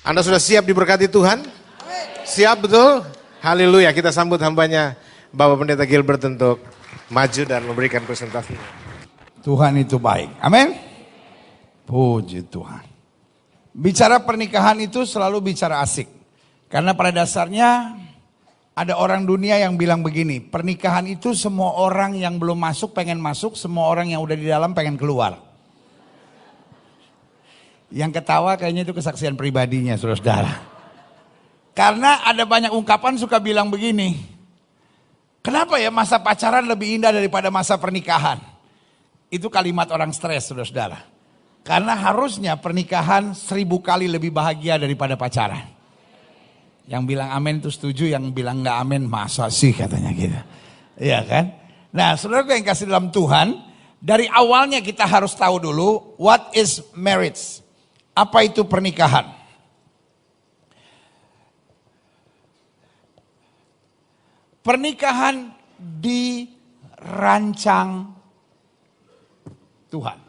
Anda sudah siap diberkati Tuhan? Siap betul? Haleluya, kita sambut hambanya Bapak Pendeta Gilbert untuk maju dan memberikan presentasinya. Tuhan itu baik, amin. Puji Tuhan. Bicara pernikahan itu selalu bicara asik. Karena pada dasarnya ada orang dunia yang bilang begini, pernikahan itu semua orang yang belum masuk pengen masuk, semua orang yang udah di dalam pengen keluar. Yang ketawa kayaknya itu kesaksian pribadinya, saudara-saudara. Karena ada banyak ungkapan suka bilang begini, kenapa ya masa pacaran lebih indah daripada masa pernikahan? Itu kalimat orang stres, saudara-saudara. Karena harusnya pernikahan 1000 kali lebih bahagia daripada pacaran. Yang bilang amin itu setuju, yang bilang nggak amin masa sih katanya gitu. Iya kan? Nah, saudara yang kasih dalam Tuhan, dari awalnya kita harus tahu dulu what is marriage. Apa itu pernikahan? Pernikahan dirancang Tuhan.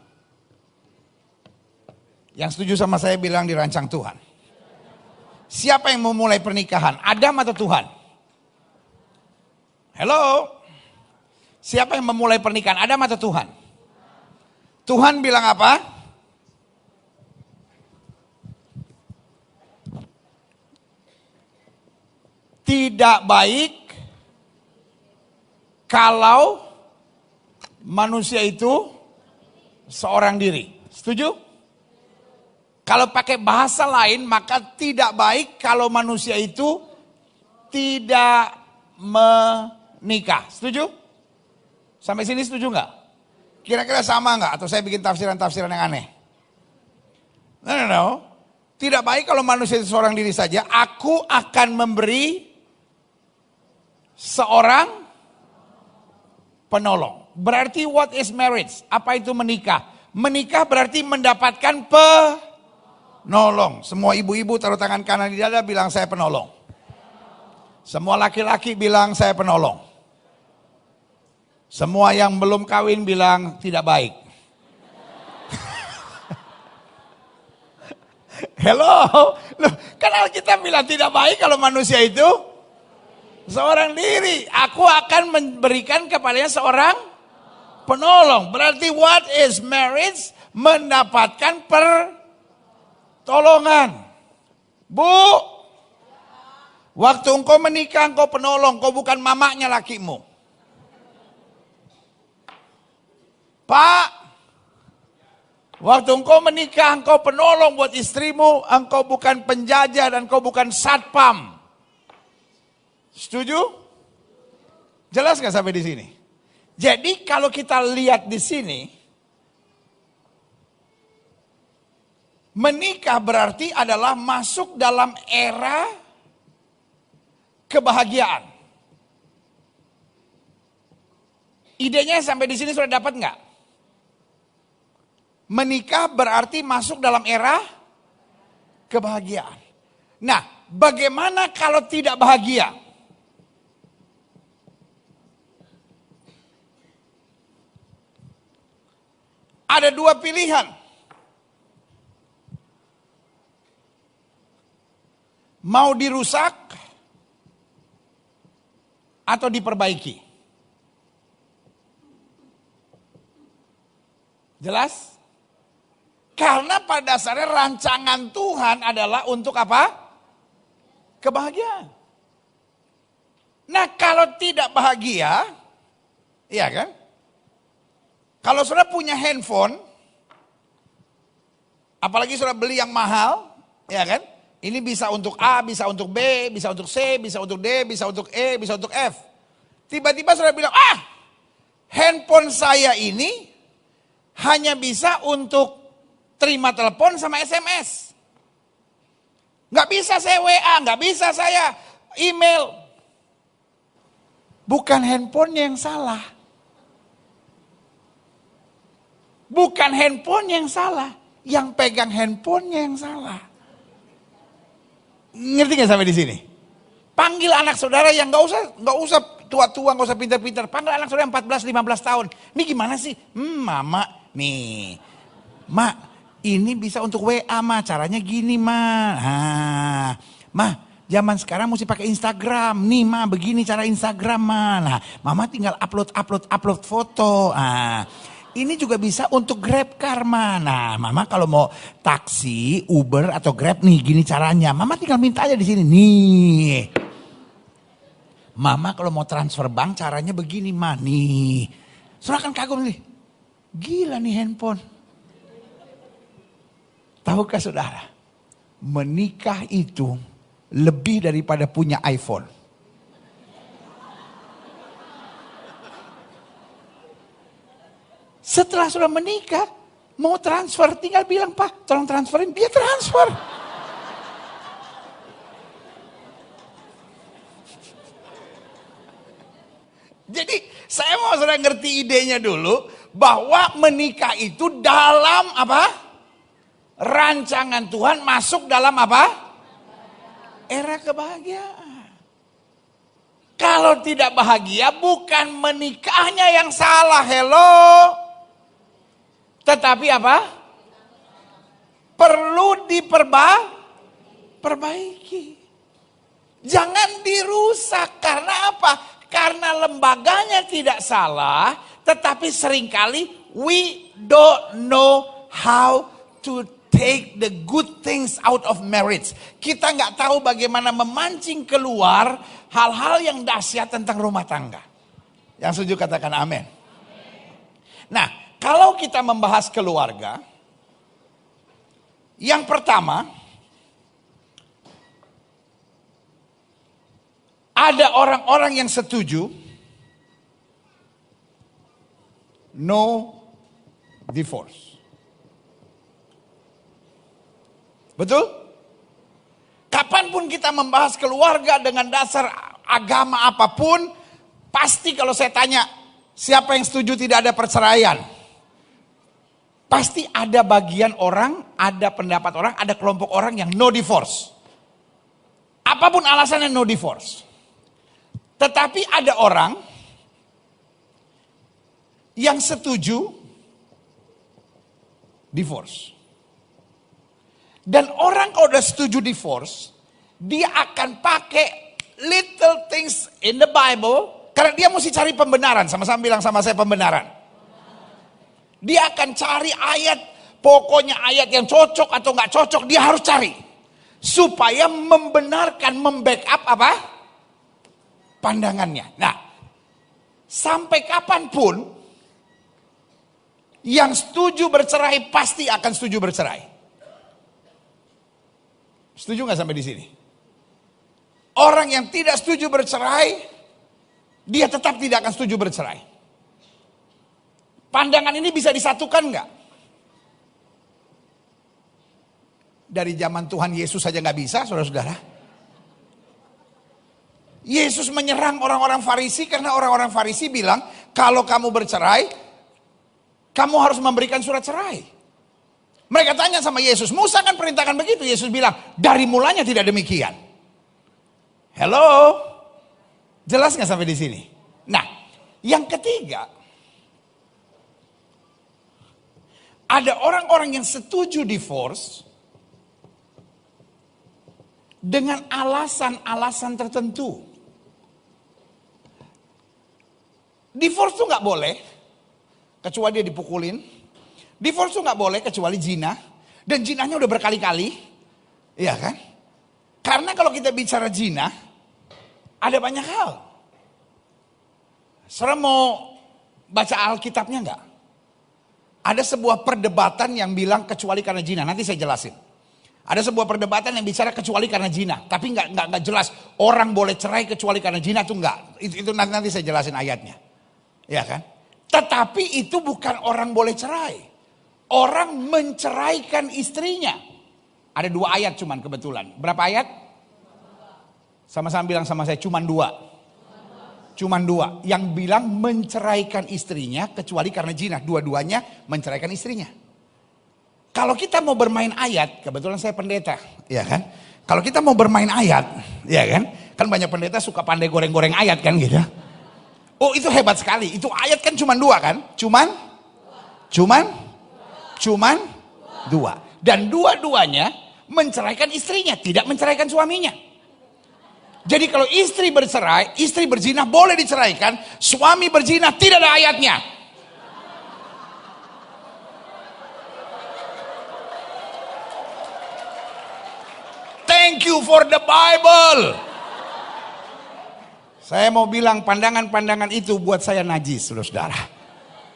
Yang setuju sama saya bilang dirancang Tuhan. Siapa yang memulai pernikahan? Adam atau Tuhan? Hello? Siapa yang memulai pernikahan? Adam atau Tuhan? Tuhan bilang apa? Tidak baik kalau manusia itu seorang diri. Setuju? Kalau pakai bahasa lain maka tidak baik kalau manusia itu tidak menikah. Setuju? Sampai sini setuju nggak? Kira-kira sama nggak? Atau saya bikin tafsiran-tafsiran yang aneh? No. Tidak baik kalau manusia itu seorang diri saja. Aku akan memberi seorang penolong. Berarti what is marriage? Apa itu menikah? Menikah berarti mendapatkan penolong. Semua ibu-ibu taruh tangan kanan di dada bilang saya penolong. Semua laki-laki bilang saya penolong. Semua yang belum kawin bilang tidak baik. Hello, loh, kan Alkitab bilang tidak baik kalau manusia itu seorang diri. Aku akan memberikan kepadanya seorang penolong. Berarti what is marriage? Mendapatkan pertolongan. Bu, waktu engkau menikah engkau penolong, kau bukan mamaknya lakimu. Pak, waktu engkau menikah engkau penolong buat istrimu, engkau bukan penjajah dan engkau bukan satpam. Setuju? Jelas nggak sampai di sini? Jadi kalau kita lihat di sini, menikah berarti adalah masuk dalam era kebahagiaan. Idenya sampai di sini sudah dapat nggak? Menikah berarti masuk dalam era kebahagiaan. Nah, bagaimana kalau tidak bahagia? Ada dua pilihan. Mau dirusak atau diperbaiki. Jelas? Karena pada dasarnya rancangan Tuhan adalah untuk apa? Kebahagiaan. Nah kalau tidak bahagia, iya kan? Kalau saudara punya handphone, apalagi saudara beli yang mahal, ya kan? Ini bisa untuk A, bisa untuk B, bisa untuk C, bisa untuk D, bisa untuk E, bisa untuk F. Tiba-tiba saudara bilang, handphone saya ini hanya bisa untuk terima telepon sama SMS. Nggak bisa saya WA, nggak bisa saya email. Bukan handphone yang salah. Bukan handphone yang salah, yang pegang handphonenya yang salah. Ngerti nggak sampai di sini? Panggil anak saudara yang nggak usah tua-tua gak usah pintar-pintar. Panggil anak saudara 14-15 tahun. Ini gimana sih? Mama, nih. Mak, ini bisa untuk WA mah, caranya gini mah. Mah, zaman sekarang mesti pakai Instagram. Nih mah, begini cara Instagram mah. Nah, mama tinggal upload foto. Ini juga bisa untuk Grab car mah. Nah, mama kalau mau taksi, Uber atau Grab nih, gini caranya. Mama tinggal minta aja di sini. Nih. Mama kalau mau transfer bank caranya begini mah. Nih. Saudara kan kagum nih. Gila nih handphone. Tahukah saudara? Menikah itu lebih daripada punya iPhone. Setelah sudah menikah, mau transfer, tinggal bilang, Pak, tolong transferin, dia transfer. Jadi saya mau saudara ngerti idenya dulu, bahwa menikah itu dalam apa? Rancangan Tuhan masuk dalam apa? Era kebahagiaan. Kalau tidak bahagia, bukan menikahnya yang salah, hello. Tetapi apa? Perlu diperbaiki. Jangan dirusak. Karena apa? Karena lembaganya tidak salah. Tetapi seringkali we don't know how to take the good things out of marriage. Kita nggak tahu bagaimana memancing keluar hal-hal yang dahsyat tentang rumah tangga. Yang setuju katakan amin. Nah, kalau kita membahas keluarga, yang pertama, ada orang-orang yang setuju no divorce. Betul? Kapanpun kita membahas keluarga dengan dasar agama apapun, pasti kalau saya tanya, siapa yang setuju tidak ada perceraian? Pasti ada bagian orang, ada pendapat orang, ada kelompok orang yang no divorce. Apapun alasannya no divorce. Tetapi ada orang yang setuju divorce. Dan orang kalau udah setuju divorce, dia akan pakai little things in the Bible, karena dia mesti cari pembenaran. Sama-sama bilang sama saya pembenaran. Dia akan cari ayat, pokoknya ayat yang cocok atau nggak cocok, dia harus cari. Supaya membenarkan, membackup apa? Pandangannya. Nah, sampai kapanpun, yang setuju bercerai pasti akan setuju bercerai. Setuju nggak sampai di sini? Orang yang tidak setuju bercerai, dia tetap tidak akan setuju bercerai. Pandangan ini bisa disatukan nggak? Dari zaman Tuhan Yesus saja nggak bisa, saudara-saudara. Yesus menyerang orang-orang Farisi karena orang-orang Farisi bilang, kalau kamu bercerai, kamu harus memberikan surat cerai. Mereka tanya sama Yesus, Musa kan perintahkan begitu. Yesus bilang, dari mulanya tidak demikian. Hello? Jelas nggak sampai di sini? Nah, yang ketiga, ada orang-orang yang setuju divorce dengan alasan-alasan tertentu. Divorce tuh nggak boleh kecuali dia dipukulin. Divorce tuh nggak boleh kecuali zina. Dan zinanya udah berkali-kali, iya kan? Karena kalau kita bicara zina, ada banyak hal. Saudara mau baca Alkitabnya nggak? Ada sebuah perdebatan yang bilang kecuali karena zina. Nanti saya jelasin. Ada sebuah perdebatan yang bicara kecuali karena zina. Tapi nggak jelas orang boleh cerai kecuali karena zina tuh nggak. Itu nanti saya jelasin ayatnya. Ya kan? Tetapi itu bukan orang boleh cerai. Orang menceraikan istrinya. Ada 2 ayat cuman kebetulan. Berapa ayat? Sama-sama bilang sama saya cuman 2. Cuman 2 yang bilang menceraikan istrinya kecuali karena zina. Dua-duanya menceraikan istrinya. Kalau kita mau bermain ayat, kebetulan saya pendeta, ya kan? Kalau kita mau bermain ayat, ya kan? Kan banyak pendeta suka pandai goreng-goreng ayat kan gitu. Oh itu hebat sekali. Itu ayat kan cuma dua kan? Cuman dua. Dan dua-duanya menceraikan istrinya, tidak menceraikan suaminya. Jadi kalau istri bercerai, istri berzina boleh diceraikan, suami berzina tidak ada ayatnya. Thank you for the Bible. Saya mau bilang pandangan-pandangan itu buat saya najis, saudara.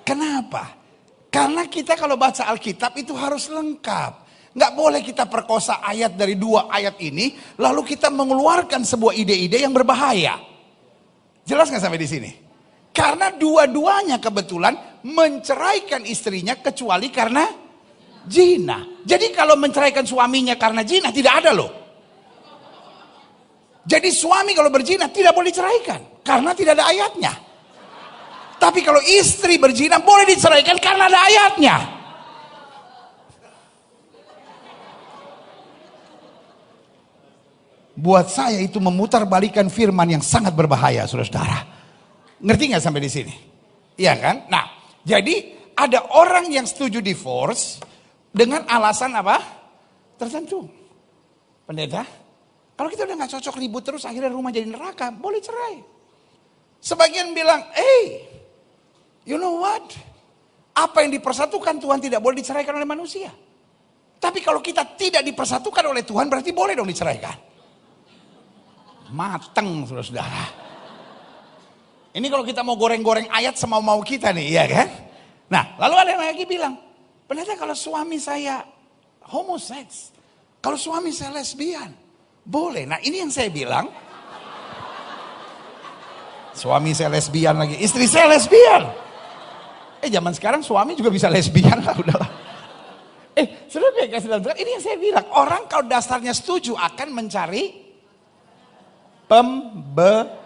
Kenapa? Karena kita kalau baca Alkitab itu harus lengkap. Nggak boleh kita perkosa ayat dari dua ayat ini, lalu kita mengeluarkan sebuah ide-ide yang berbahaya. Jelas nggak sampai di sini? Karena dua-duanya kebetulan menceraikan istrinya kecuali karena zina. Jadi kalau menceraikan suaminya karena zina tidak ada loh. Jadi suami kalau berzina tidak boleh diceraikan karena tidak ada ayatnya. Tapi kalau istri berzina boleh diceraikan karena ada ayatnya. Buat saya itu memutarbalikan firman yang sangat berbahaya, saudara-saudara. Ngerti nggak sampai di sini? Iya kan? Nah, jadi ada orang yang setuju divorce dengan alasan apa? Tertentu. Pendeta, kalau kita udah gak cocok ribut terus akhirnya rumah jadi neraka, boleh cerai. Sebagian bilang, you know what? Apa yang dipersatukan Tuhan tidak boleh diceraikan oleh manusia. Tapi kalau kita tidak dipersatukan oleh Tuhan berarti boleh dong diceraikan. Mateng saudara-saudara. Ini kalau kita mau goreng-goreng ayat semau-mau kita nih, ya kan? Nah, lalu ada yang lagi bilang, pendeta kalau suami saya homoseks, kalau suami saya lesbian, boleh. Nah ini yang saya bilang, suami saya lesbian lagi, istri saya lesbian. Zaman sekarang suami juga bisa lesbian lah, udahlah. Sudah kasih dalam ini yang saya bilang, orang kalau dasarnya setuju akan mencari pembenaran.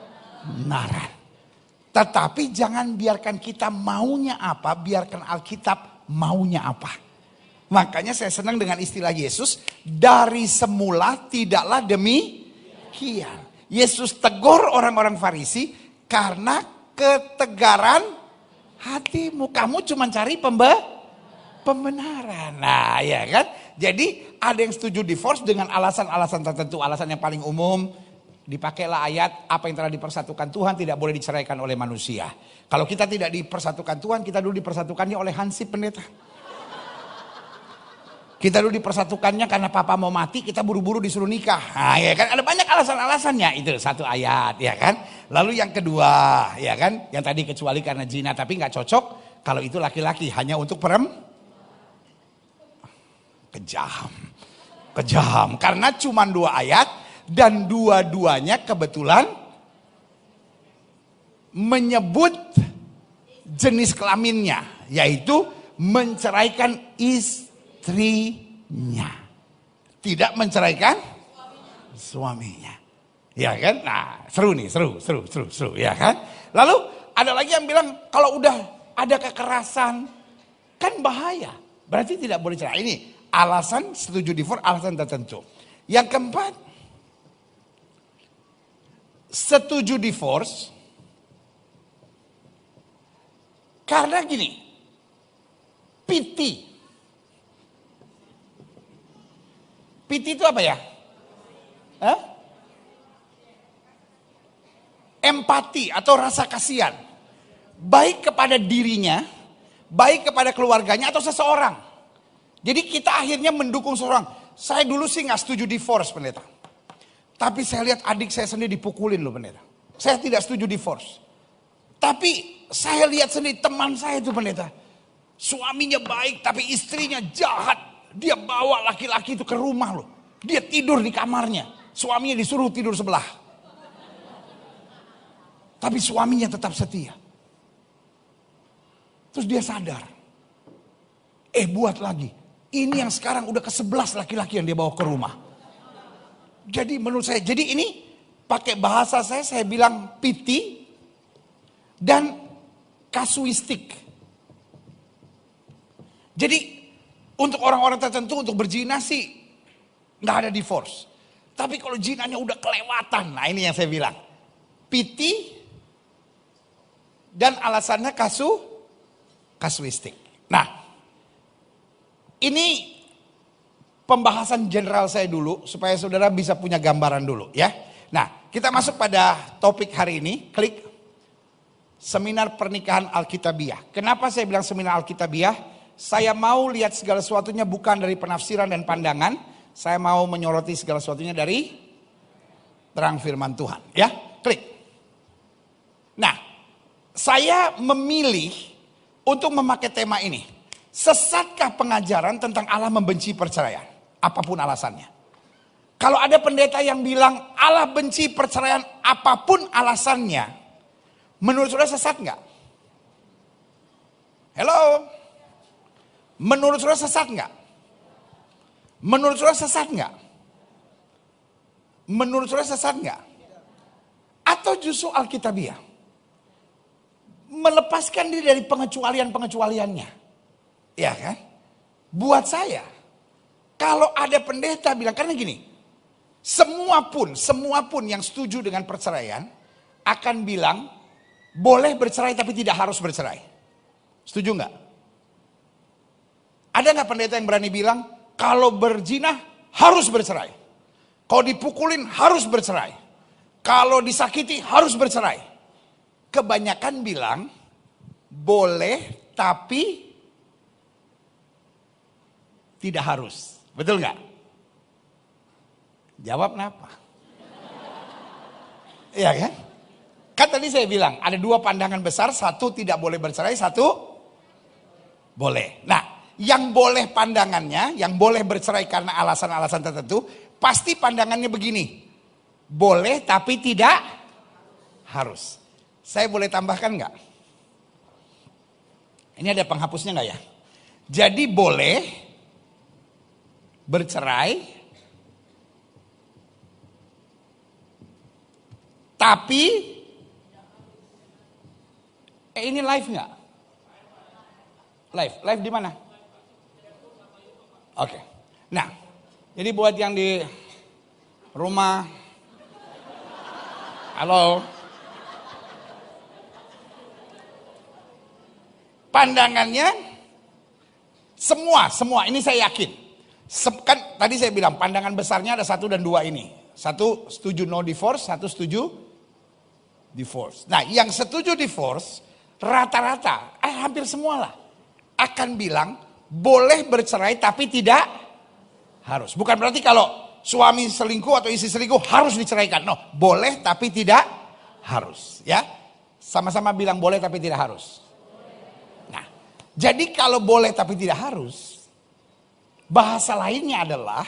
Tetapi jangan biarkan kita maunya apa, biarkan Alkitab maunya apa. Makanya saya senang dengan istilah Yesus, dari semula tidaklah demikian. Yesus tegur orang-orang Farisi karena ketegaran hatimu. Kamu cuma cari pembenaran. Nah ya kan. Jadi ada yang setuju divorce dengan alasan-alasan tertentu. Alasan yang paling umum. Dipakailah ayat apa yang telah dipersatukan Tuhan tidak boleh diceraikan oleh manusia. Kalau kita tidak dipersatukan Tuhan, kita dulu dipersatukannya oleh Hansip pendeta. Kita dulu dipersatukannya karena papa mau mati, kita buru-buru disuruh nikah. Nah, ya kan ada banyak alasan-alasannya, itu satu ayat, ya kan. Lalu yang kedua, ya kan, yang tadi kecuali karena zina tapi nggak cocok. Kalau itu laki-laki hanya untuk kejam. Karena cuma dua ayat dan dua-duanya kebetulan menyebut jenis kelaminnya, yaitu menceraikan istrinya, tidak menceraikan suaminya, ya kan? Nah, seru nih, seru, ya kan? Lalu ada lagi yang bilang kalau udah ada kekerasan kan bahaya, berarti tidak boleh cerai. Ini alasan setuju divorce, alasan tertentu. Yang keempat, setuju divorce karena gini, pity itu apa ya? Empati atau rasa kasihan, baik kepada dirinya, baik kepada keluarganya atau seseorang. Jadi kita akhirnya mendukung seorang. Saya dulu sih gak setuju divorce pendeta, tapi saya lihat adik saya sendiri dipukulin loh pendeta. Saya tidak setuju divorce. Tapi saya lihat sendiri teman saya itu pendeta. Suaminya baik tapi istrinya jahat. Dia bawa laki-laki itu ke rumah loh. Dia tidur di kamarnya. Suaminya disuruh tidur sebelah. Tapi suaminya tetap setia. Terus dia sadar. Buat lagi. Ini yang sekarang udah ke-11 laki-laki yang dia bawa ke rumah. Jadi menurut saya, jadi ini pakai bahasa saya bilang pity dan kasuistik. Jadi untuk orang-orang tertentu untuk berzina sih nggak ada divorce. Tapi kalau zinanya udah kelewatan, nah ini yang saya bilang. Pity dan alasannya kasuistik. Nah, ini pembahasan general saya dulu supaya saudara bisa punya gambaran dulu ya. Nah, kita masuk pada topik hari ini. Klik seminar pernikahan Alkitabiah. Kenapa saya bilang seminar Alkitabiah? Saya mau lihat segala sesuatunya bukan dari penafsiran dan pandangan. Saya mau menyoroti segala sesuatunya dari terang firman Tuhan. Ya, klik. Nah, saya memilih untuk memakai tema ini. Sesatkah pengajaran tentang Allah membenci perceraian? Apapun alasannya. Kalau ada pendeta yang bilang Allah benci perceraian apapun alasannya, menurut saudara sesat nggak? Hello? Menurut saudara sesat nggak? Menurut saudara sesat nggak? Menurut saudara sesat nggak? Atau justru Alkitabiah melepaskan diri dari pengecualian-pengecualiannya? Ya kan? Buat saya, kalau ada pendeta bilang, karena gini, semua pun yang setuju dengan perceraian akan bilang boleh bercerai tapi tidak harus bercerai. Setuju nggak? Ada nggak pendeta yang berani bilang kalau berzina harus bercerai, kalau dipukulin harus bercerai, kalau disakiti harus bercerai? Kebanyakan bilang boleh tapi tidak harus. Betul nggak? Jawab kenapa? Iya kan? Kan tadi saya bilang ada dua pandangan besar, satu tidak boleh bercerai, satu boleh. Nah, yang boleh pandangannya, yang boleh bercerai karena alasan-alasan tertentu, pasti pandangannya begini. Boleh tapi tidak harus. Saya boleh tambahkan nggak? Ini ada penghapusnya nggak ya? Jadi boleh bercerai tapi ini live nggak? Live di mana? Oke. Nah, jadi buat yang di rumah, halo. Pandangannya semua ini saya yakin. Kan tadi saya bilang pandangan besarnya ada 1 dan 2 ini. 1 setuju no divorce, 1 setuju divorce. Nah, yang setuju divorce rata-rata, hampir semua lah akan bilang boleh bercerai tapi tidak harus. Bukan berarti kalau suami selingkuh atau istri selingkuh harus diceraikan. No, boleh tapi tidak harus. Ya, sama-sama bilang boleh tapi tidak harus. Nah, jadi kalau boleh tapi tidak harus, bahasa lainnya adalah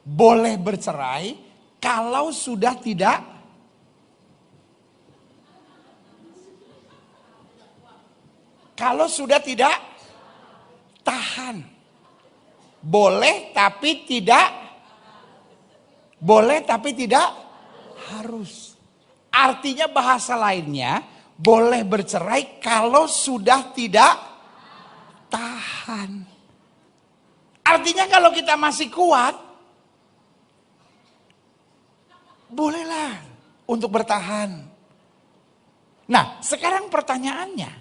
boleh bercerai kalau sudah tidak tahan. Boleh tapi tidak harus. Artinya bahasa lainnya boleh bercerai kalau sudah tidak tahan. Artinya kalau kita masih kuat, bolehlah untuk bertahan. Nah, sekarang pertanyaannya,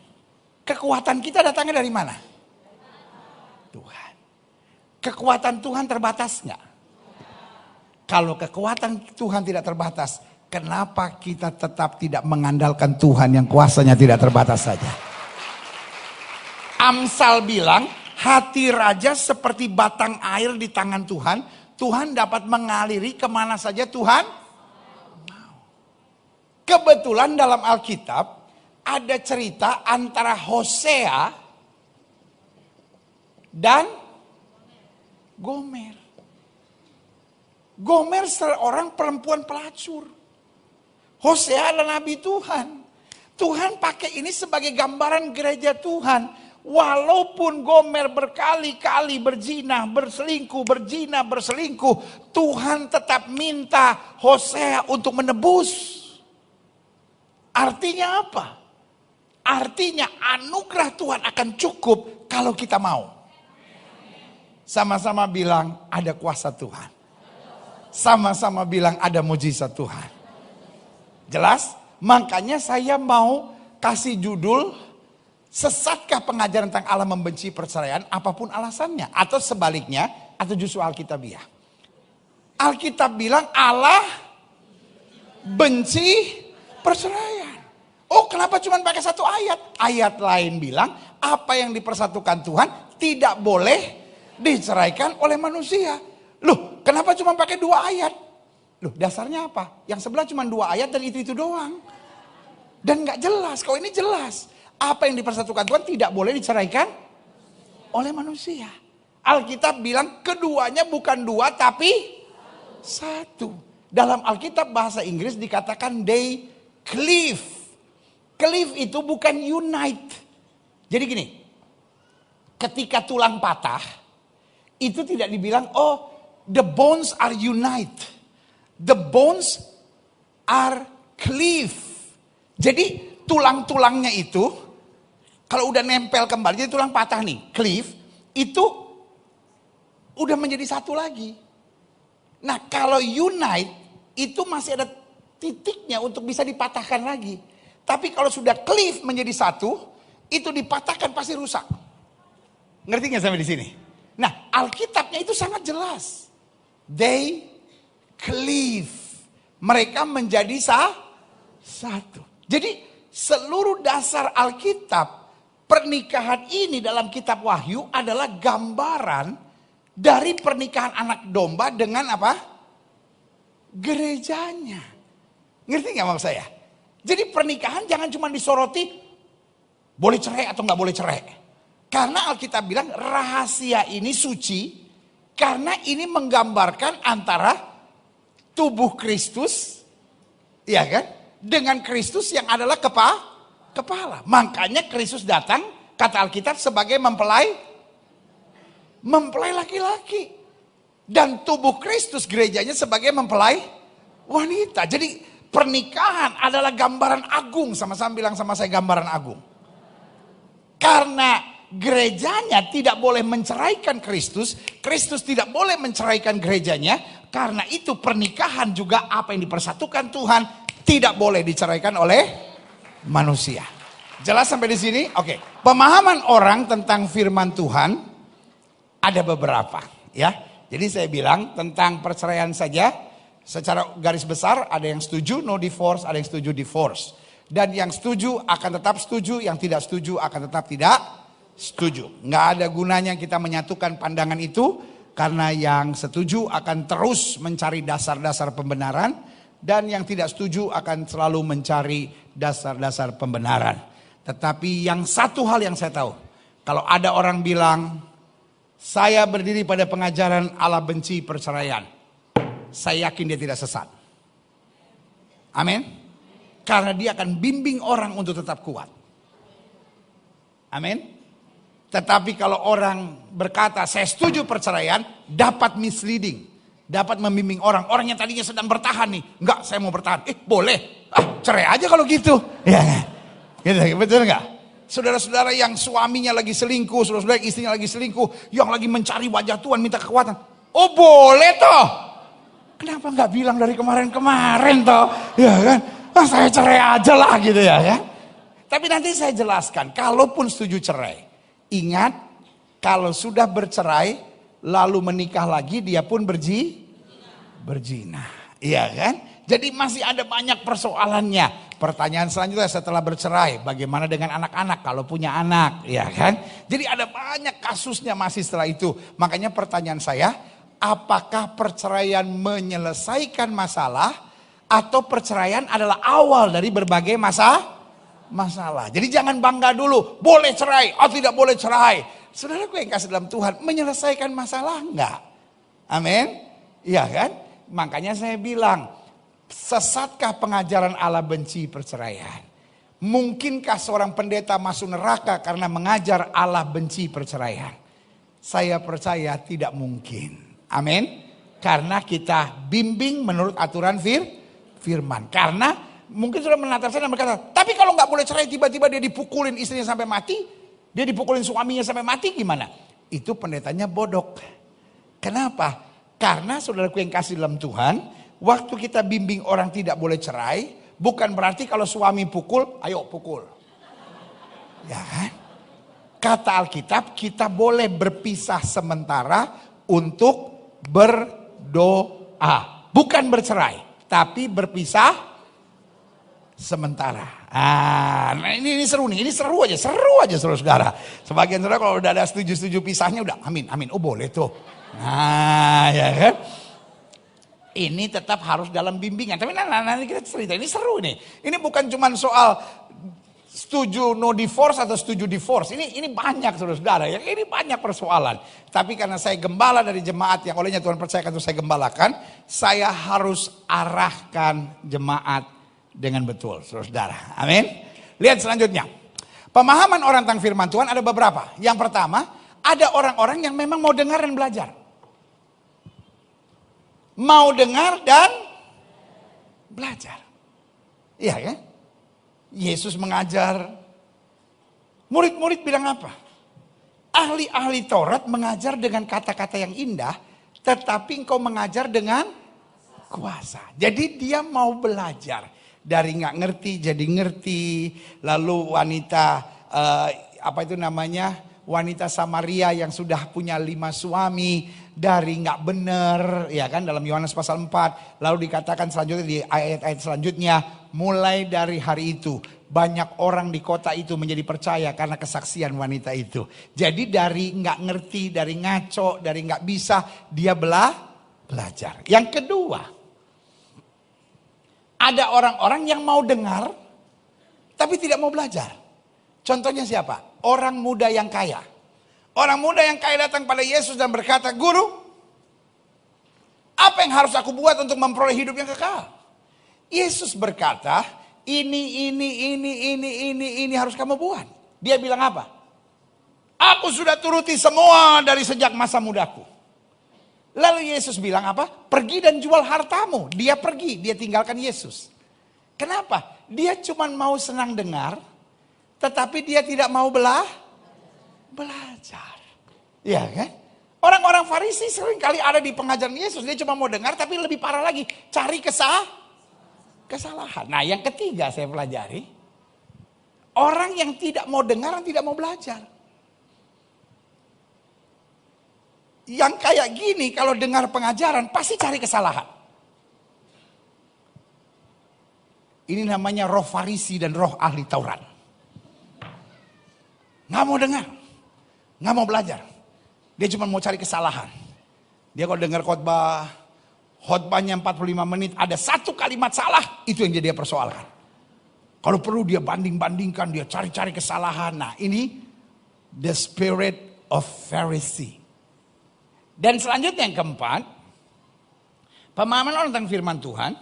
kekuatan kita datangnya dari mana? Tuhan. Kekuatan Tuhan terbatas nggak? Kalau kekuatan Tuhan tidak terbatas, kenapa kita tetap tidak mengandalkan Tuhan yang kuasanya tidak terbatas saja? Amsal bilang, hati raja seperti batang air di tangan Tuhan. Tuhan dapat mengaliri kemana saja Tuhan mau. Kebetulan dalam Alkitab ada cerita antara Hosea dan Gomer. Gomer seorang perempuan pelacur. Hosea adalah nabi Tuhan. Tuhan pakai ini sebagai gambaran gereja Tuhan. Walaupun Gomer berkali-kali berzina, berselingkuh, Tuhan tetap minta Hosea untuk menebus. Artinya apa? Artinya anugerah Tuhan akan cukup kalau kita mau. Sama-sama bilang ada kuasa Tuhan. Sama-sama bilang ada mujizat Tuhan. Jelas? Makanya saya mau kasih judul, sesatkah pengajaran tentang Allah membenci perceraian apapun alasannya? Atau sebaliknya, atau justru Alkitabiah. Alkitab bilang Allah benci perceraian. Oh, kenapa cuma pakai satu ayat? Ayat lain bilang apa yang dipersatukan Tuhan tidak boleh diceraikan oleh manusia. Loh, kenapa cuma pakai 2 ayat? Loh, dasarnya apa? Yang sebelah cuma 2 ayat dan itu doang. Dan gak jelas, kalau ini jelas. Apa yang dipersatukan Tuhan tidak boleh diceraikan oleh manusia. Alkitab bilang keduanya bukan 2 tapi 1. Dalam Alkitab bahasa Inggris dikatakan they cleave. Cleave itu bukan unite. Jadi gini, ketika tulang patah, itu tidak dibilang, oh the bones are unite. The bones are cleave. Jadi tulang-tulangnya itu, kalau udah nempel kembali, jadi tulang patah nih, cleave, itu udah menjadi satu lagi. Nah kalau unite, itu masih ada titiknya untuk bisa dipatahkan lagi. Tapi kalau sudah cleave menjadi satu, itu dipatahkan pasti rusak. Ngerti gak sampai di sini? Nah Alkitabnya itu sangat jelas. They cleave. Mereka menjadi satu. Jadi seluruh dasar Alkitab, pernikahan ini dalam kitab Wahyu adalah gambaran dari pernikahan anak domba dengan apa? Gerejanya. Ngerti gak maksud saya? Jadi pernikahan jangan cuma disoroti boleh cerai atau gak boleh cerai. Karena Alkitab bilang rahasia ini suci. Karena ini menggambarkan antara tubuh Kristus, ya kan, dengan Kristus yang adalah kepala. Makanya Kristus datang, kata Alkitab, sebagai mempelai laki-laki. Dan tubuh Kristus gerejanya sebagai mempelai wanita. Jadi pernikahan adalah gambaran agung. Sama-sama bilang sama saya, gambaran agung. Karena gerejanya tidak boleh menceraikan Kristus, Kristus tidak boleh menceraikan gerejanya. Karena itu pernikahan juga apa yang dipersatukan Tuhan tidak boleh diceraikan oleh manusia. Jelas sampai di sini? Oke. Pemahaman orang tentang firman Tuhan ada beberapa, ya. Jadi saya bilang tentang perceraian saja, secara garis besar ada yang setuju no divorce, ada yang setuju divorce. Dan yang setuju akan tetap setuju, yang tidak setuju akan tetap tidak setuju. Nggak ada gunanya kita menyatukan pandangan itu, karena yang setuju akan terus mencari dasar-dasar pembenaran, dan yang tidak setuju akan selalu mencari dasar-dasar pembenaran. Tetapi yang satu hal yang saya tahu, kalau ada orang bilang, saya berdiri pada pengajaran Allah benci perceraian, saya yakin dia tidak sesat. Amin. Karena dia akan bimbing orang untuk tetap kuat. Amin. Tetapi kalau orang berkata saya setuju perceraian, dapat misleading. Dapat membimbing orang. Orang yang tadinya sedang bertahan nih. Enggak, saya mau bertahan. Boleh. Cerai aja kalau gitu. Ya, gitu, betul enggak? Saudara-saudara yang suaminya lagi selingkuh, saudara-saudara yang istrinya lagi selingkuh, yang lagi mencari wajah Tuhan, minta kekuatan. Oh boleh toh. Kenapa enggak bilang dari kemarin-kemarin toh? Ya kan? Saya cerai aja lah gitu ya. Tapi nanti saya jelaskan, kalaupun setuju cerai, ingat kalau sudah bercerai lalu menikah lagi dia pun berzina. Iya kan? Jadi masih ada banyak persoalannya. Pertanyaan selanjutnya setelah bercerai, bagaimana dengan anak-anak kalau punya anak, ya kan? Jadi ada banyak kasusnya masih setelah itu. Makanya pertanyaan saya, apakah perceraian menyelesaikan masalah atau perceraian adalah awal dari berbagai masalah. Jadi jangan bangga dulu, boleh cerai, tidak boleh cerai. Saudaraku yang kasih dalam Tuhan, menyelesaikan masalah enggak? Amin. Iya kan? Makanya saya bilang, sesatkah pengajaran Allah benci perceraian? Mungkinkah seorang pendeta masuk neraka karena mengajar Allah benci perceraian? Saya percaya tidak mungkin. Amin. Karena kita bimbing menurut aturan firman. Karena mungkin sudah menatap saya dan berkata, tapi kalau nggak boleh cerai tiba-tiba dia dipukulin istrinya sampai mati, dia dipukulin suaminya sampai mati gimana? Itu pendetanya bodoh. Kenapa? Karena saudaraku yang kasih dalam Tuhan, waktu kita bimbing orang tidak boleh cerai, bukan berarti kalau suami pukul, ayo pukul. Ya kan? Kata Alkitab, kita boleh berpisah sementara untuk berdoa. Bukan bercerai, tapi berpisah sementara. Nah ini seru nih, ini seru aja saudara-saudara. Sebagian saudara kalau udah ada setuju-setuju pisahnya udah amin, oh boleh tuh. Nah ya kan. Ini tetap harus dalam bimbingan. Tapi nanti kita cerita, ini seru nih. Ini bukan cuma soal setuju no divorce atau setuju divorce. Ini banyak saudara-saudara ya. Ini banyak persoalan. Tapi karena saya gembala dari jemaat yang olehnya Tuhan percayakan untuk saya gembalakan, saya harus arahkan jemaat dengan betul saudara. Amin. Lihat selanjutnya. Pemahaman orang tentang firman Tuhan ada beberapa. Yang pertama, ada orang-orang yang memang mau dengar dan belajar. Mau dengar dan belajar. Iya kan? Yesus mengajar. Murid-murid bilang apa? Ahli-ahli Taurat mengajar dengan kata-kata yang indah, tetapi engkau mengajar dengan kuasa. Jadi dia mau belajar. Dari nggak ngerti jadi ngerti. Lalu wanita wanita Samaria yang sudah punya 5 suami, dari nggak bener, ya kan, dalam Yohanes pasal 4. Lalu dikatakan selanjutnya di ayat-ayat selanjutnya, mulai dari hari itu banyak orang di kota itu menjadi percaya karena kesaksian wanita itu. Jadi dari nggak ngerti, dari ngaco, dari nggak bisa, dia belajar. Yang kedua, ada orang-orang yang mau dengar tapi tidak mau belajar. Contohnya siapa? Orang muda yang kaya. Orang muda yang kaya datang pada Yesus dan berkata, "Guru, apa yang harus aku buat untuk memperoleh hidup yang kekal?" Yesus berkata, ini harus kamu buat. Dia bilang apa? Aku sudah turuti semua dari sejak masa mudaku. Lalu Yesus bilang apa? Pergi dan jual hartamu. Dia pergi, dia tinggalkan Yesus. Kenapa? Dia cuma mau senang dengar, tetapi dia tidak mau belajar. Iya kan? Orang-orang Farisi sering kali ada di pengajaran Yesus. Dia cuma mau dengar, tapi lebih parah lagi. Cari kesalahan. Nah yang ketiga saya pelajari. Orang yang tidak mau dengar dan tidak mau belajar. Yang kayak gini kalau dengar pengajaran pasti cari kesalahan. Ini namanya roh Farisi dan roh ahli Taurat. Nggak mau dengar, nggak mau belajar. Dia cuma mau cari kesalahan. Dia kalau dengar khotbahnya 45 menit, ada satu kalimat salah, itu yang dia persoalkan. Kalau perlu dia banding-bandingkan, dia cari-cari kesalahan. Nah ini the spirit of Pharisee. Dan selanjutnya yang keempat, pemahaman orang tentang firman Tuhan,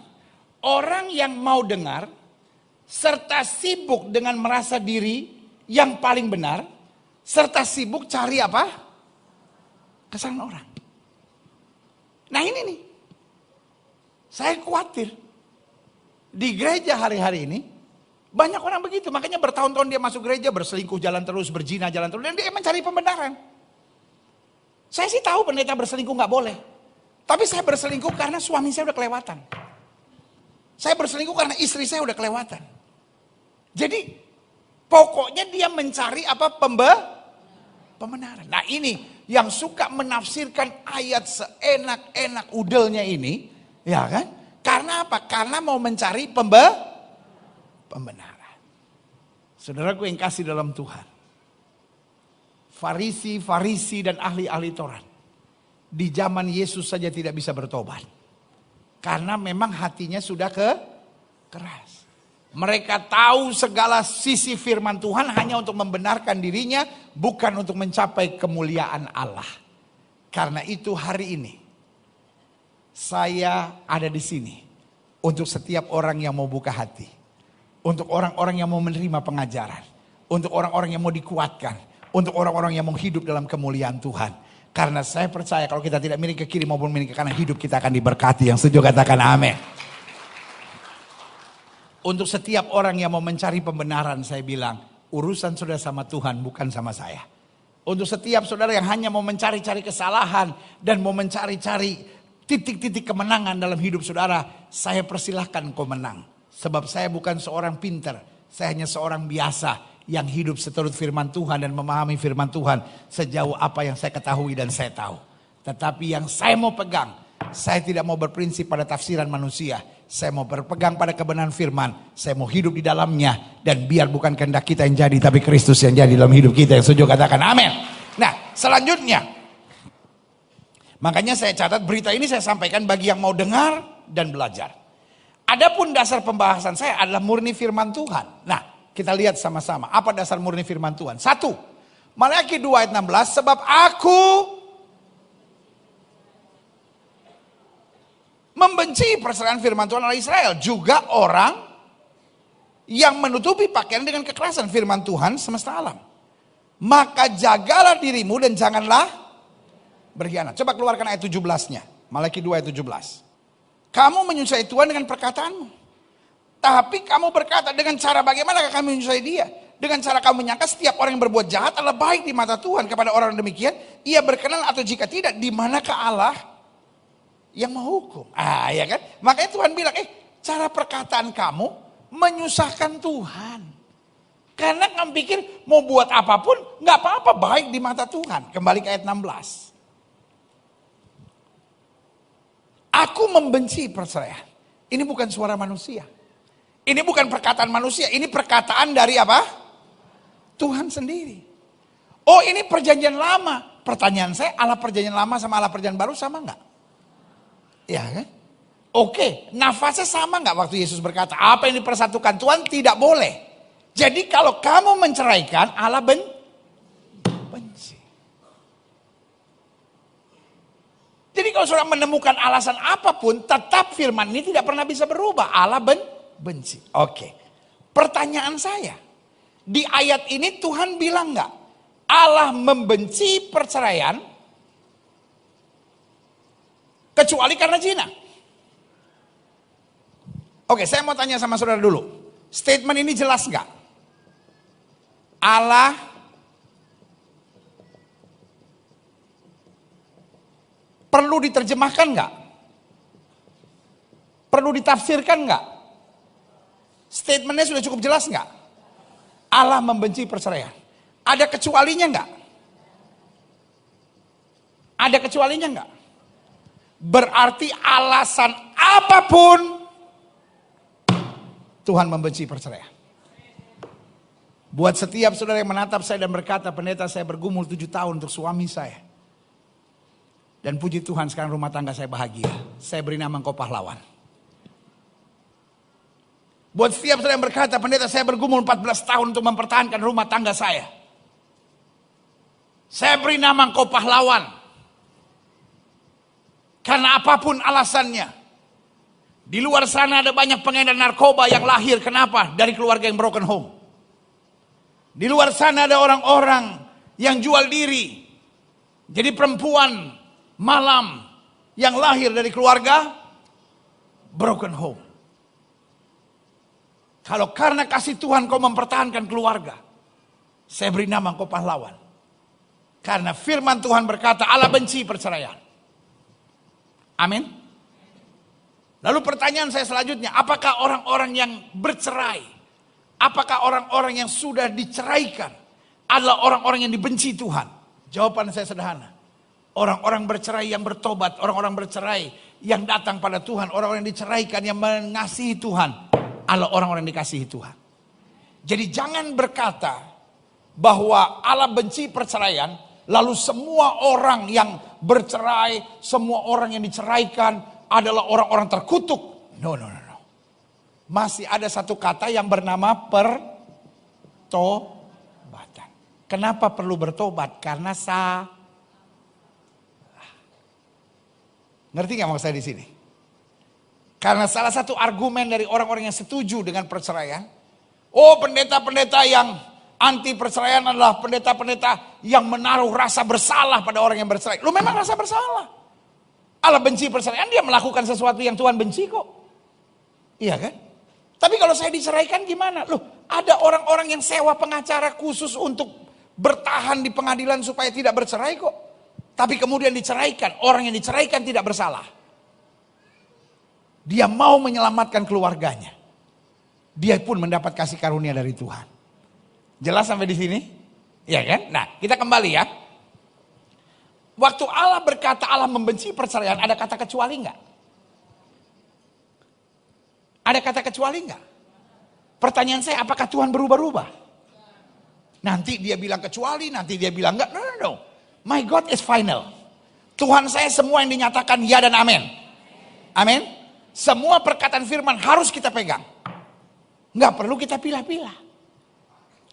orang yang mau dengar, serta sibuk dengan merasa diri yang paling benar, serta sibuk cari apa? Kesalahan orang. Nah ini nih, saya khawatir di gereja hari-hari ini banyak orang begitu. Makanya bertahun-tahun dia masuk gereja, berselingkuh jalan terus, berzina jalan terus, dan dia mencari pembenaran. Saya sih tahu pendeta berselingkuh nggak boleh, tapi saya berselingkuh karena suami saya udah kelewatan. Saya berselingkuh karena istri saya udah kelewatan. Jadi pokoknya dia mencari apa? Pembenaran. Nah ini yang suka menafsirkan ayat seenak-enak udelnya ini, ya kan? Karena apa? Karena mau mencari pembenaran. Saudaraku yang kasih dalam Tuhan, Farisi dan ahli-ahli Taurat di zaman Yesus saja tidak bisa bertobat. Karena memang hatinya sudah keras. Mereka tahu segala sisi firman Tuhan hanya untuk membenarkan dirinya, bukan untuk mencapai kemuliaan Allah. Karena itu hari ini saya ada di sini untuk setiap orang yang mau buka hati, untuk orang-orang yang mau menerima pengajaran, untuk orang-orang yang mau dikuatkan, untuk orang-orang yang mau hidup dalam kemuliaan Tuhan. Karena saya percaya kalau kita tidak miring ke kiri maupun miring ke kanan, hidup kita akan diberkati. Yang setuju katakan amin. Untuk setiap orang yang mau mencari pembenaran, saya bilang, urusan saudara sama Tuhan, bukan sama saya. Untuk setiap saudara yang hanya mau mencari-cari kesalahan dan mau mencari-cari titik-titik kemenangan dalam hidup saudara, saya persilahkan kau menang. Sebab saya bukan seorang pinter, saya hanya seorang biasa yang hidup seturut firman Tuhan dan memahami firman Tuhan sejauh apa yang saya ketahui dan saya tahu. Tetapi yang saya mau pegang, saya tidak mau berprinsip pada tafsiran manusia. Saya mau berpegang pada kebenaran firman. Saya mau hidup di dalamnya. Dan biar bukan kehendak kita yang jadi, tapi Kristus yang jadi dalam hidup kita. Yang setuju katakan amin. Nah, selanjutnya. Makanya saya catat berita ini saya sampaikan bagi yang mau dengar dan belajar. Adapun dasar pembahasan saya adalah murni firman Tuhan. Nah, kita lihat sama-sama. Apa dasar murni firman Tuhan? 1. Malaki 2 ayat 16. Sebab aku membenci perseraian firman Tuhan oleh Israel. Juga orang yang menutupi pakaian dengan kekerasan firman Tuhan semesta alam. Maka jagalah dirimu dan janganlah berkhianat. Coba keluarkan ayat 17-nya. Malaki 2 ayat 17. Kamu menyusahai Tuhan dengan perkataanmu. Tapi kamu berkata, dengan cara bagaimana kami menyusahai dia? Dengan cara kamu menyangka setiap orang yang berbuat jahat adalah baik di mata Tuhan. Kepada orang demikian, ia berkenan atau jika tidak, di manakah Allah yang menghukum? Ya kan? Makanya Tuhan bilang, cara perkataan kamu menyusahkan Tuhan. Karena kamu pikir mau buat apapun, nggak apa-apa, baik di mata Tuhan. Kembali ke ayat 16. Aku membenci perceraian. Ini bukan suara manusia. Ini bukan perkataan manusia, ini perkataan dari apa? Tuhan sendiri. Oh, ini perjanjian lama. Pertanyaan saya, Allah perjanjian lama sama Allah perjanjian baru sama enggak? Ya kan? Oke, nafasnya sama enggak waktu Yesus berkata, apa yang dipersatukan Tuhan tidak boleh. Jadi kalau kamu menceraikan, Allah benci. Jadi kalau saudara menemukan alasan apapun, tetap firman ini tidak pernah bisa berubah. Allah benci. Oke. Pertanyaan saya, di ayat ini Tuhan bilang enggak, Allah membenci perceraian kecuali karena zina? Oke, saya mau tanya sama saudara dulu. Statement ini jelas enggak? Allah perlu diterjemahkan enggak? Perlu ditafsirkan enggak? Statementnya sudah cukup jelas enggak? Allah membenci perceraian. Ada kecualinya enggak? Ada kecualinya enggak? Berarti alasan apapun Tuhan membenci perceraian. Buat setiap saudara yang menatap saya dan berkata, pendeta saya bergumul 7 tahun untuk suami saya. Dan puji Tuhan sekarang rumah tangga saya bahagia. Saya beri nama engkau pahlawan. Buat setiap saudara yang berkata, pendeta saya bergumul 14 tahun untuk mempertahankan rumah tangga saya. Saya beri nama engkau pahlawan. Karena apapun alasannya. Di luar sana ada banyak pengedar narkoba yang lahir. Kenapa? Dari keluarga yang broken home. Di luar sana ada orang-orang yang jual diri. Jadi perempuan malam yang lahir dari keluarga broken home. Kalau karena kasih Tuhan kau mempertahankan keluarga, saya beri nama kau pahlawan. Karena firman Tuhan berkata Allah benci perceraian. Amin. Lalu pertanyaan saya selanjutnya, apakah orang-orang yang bercerai, apakah orang-orang yang sudah diceraikan adalah orang-orang yang dibenci Tuhan? Jawaban saya sederhana. Orang-orang bercerai yang bertobat, orang-orang bercerai yang datang pada Tuhan, orang-orang yang diceraikan yang mengasihi Tuhan adalah orang-orang yang dikasihi Tuhan. Jadi jangan berkata bahwa Allah benci perceraian, lalu semua orang yang bercerai, semua orang yang diceraikan adalah orang-orang terkutuk. No. Masih ada satu kata yang bernama pertobatan. Kenapa perlu bertobat? Karena ngerti gak maksud saya di sini? Karena salah satu argumen dari orang-orang yang setuju dengan perceraian, oh pendeta-pendeta yang anti perceraian adalah pendeta-pendeta yang menaruh rasa bersalah pada orang yang bercerai. Lu memang rasa bersalah. Allah benci perceraian, dia melakukan sesuatu yang Tuhan benci kok. Iya kan? Tapi kalau saya diceraikan gimana? Loh, ada orang-orang yang sewa pengacara khusus untuk bertahan di pengadilan supaya tidak bercerai kok. Tapi kemudian diceraikan, orang yang diceraikan tidak bersalah. Dia mau menyelamatkan keluarganya. Dia pun mendapat kasih karunia dari Tuhan. Jelas sampai di sini? Iya kan? Nah, kita kembali ya. Waktu Allah berkata Allah membenci perceraian, ada kata kecuali enggak? Ada kata kecuali enggak? Pertanyaan saya, apakah Tuhan berubah-ubah? Nanti dia bilang kecuali, nanti dia bilang enggak. No. My God is final. Tuhan saya semua yang dinyatakan ya dan amin. Amin. Semua perkataan firman harus kita pegang. Enggak perlu kita pilah-pilah.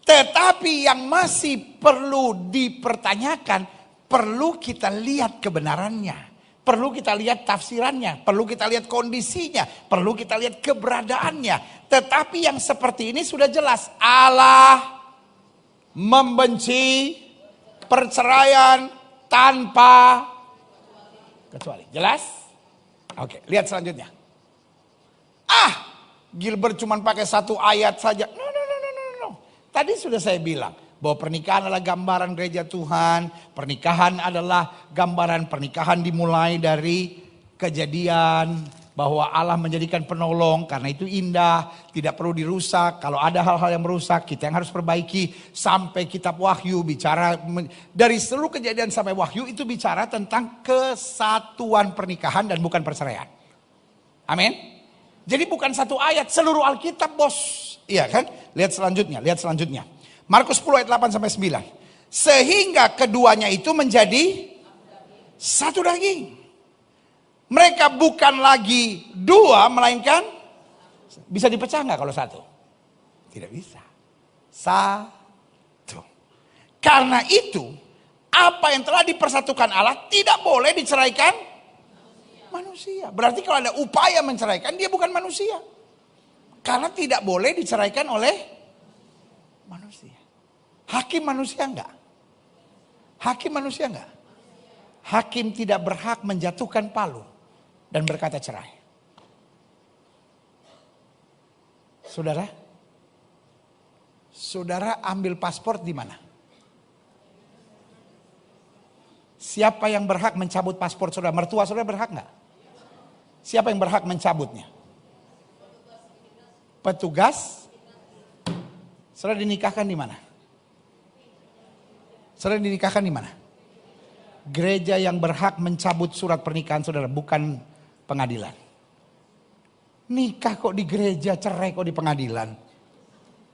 Tetapi yang masih perlu dipertanyakan, perlu kita lihat kebenarannya. Perlu kita lihat tafsirannya. Perlu kita lihat kondisinya. Perlu kita lihat keberadaannya. Tetapi yang seperti ini sudah jelas. Allah membenci perceraian tanpa kecuali. Jelas? Oke, lihat selanjutnya. Gilbert cuma pakai satu ayat saja. No. Tadi sudah saya bilang bahwa pernikahan adalah gambaran gereja Tuhan. Pernikahan adalah gambaran pernikahan dimulai dari kejadian. Bahwa Allah menjadikan penolong karena itu indah. Tidak perlu dirusak. Kalau ada hal-hal yang merusak kita yang harus perbaiki. Sampai kitab Wahyu bicara. Dari seluruh kejadian sampai Wahyu itu bicara tentang kesatuan pernikahan dan bukan perceraian. Amin. Jadi bukan satu ayat, seluruh Alkitab bos. Iya kan? Lihat selanjutnya. Markus 10 ayat 8 sampai 9. Sehingga keduanya itu menjadi satu daging. Mereka bukan lagi dua, melainkan bisa dipecah nggak kalau satu? Tidak bisa. Satu. Karena itu, apa yang telah dipersatukan Allah tidak boleh diceraikan manusia. Berarti kalau ada upaya menceraikan, dia bukan manusia. Karena tidak boleh diceraikan oleh manusia. Hakim manusia enggak? Hakim manusia enggak? Hakim tidak berhak menjatuhkan palu dan berkata cerai. Saudara ambil paspor di mana? Siapa yang berhak mencabut paspor saudara? Mertua saudara berhak enggak? Siapa yang berhak mencabutnya? Petugas. Saudara dinikahkan di mana? Saudara dinikahkan di mana? Gereja yang berhak mencabut surat pernikahan saudara, bukan pengadilan. Nikah kok di gereja, cerai kok di pengadilan.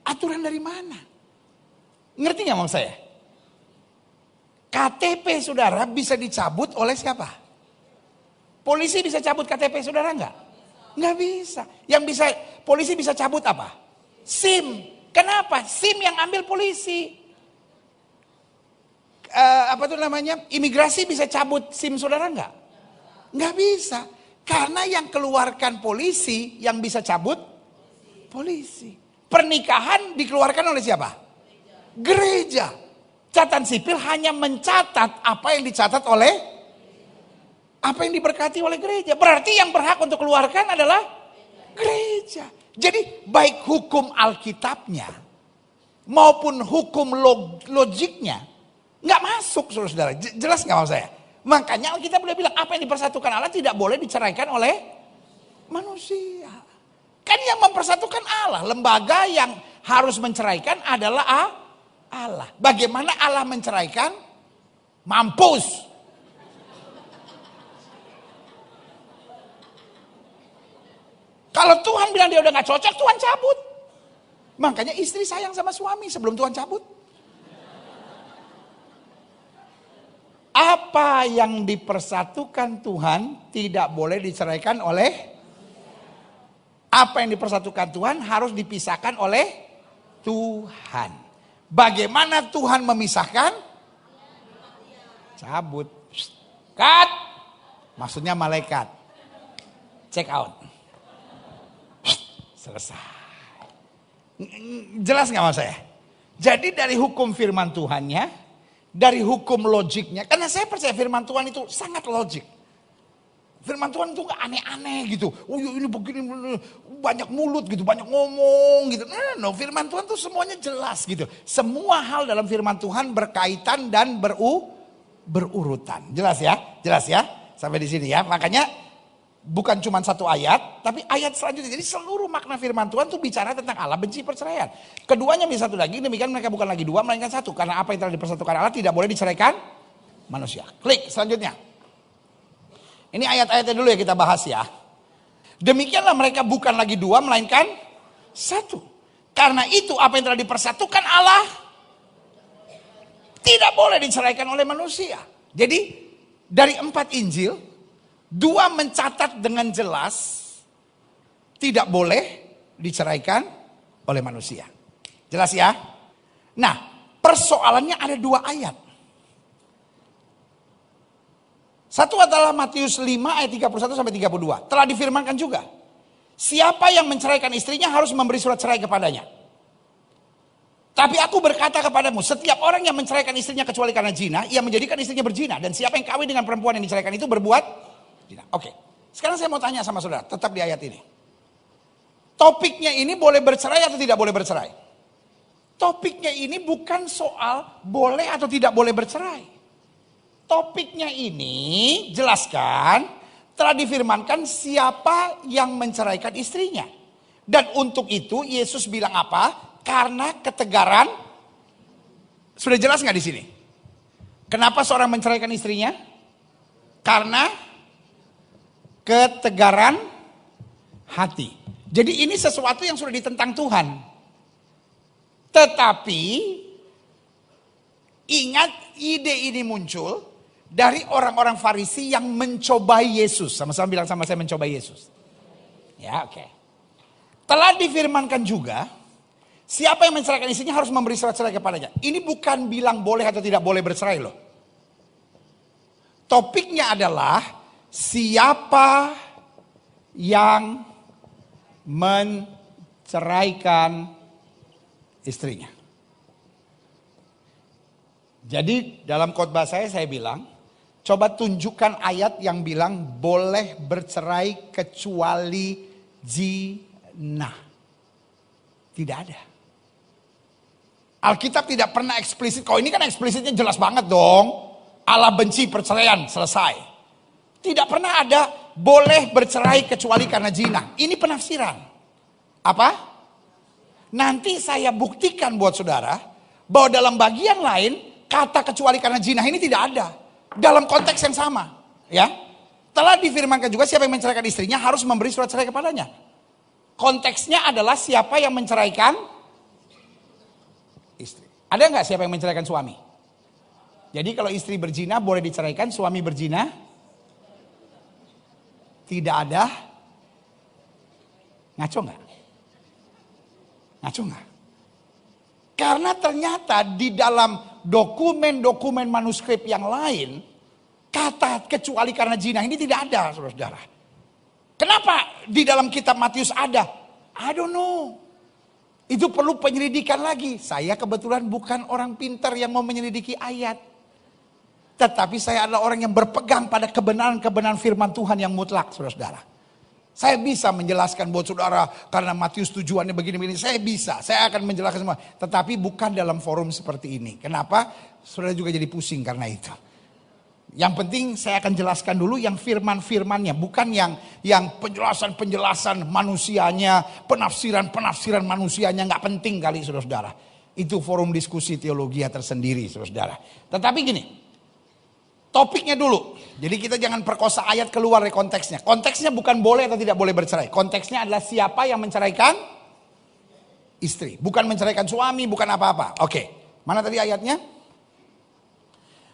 Aturan dari mana? Ngerti gak maksud saya? KTP saudara bisa dicabut oleh siapa? Polisi bisa cabut KTP saudara enggak? Enggak bisa. Yang bisa polisi bisa cabut apa? SIM. Kenapa? SIM yang ambil polisi. Imigrasi bisa cabut SIM saudara enggak? Enggak bisa. Karena yang keluarkan polisi, yang bisa cabut polisi. Pernikahan dikeluarkan oleh siapa? Gereja. Catatan sipil hanya mencatat apa yang dicatat oleh, apa yang diberkati oleh gereja. Berarti yang berhak untuk keluarkan adalah gereja. Jadi baik hukum Alkitabnya maupun hukum logiknya nggak masuk, saudara-saudara. Jelas nggak maksud saya? Makanya Alkitab boleh bilang apa yang dipersatukan Allah tidak boleh diceraikan oleh manusia. Kan yang mempersatukan Allah. Lembaga yang harus menceraikan adalah Allah. Bagaimana Allah menceraikan? Mampus. Kalau Tuhan bilang dia udah gak cocok, Tuhan cabut. Makanya istri sayang sama suami sebelum Tuhan cabut. Apa yang dipersatukan Tuhan tidak boleh diceraikan oleh, apa yang dipersatukan Tuhan harus dipisahkan oleh Tuhan. Bagaimana Tuhan memisahkan? Cabut. Cut. Maksudnya malaikat. Check out. Selesai. Jelas gak maksud saya? Jadi dari hukum firman Tuhannya, dari hukum logiknya, karena saya percaya firman Tuhan itu sangat logik. Firman Tuhan itu gak aneh-aneh gitu. Oh ini begini, banyak mulut gitu, banyak ngomong gitu. No, firman Tuhan itu semuanya jelas gitu. Semua hal dalam firman Tuhan berkaitan dan berurutan. Jelas ya? Sampai di sini ya. Makanya bukan cuma satu ayat, tapi ayat selanjutnya. Jadi seluruh makna firman Tuhan itu bicara tentang Allah benci perceraian. Keduanya bisa satu lagi, demikian mereka bukan lagi dua, melainkan satu. Karena apa yang telah dipersatukan Allah tidak boleh diceraikan manusia. Klik selanjutnya. Ini ayat-ayatnya dulu ya kita bahas ya. Demikianlah mereka bukan lagi dua, melainkan satu. Karena itu apa yang telah dipersatukan Allah tidak boleh diceraikan oleh manusia. Jadi dari 4 Injil, 2 mencatat dengan jelas tidak boleh diceraikan oleh manusia. Jelas ya? Nah, persoalannya ada 2 ayat. Satu adalah Matius 5 ayat 31 sampai 32. Telah difirmankan juga. Siapa yang menceraikan istrinya harus memberi surat cerai kepadanya. Tapi aku berkata kepadamu, setiap orang yang menceraikan istrinya kecuali karena zina, ia menjadikan istrinya berzina. Dan siapa yang kawin dengan perempuan yang diceraikan itu berbuat zina. Oke, sekarang saya mau tanya sama saudara, tetap di ayat ini. Topiknya ini boleh bercerai atau tidak boleh bercerai? Topiknya ini bukan soal boleh atau tidak boleh bercerai. Topiknya ini jelaskan, telah difirmankan siapa yang menceraikan istrinya. Dan untuk itu Yesus bilang apa? Karena ketegaran. Sudah jelas nggak di sini? Kenapa seorang menceraikan istrinya? Karena ketegaran hati. Jadi ini sesuatu yang sudah ditentang Tuhan. Tetapi ingat, ide ini muncul dari orang-orang Farisi yang mencobai Yesus. Sama-sama bilang sama saya, mencobai Yesus. Ya, oke. Telah difirmankan juga, siapa yang menceraikan istrinya harus memberi surat cerai kepadanya. Ini bukan bilang boleh atau tidak boleh bercerai loh. Topiknya adalah siapa yang menceraikan istrinya. Jadi dalam khotbah saya bilang, coba tunjukkan ayat yang bilang boleh bercerai kecuali zina. Tidak ada. Alkitab tidak pernah eksplisit. Kalau ini kan eksplisitnya jelas banget dong. Allah benci perceraian, selesai. Tidak pernah ada boleh bercerai kecuali karena zina. Ini penafsiran. Apa? Nanti saya buktikan buat saudara bahwa dalam bagian lain kata kecuali karena zina ini tidak ada. Dalam konteks yang sama. Ya. Telah difirmankan juga siapa yang menceraikan istrinya harus memberi surat cerai kepadanya. Konteksnya adalah siapa yang menceraikan istri. Ada nggak siapa yang menceraikan suami? Jadi kalau istri berzina boleh diceraikan, suami berzina tidak ada. Ngaco nggak? Ngaco nggak? Karena ternyata di dalam dokumen-dokumen manuskrip yang lain, kata kecuali karena zina ini tidak ada, saudara-saudara. Kenapa di dalam kitab Matius ada? I don't know. Itu perlu penyelidikan lagi. Saya kebetulan bukan orang pintar yang mau menyelidiki ayat. Tetapi saya adalah orang yang berpegang pada kebenaran-kebenaran firman Tuhan yang mutlak, saudara-saudara. Saya bisa menjelaskan buat saudara karena Matius tujuannya begini-begini. Saya bisa, saya akan menjelaskan semua. Tetapi bukan dalam forum seperti ini. Kenapa? Saudara juga jadi pusing karena itu. Yang penting saya akan jelaskan dulu yang firman-firmannya. Bukan yang penjelasan-penjelasan manusianya. Penafsiran-penafsiran manusianya. Nggak penting kali saudara-saudara. Itu forum diskusi teologi tersendiri saudara-saudara. Tetapi gini. Topiknya dulu. Jadi kita jangan perkosa ayat keluar dari konteksnya. Konteksnya bukan boleh atau tidak boleh bercerai. Konteksnya adalah siapa yang menceraikan istri. Bukan menceraikan suami, bukan apa-apa. Oke. Mana tadi ayatnya?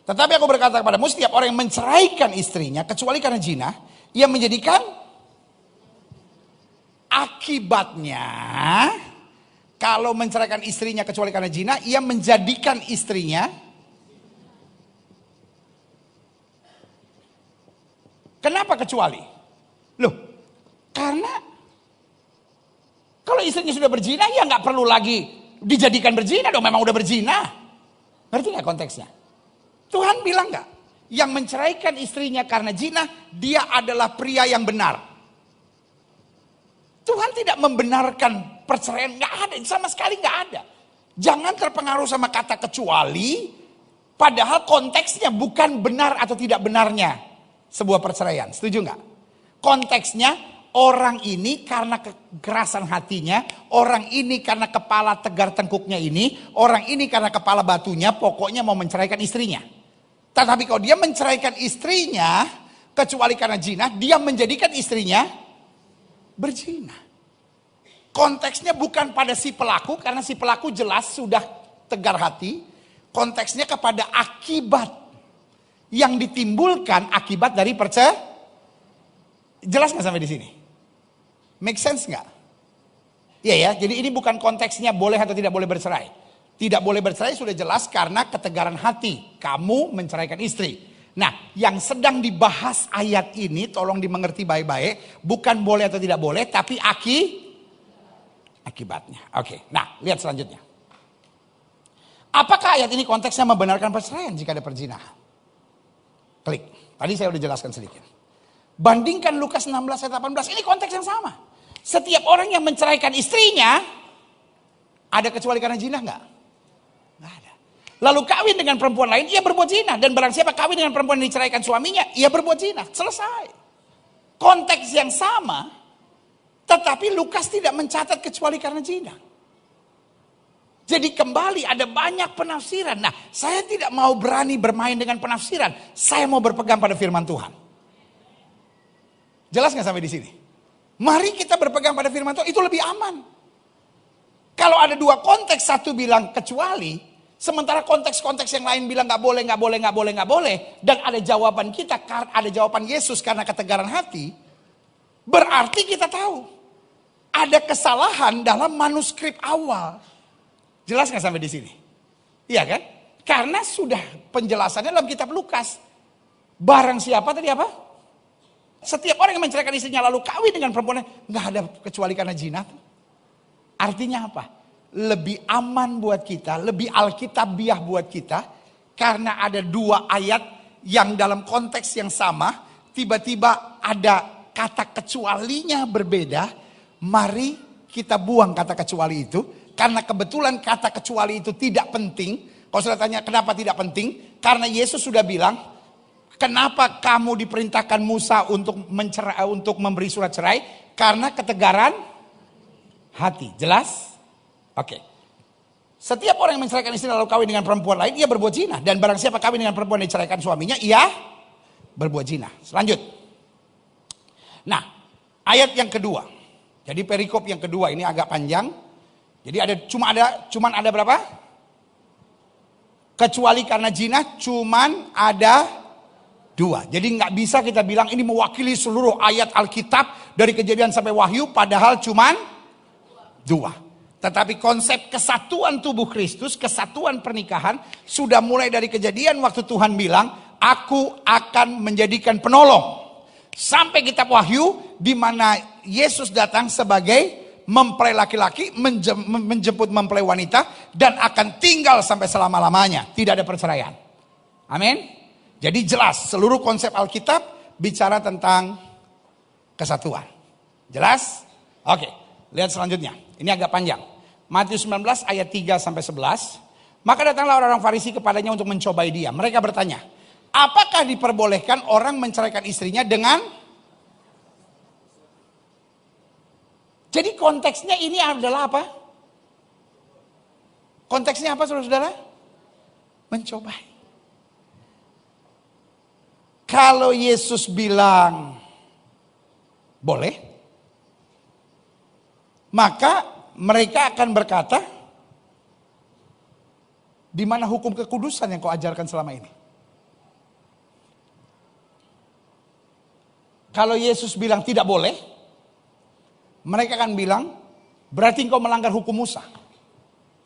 Tetapi aku berkata kepadamu, setiap orang yang menceraikan istrinya kecuali karena zina, ia menjadikan akibatnya, kalau menceraikan istrinya kecuali karena zina, ia menjadikan istrinya. Kenapa kecuali? Loh, karena kalau istrinya sudah berzina, ya nggak perlu lagi dijadikan berzina dong, memang udah berzina. Ngerti nggak konteksnya? Tuhan bilang nggak? Yang menceraikan istrinya karena zina, dia adalah pria yang benar. Tuhan tidak membenarkan perceraian, nggak ada, sama sekali nggak ada. Jangan terpengaruh sama kata kecuali, padahal konteksnya bukan benar atau tidak benarnya sebuah perceraian. Setuju nggak? Konteksnya orang ini karena kekerasan hatinya, orang ini karena kepala tegar tengkuknya ini, orang ini karena kepala batunya, pokoknya mau menceraikan istrinya. Tetapi kalau dia menceraikan istrinya, kecuali karena zina, dia menjadikan istrinya berzina. Konteksnya bukan pada si pelaku, karena si pelaku jelas sudah tegar hati. Konteksnya kepada akibat yang ditimbulkan akibat dari perceraian. Jelas nggak sampai di sini? Make sense nggak? Iya ya, jadi ini bukan konteksnya boleh atau tidak boleh bercerai. Tidak boleh bercerai sudah jelas karena ketegaran hati. Kamu menceraikan istri. Nah, yang sedang dibahas ayat ini, tolong dimengerti baik-baik. Bukan boleh atau tidak boleh, tapi akibatnya. Oke, nah lihat selanjutnya. Apakah ayat ini konteksnya membenarkan perceraian jika ada perzinahan? Klik, tadi saya udah jelaskan sedikit. Bandingkan Lukas 16 ayat 18, ini konteks yang sama. Setiap orang yang menceraikan istrinya, ada kecuali karena zina enggak? Enggak ada. Lalu kawin dengan perempuan lain, ia berbuat zina. Dan barang siapa kawin dengan perempuan yang diceraikan suaminya, ia berbuat zina. Selesai. Konteks yang sama, tetapi Lukas tidak mencatat kecuali karena zina. Jadi kembali ada banyak penafsiran. Nah, saya tidak mau berani bermain dengan penafsiran. Saya mau berpegang pada firman Tuhan. Jelas nggak sampai di sini? Mari kita berpegang pada firman Tuhan, itu lebih aman. Kalau ada dua konteks, satu bilang kecuali, sementara konteks-konteks yang lain bilang nggak boleh, nggak boleh, nggak boleh, nggak boleh, dan ada jawaban kita, ada jawaban Yesus karena ketegaran hati, berarti kita tahu ada kesalahan dalam manuskrip awal. Jelas nggak sampai di sini? Iya kan? Karena sudah penjelasannya dalam kitab Lukas. Barang siapa tadi apa? Setiap orang yang menceraikan istrinya lalu kawin dengan perempuan, nggak ada kecuali karena zina. Artinya apa? Lebih aman buat kita, lebih alkitabiah buat kita, karena ada dua ayat yang dalam konteks yang sama, tiba-tiba ada kata kecualinya berbeda. Mari kita buang kata kecuali itu, karena kebetulan kata kecuali itu tidak penting. Kalau sudah tanya kenapa tidak penting? Karena Yesus sudah bilang, kenapa kamu diperintahkan Musa untuk memberi surat cerai? Karena ketegaran hati. Jelas? Oke. Setiap orang yang menceraikan istri lalu kawin dengan perempuan lain, ia berbuat zina. Dan barang siapa kawin dengan perempuan yang diceraikan suaminya, ia berbuat zina. Lanjut. Nah, ayat yang kedua. Jadi perikop yang kedua ini agak panjang. Jadi cuman ada berapa? Kecuali karena zina cuman ada dua. Jadi nggak bisa kita bilang ini mewakili seluruh ayat Alkitab dari Kejadian sampai Wahyu, padahal cuman dua. Tetapi konsep kesatuan tubuh Kristus, kesatuan pernikahan sudah mulai dari Kejadian waktu Tuhan bilang, aku akan menjadikan penolong. Sampai kitab Wahyu di mana Yesus datang sebagai mempelai laki-laki, menjemput mempelai wanita, dan akan tinggal sampai selama-lamanya. Tidak ada perceraian. Amin. Jadi jelas seluruh konsep Alkitab bicara tentang kesatuan. Jelas? Oke, lihat selanjutnya. Ini agak panjang. Matius 19 ayat 3 sampai 11. Maka datanglah orang-orang Farisi kepadanya untuk mencobai dia. Mereka bertanya, apakah diperbolehkan orang menceraikan istrinya dengan... Jadi konteksnya ini adalah apa? Konteksnya apa saudara-saudara? Mencobai. Kalau Yesus bilang boleh, maka mereka akan berkata, di mana hukum kekudusan yang kau ajarkan selama ini? Kalau Yesus bilang tidak boleh, mereka akan bilang, berarti engkau melanggar hukum Musa.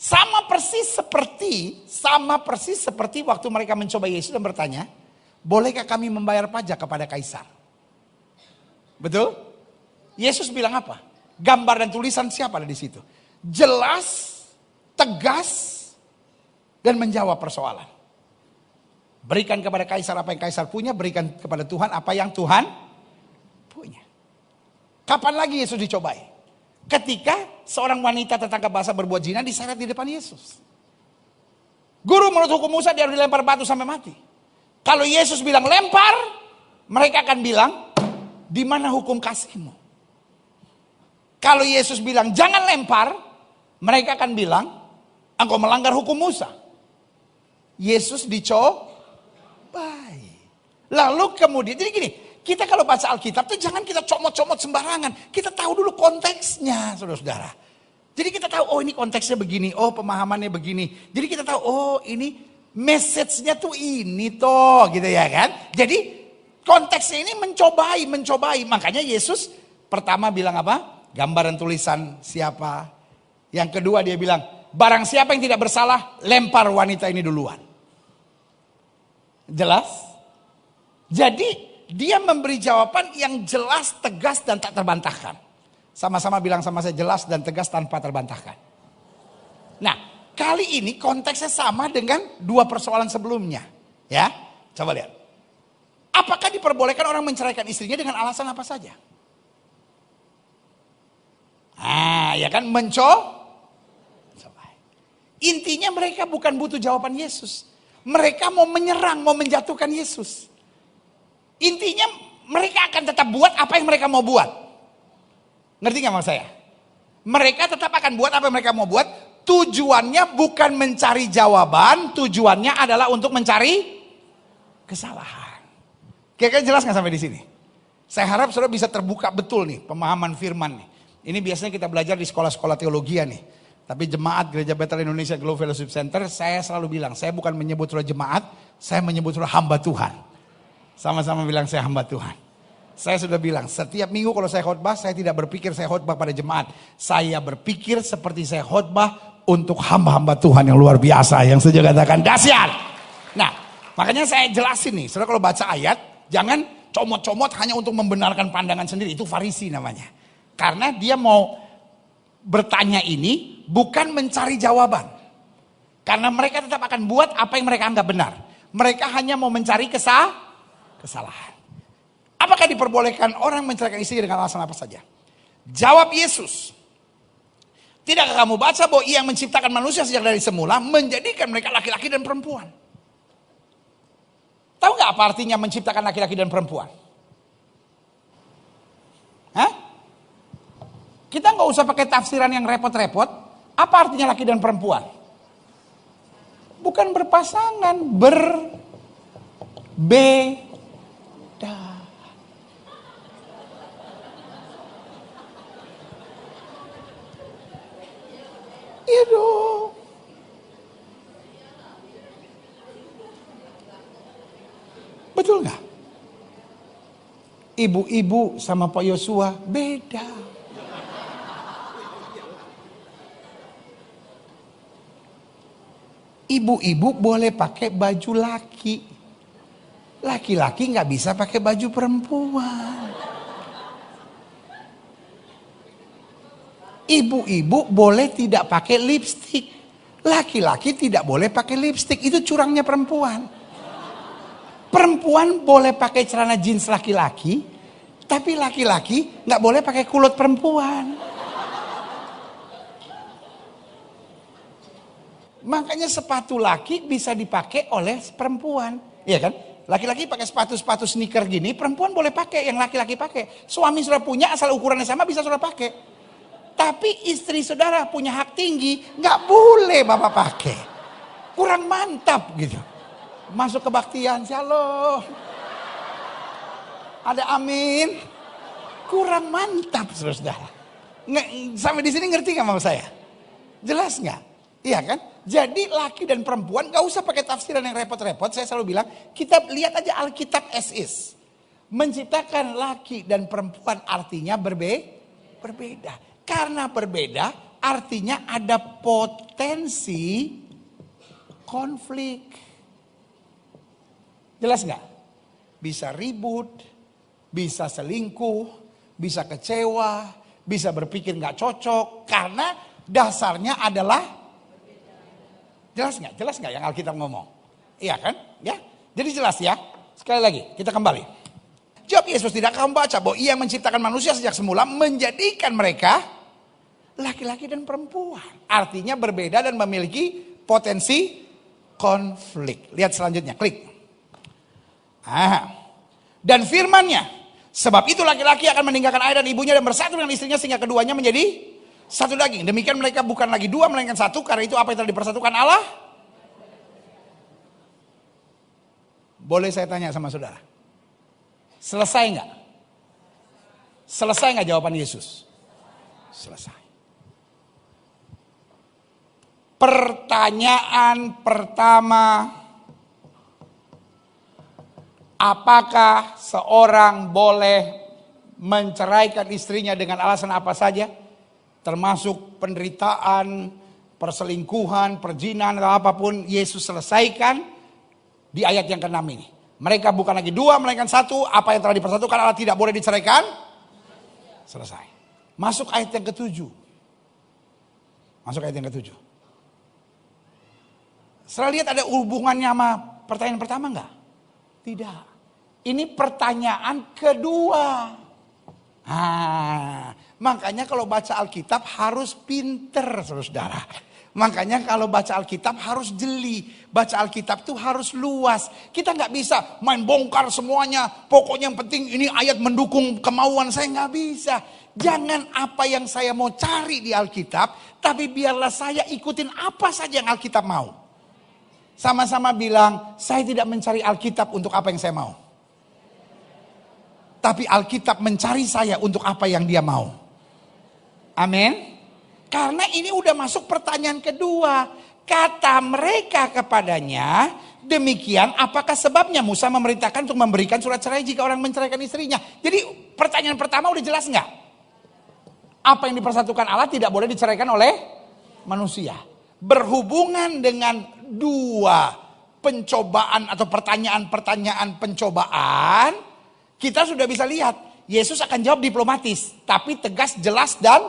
Sama persis seperti waktu mereka mencoba Yesus dan bertanya, bolehkah kami membayar pajak kepada Kaisar? Betul? Yesus bilang apa? Gambar dan tulisan siapa ada di situ? Jelas, tegas, dan menjawab persoalan. Berikan kepada Kaisar apa yang Kaisar punya, berikan kepada Tuhan apa yang Tuhan punya. Kapan lagi Yesus dicobai? Ketika seorang wanita tertangkap basah berbuat zina diseret di depan Yesus. Guru, menurut hukum Musa dia harus dilempar batu sampai mati. Kalau Yesus bilang lempar, mereka akan bilang di mana hukum kasihmu? Kalau Yesus bilang jangan lempar, mereka akan bilang engkau melanggar hukum Musa. Yesus dicobai. Lalu kemudian, jadi gini, kita kalau baca Alkitab tuh jangan kita comot-comot sembarangan. Kita tahu dulu konteksnya, saudara-saudara. Jadi kita tahu, oh ini konteksnya begini, oh pemahamannya begini. Jadi kita tahu, oh ini message-nya tuh ini toh, gitu ya kan. Jadi konteksnya ini mencobai. Makanya Yesus pertama bilang apa? Gambaran tulisan siapa. Yang kedua dia bilang, barang siapa yang tidak bersalah, lempar wanita ini duluan. Jelas? Jadi dia memberi jawaban yang jelas, tegas, dan tak terbantahkan. Sama-sama bilang sama saya, jelas dan tegas tanpa terbantahkan. Nah, kali ini konteksnya sama dengan dua persoalan sebelumnya. Ya, coba lihat. Apakah diperbolehkan orang menceraikan istrinya dengan alasan apa saja? Ah, ya kan, intinya mereka bukan butuh jawaban Yesus. Mereka mau menyerang, mau menjatuhkan Yesus. Intinya mereka akan tetap buat apa yang mereka mau buat. Ngerti gak maksud saya? Mereka tetap akan buat apa yang mereka mau buat. Tujuannya bukan mencari jawaban. Tujuannya adalah untuk mencari kesalahan. Kira-kira jelas gak sampai di sini? Saya harap saudara bisa terbuka betul nih pemahaman firman nih. Ini biasanya kita belajar di sekolah-sekolah teologi nih. Tapi jemaat Gereja Bethel Indonesia Global Fellowship Center, saya selalu bilang, saya bukan menyebut saudara jemaat, saya menyebut saudara hamba Tuhan. Sama-sama bilang saya hamba Tuhan. Saya sudah bilang, setiap minggu kalau saya khotbah, saya tidak berpikir saya khotbah pada jemaat. Saya berpikir seperti saya khotbah untuk hamba-hamba Tuhan yang luar biasa, yang saja katakan dahsyat. Nah, makanya saya jelasin nih, saudara kalau baca ayat, jangan comot-comot hanya untuk membenarkan pandangan sendiri. Itu Farisi namanya. Karena dia mau bertanya ini bukan mencari jawaban. Karena mereka tetap akan buat apa yang mereka anggap benar. Mereka hanya mau mencari kesalahan. Apakah diperbolehkan orang menceraikan istri dengan alasan apa saja? Jawab Yesus. Tidakkah kamu baca bahwa Ia yang menciptakan manusia sejak dari semula menjadikan mereka laki-laki dan perempuan? Tahu nggak apa artinya menciptakan laki-laki dan perempuan? Hah? Kita nggak usah pakai tafsiran yang repot-repot. Apa artinya laki dan perempuan? Bukan berpasangan, berbeda. Iya dong. Betul nggak? Ibu-ibu sama Pak Yosua beda. Ibu-ibu boleh pakai baju laki. Laki-laki nggak bisa pakai baju perempuan. Ibu-ibu boleh tidak pakai lipstik. Laki-laki tidak boleh pakai lipstik. Itu curangnya perempuan. Perempuan boleh pakai celana jeans laki-laki. Tapi laki-laki nggak boleh pakai kulot perempuan. Makanya sepatu laki bisa dipakai oleh perempuan. Iya kan? Laki-laki pakai sepatu sneaker gini, perempuan boleh pakai, yang laki-laki pakai. Suami sudah punya, asal ukurannya sama bisa sudah pakai. Tapi istri saudara punya hak tinggi, nggak boleh bapak pakai. Kurang mantap gitu. Masuk kebaktian, shalom. Ada amin. Kurang mantap saudara. Sampai di sini ngerti nggak mau saya? Jelas nggak? Iya kan? Jadi laki dan perempuan gak usah pakai tafsiran yang repot-repot. Saya selalu bilang, kita lihat aja Alkitab as is. Menciptakan laki dan perempuan artinya berbeda. Karena berbeda artinya ada potensi konflik. Jelas gak? Bisa ribut, bisa selingkuh, bisa kecewa, bisa berpikir gak cocok. Karena dasarnya adalah jelas nggak yang Alkitab ngomong? Iya kan? Ya. Jadi jelas ya. Sekali lagi, kita kembali. Jawab Yesus, tidak kamu baca bahwa Ia yang menciptakan manusia sejak semula menjadikan mereka laki-laki dan perempuan. Artinya berbeda dan memiliki potensi konflik. Lihat selanjutnya, klik. Dan firman-Nya Sebab itu laki-laki akan meninggalkan ayah dan ibunya dan bersatu dengan istrinya sehingga keduanya menjadi satu daging. Demikian mereka bukan lagi dua melainkan satu. Karena itu apa yang telah dipersatukan Allah? Boleh saya tanya sama saudara? Selesai nggak? Selesai nggak jawaban Yesus? Selesai. Pertanyaan pertama, apakah seorang boleh menceraikan istrinya dengan alasan apa saja? Termasuk penderitaan, perselingkuhan, perzinahan atau apapun, Yesus selesaikan di ayat yang ke-6 ini. Mereka bukan lagi dua melainkan satu, apa yang telah dipersatukan Allah tidak boleh diceraikan. Selesai. Masuk ayat yang ke-7. Masuk ayat yang ke-7. Setelah lihat ada hubungannya sama pertanyaan pertama enggak? Tidak. Ini pertanyaan kedua. Makanya kalau baca Alkitab harus pinter, saudara. Makanya kalau baca Alkitab harus jeli. Baca Alkitab tuh harus luas. Kita nggak bisa main bongkar semuanya. Pokoknya yang penting ini ayat mendukung kemauan saya, nggak bisa. Jangan apa yang saya mau cari di Alkitab, tapi biarlah saya ikutin apa saja yang Alkitab mau. Sama-sama bilang, saya tidak mencari Alkitab untuk apa yang saya mau. Tapi Alkitab mencari saya untuk apa yang dia mau. Amin. Karena ini udah masuk pertanyaan kedua. Kata mereka kepadanya, demikian apakah sebabnya Musa memerintahkan untuk memberikan surat cerai jika orang menceraikan istrinya. Jadi pertanyaan pertama udah jelas nggak? Apa yang dipersatukan Allah tidak boleh diceraikan oleh manusia. Berhubungan dengan dua pencobaan atau pertanyaan-pertanyaan pencobaan, kita sudah bisa lihat Yesus akan jawab diplomatis, tapi tegas, jelas dan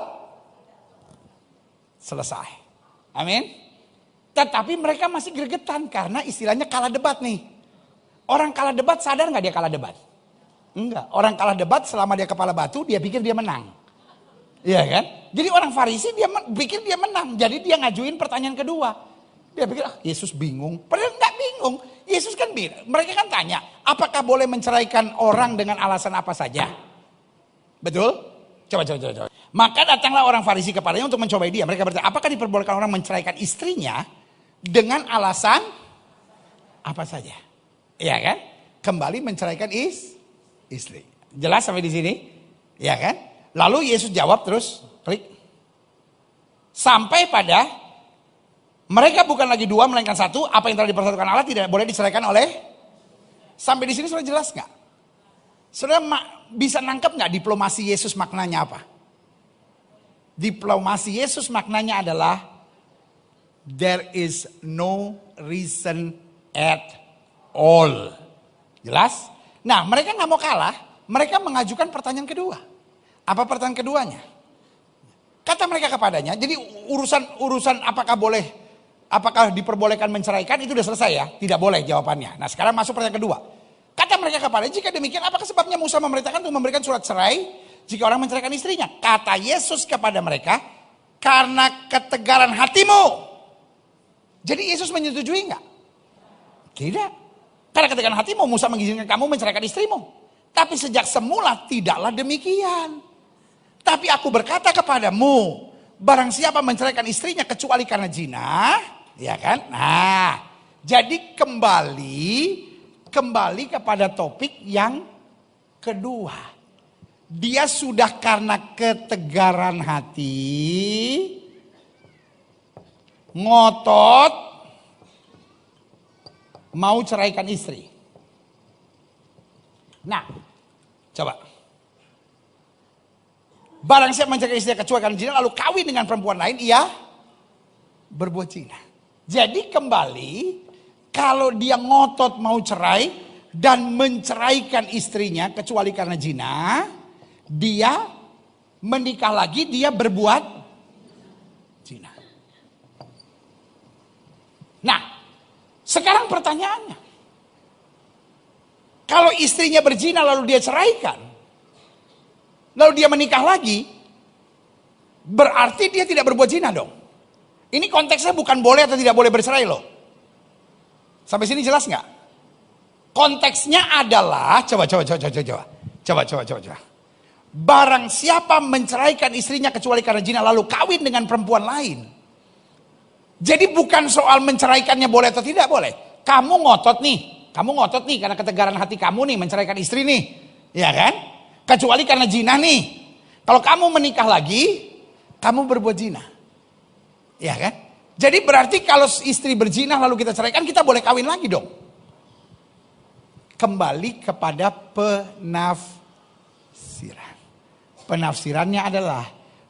selesai. Amin. Tetapi mereka masih gregetan karena istilahnya kalah debat nih. Orang kalah debat sadar nggak dia kalah debat? Enggak. Orang kalah debat selama dia kepala batu dia pikir dia menang. Iya kan? Jadi orang Farisi dia pikir dia menang. Jadi dia ngajuin pertanyaan kedua. Dia pikir Yesus bingung. Padahal nggak bingung. Yesus kan bilang. Mereka kan tanya. Apakah boleh menceraikan orang dengan alasan apa saja? Betul? Coba. Maka datanglah orang Farisi kepadanya untuk mencobai dia. Mereka bertanya. Apakah diperbolehkan orang menceraikan istrinya dengan alasan apa saja? Iya kan? Kembali menceraikan istri. Jelas sampai di sini? Iya kan? Lalu Yesus jawab terus, klik. Sampai pada mereka bukan lagi dua melainkan satu, apa yang telah dipersatukan Allah tidak boleh diceraikan oleh. Sampai di sini sudah jelas nggak? Sudah bisa nangkep nggak diplomasi Yesus maknanya apa? Diplomasi Yesus maknanya adalah there is no reason at all. Jelas? Nah, mereka nggak mau kalah, mereka mengajukan pertanyaan kedua. Apa pertanyaan keduanya? Kata mereka kepadanya, jadi urusan apakah diperbolehkan menceraikan itu sudah selesai ya? Tidak boleh jawabannya. Nah sekarang masuk pertanyaan kedua. Kata mereka kepadanya, jika demikian apakah sebabnya Musa memerintahkan untuk memberikan surat cerai jika orang menceraikan istrinya? Kata Yesus kepada mereka, karena ketegaran hatimu. Jadi Yesus menyetujui enggak? Tidak. Karena ketegaran hatimu Musa mengizinkan kamu menceraikan istrimu. Tapi sejak semula tidaklah demikian. Tapi aku berkata kepadamu, barang siapa menceraikan istrinya kecuali karena zina, ya kan? Nah, jadi kembali kepada topik yang kedua. Dia sudah karena ketegaran hati, ngotot, mau ceraikan istri. Nah, coba. Barang siapa menceraikan istrinya kecuali karena zina lalu kawin dengan perempuan lain, ia berbuat zina. Jadi kembali, kalau dia ngotot mau cerai dan menceraikan istrinya kecuali karena zina, dia menikah lagi, dia berbuat zina. Nah, sekarang pertanyaannya, kalau istrinya berzina lalu dia ceraikan, lalu dia menikah lagi, berarti dia tidak berbuat zina dong. Ini konteksnya bukan boleh atau tidak boleh bercerai loh. Sampai sini jelas nggak? Konteksnya adalah, coba. Coba. Barang siapa menceraikan istrinya kecuali karena zina lalu kawin dengan perempuan lain. Jadi bukan soal menceraikannya boleh atau tidak boleh. Kamu ngotot nih karena ketegaran hati kamu nih menceraikan istri nih. Ya kan? Kecuali karena zina nih. Kalau kamu menikah lagi, kamu berbuat zina. Ya kan? Jadi berarti kalau istri berzina lalu kita ceraikan, kita boleh kawin lagi dong. Kembali kepada penafsiran. Penafsirannya adalah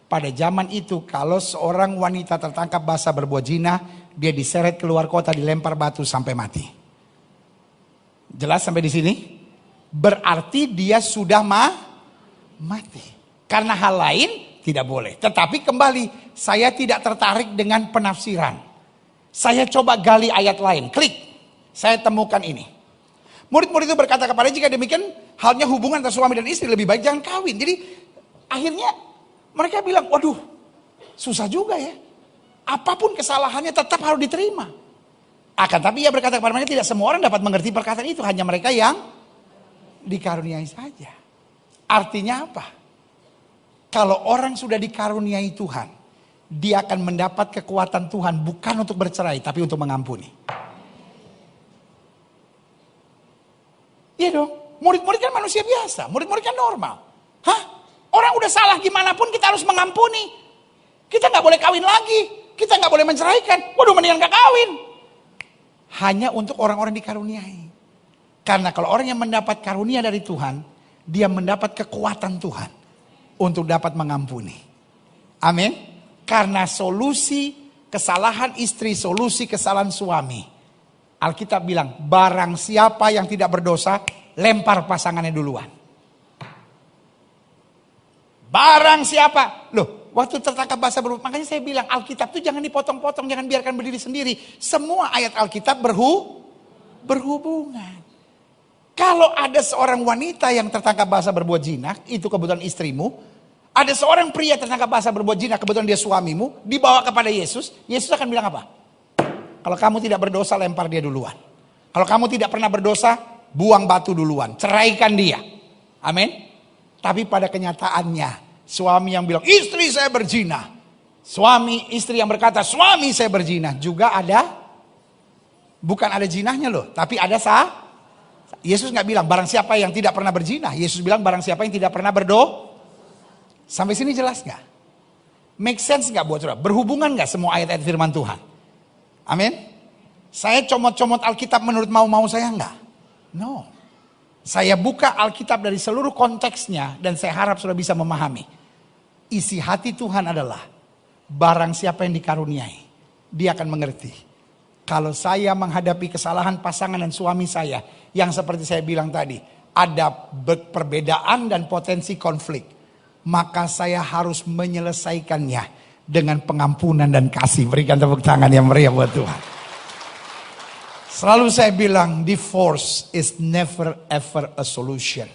pada zaman itu kalau seorang wanita tertangkap basah berbuat zina, dia diseret keluar kota, dilempar batu sampai mati. Jelas sampai di sini? Berarti dia sudah mati. Karena hal lain tidak boleh. Tetapi kembali, saya tidak tertarik dengan penafsiran. Saya coba gali ayat lain. Klik. Saya temukan ini. Murid-murid itu berkata kepada, jika demikian halnya hubungan antara suami dan istri lebih baik jangan kawin. Jadi akhirnya mereka bilang, waduh susah juga ya. Apapun kesalahannya tetap harus diterima. Akan tapi ia berkata kepada mereka, tidak semua orang dapat mengerti perkataan itu. Hanya mereka yang dikaruniai saja. Artinya apa? Kalau orang sudah dikaruniai Tuhan, dia akan mendapat kekuatan Tuhan bukan untuk bercerai, tapi untuk mengampuni. Iya dong, murid-murid kan manusia biasa, murid-murid kan normal. Hah? Orang udah salah gimana pun kita harus mengampuni. Kita gak boleh kawin lagi, kita gak boleh menceraikan. Waduh, mendingan gak kawin. Hanya untuk orang-orang dikaruniai. Karena kalau orang yang mendapat karunia dari Tuhan, dia mendapat kekuatan Tuhan untuk dapat mengampuni. Amin. Karena solusi kesalahan istri, solusi kesalahan suami. Alkitab bilang, barang siapa yang tidak berdosa, lempar pasangannya duluan. Barang siapa. Loh, waktu tertangkap basah berhubungan. Makanya saya bilang, Alkitab itu jangan dipotong-potong, jangan biarkan berdiri sendiri. Semua ayat Alkitab berhubungan. Kalau ada seorang wanita yang tertangkap basah berbuat zina, itu kebetulan istrimu. Ada seorang pria tertangkap basah berbuat zina, kebetulan dia suamimu. Dibawa kepada Yesus, Yesus akan bilang apa? Kalau kamu tidak berdosa, lempar dia duluan. Kalau kamu tidak pernah berdosa, buang batu duluan. Ceraikan dia. Amin. Tapi pada kenyataannya, suami yang bilang, istri saya berzina. Istri yang berkata, suami saya berzina. Juga ada, bukan ada zinahnya loh. Tapi ada Yesus gak bilang, barang siapa yang tidak pernah berzina. Yesus bilang, barang siapa yang tidak pernah Sampai sini jelas gak? Make sense gak buat saudara? Berhubungan gak semua ayat-ayat firman Tuhan? Amin. Saya comot-comot Alkitab menurut mau-mau saya enggak? No. Saya buka Alkitab dari seluruh konteksnya dan saya harap sudah bisa memahami. Isi hati Tuhan adalah barang siapa yang dikaruniai, dia akan mengerti. Kalau saya menghadapi kesalahan pasangan dan suami saya yang seperti saya bilang tadi, ada perbedaan dan potensi konflik, maka saya harus menyelesaikannya dengan pengampunan dan kasih. Berikan tepuk tangan yang meriah buat Tuhan. Selalu saya bilang, divorce is never ever a solution.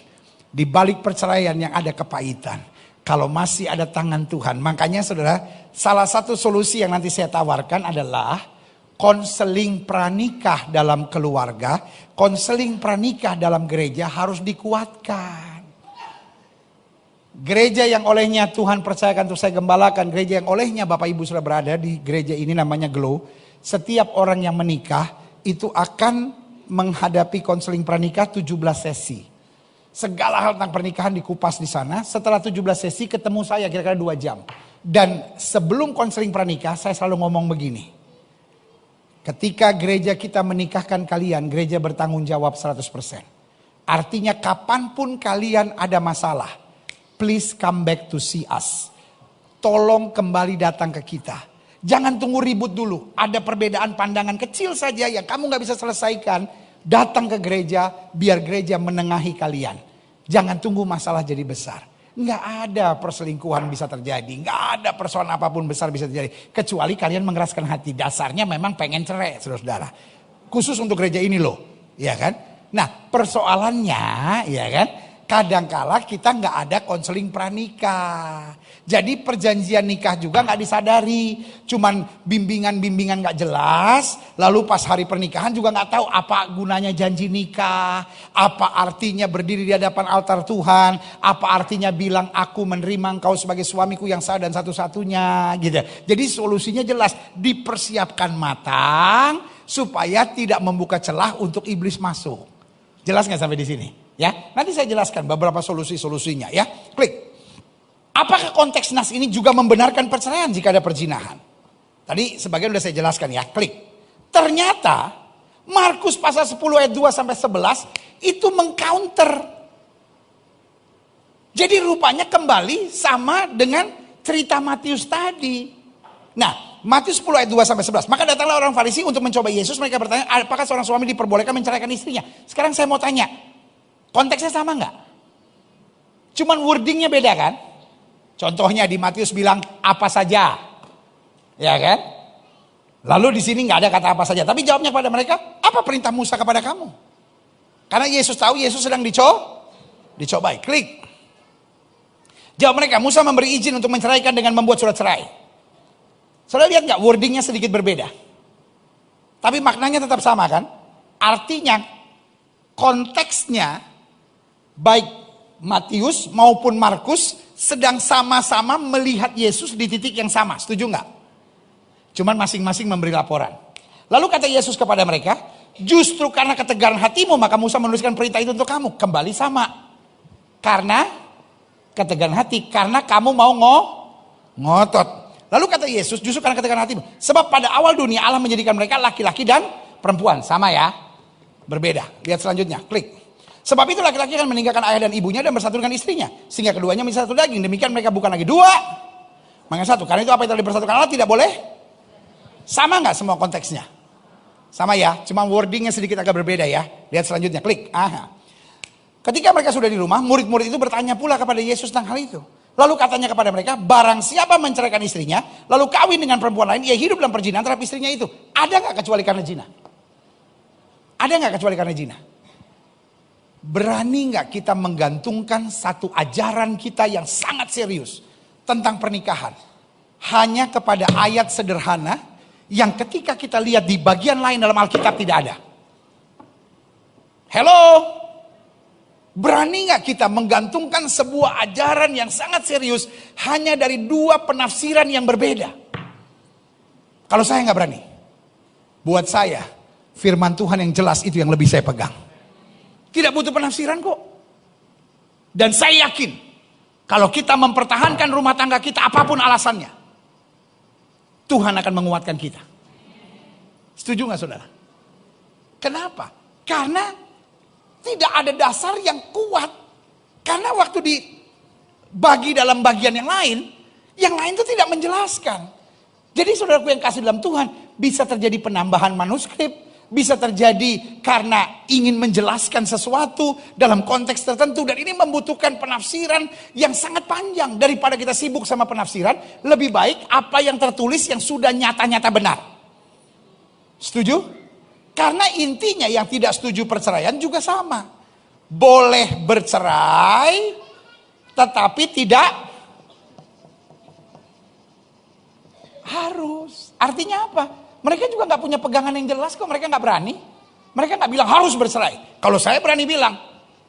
Di balik perceraian yang ada kepahitan, kalau masih ada tangan Tuhan. Makanya saudara, salah satu solusi yang nanti saya tawarkan adalah konseling pranikah dalam keluarga, konseling pranikah dalam gereja harus dikuatkan. Gereja yang olehnya Tuhan percayakan untuk saya gembalakan, gereja yang olehnya Bapak Ibu sudah berada di gereja ini namanya Glow. Setiap orang yang menikah itu akan menghadapi konseling pranikah 17 sesi. Segala hal tentang pernikahan dikupas di sana. Setelah 17 sesi ketemu saya kira-kira 2 jam. Dan sebelum konseling pranikah saya selalu ngomong begini. Ketika gereja kita menikahkan kalian, gereja bertanggung jawab 100%. Artinya kapanpun kalian ada masalah, please come back to see us. Tolong kembali datang ke kita. Jangan tunggu ribut dulu. Ada perbedaan pandangan kecil saja yang kamu gak bisa selesaikan. Datang ke gereja, biar gereja menengahi kalian. Jangan tunggu masalah jadi besar. Gak ada perselingkuhan bisa terjadi. Gak ada persoalan apapun besar bisa terjadi. Kecuali kalian mengeraskan hati. Dasarnya memang pengen cerai, saudara-saudara. Khusus untuk gereja ini loh. Ya kan? Nah persoalannya, ya kan? kadangkala kita nggak ada konseling pranikah. Jadi perjanjian nikah juga nggak disadari. Cuman bimbingan-bimbingan nggak jelas. Lalu pas hari pernikahan juga nggak tahu apa gunanya janji nikah. Apa artinya berdiri di hadapan altar Tuhan. Apa artinya bilang aku menerima engkau sebagai suamiku yang sah dan satu-satunya. Gitu. Jadi solusinya jelas. Dipersiapkan matang supaya tidak membuka celah untuk iblis masuk. Jelas nggak sampai di sini? Ya, nanti saya jelaskan beberapa solusi-solusinya ya. Klik. Apakah konteks nas ini juga membenarkan perceraian jika ada perzinahan? Tadi sebagian udah saya jelaskan ya, klik. Ternyata Markus pasal 10 ayat 2 sampai 11 itu mengcounter. Jadi rupanya kembali sama dengan cerita Matius tadi. Nah, Matius 10 ayat 2 sampai 11. Maka datanglah orang Farisi untuk mencoba Yesus. Mereka bertanya, apakah seorang suami diperbolehkan menceraikan istrinya? Sekarang saya mau tanya, konteksnya sama nggak? Cuman wordingnya beda kan? Contohnya di Matius bilang apa saja, ya kan? Lalu di sini nggak ada kata apa saja. Tapi jawabnya kepada mereka, apa perintah Musa kepada kamu? Karena Yesus tahu Yesus sedang dicobai. Klik. Jawab mereka, Musa memberi izin untuk menceraikan dengan membuat surat cerai. Saudara lihat nggak wordingnya sedikit berbeda, tapi maknanya tetap sama kan? Artinya konteksnya baik Matius maupun Markus sedang sama-sama melihat Yesus di titik yang sama. Setuju nggak? Cuman masing-masing memberi laporan. Lalu kata Yesus kepada mereka, justru karena ketegaran hatimu maka Musa menuliskan perintah itu untuk kamu. Kembali sama. Karena ketegaran hati, karena kamu mau ngotot. Lalu kata Yesus, justru karena ketegaran hatimu. Sebab pada awal dunia Allah menjadikan mereka laki-laki dan perempuan. Sama ya? Berbeda. Lihat selanjutnya, klik. Sebab itu laki-laki akan meninggalkan ayah dan ibunya dan bersatu dengan istrinya. Sehingga keduanya menjadi satu daging. Demikian mereka bukan lagi dua, maka satu. Karena itu apa yang telah dipersatukan Allah tidak boleh. Sama nggak semua konteksnya? Sama ya, cuma wordingnya sedikit agak berbeda ya. Lihat selanjutnya, klik. Aha. Ketika mereka sudah di rumah, murid-murid itu bertanya pula kepada Yesus tentang hal itu. Lalu katanya kepada mereka, barang siapa menceraikan istrinya, lalu kawin dengan perempuan lain, ia hidup dalam perzinahan terhadap istrinya itu. Ada nggak kecuali karena zina? Ada nggak kecuali karena zina? Berani nggak kita menggantungkan satu ajaran kita yang sangat serius tentang pernikahan hanya kepada ayat sederhana yang ketika kita lihat di bagian lain dalam Alkitab tidak ada? Hello? Berani nggak kita menggantungkan sebuah ajaran yang sangat serius hanya dari dua penafsiran yang berbeda? Kalau saya nggak berani. Buat saya, firman Tuhan yang jelas itu yang lebih saya pegang. Tidak butuh penafsiran kok. Dan saya yakin, kalau kita mempertahankan rumah tangga kita apapun alasannya, Tuhan akan menguatkan kita. Setuju nggak saudara? Kenapa? Karena tidak ada dasar yang kuat. Karena waktu dibagi dalam bagian yang lain itu tidak menjelaskan. Jadi saudaraku yang kasih dalam Tuhan, bisa terjadi penambahan manuskrip, bisa terjadi karena ingin menjelaskan sesuatu dalam konteks tertentu. Dan ini membutuhkan penafsiran yang sangat panjang. Daripada kita sibuk sama penafsiran, lebih baik apa yang tertulis yang sudah nyata-nyata benar. Setuju? Karena intinya yang tidak setuju perceraian juga sama. Boleh bercerai, tetapi tidak harus. Artinya apa? Mereka juga gak punya pegangan yang jelas kok. Mereka gak berani. Mereka gak bilang harus bercerai. Kalau saya berani bilang,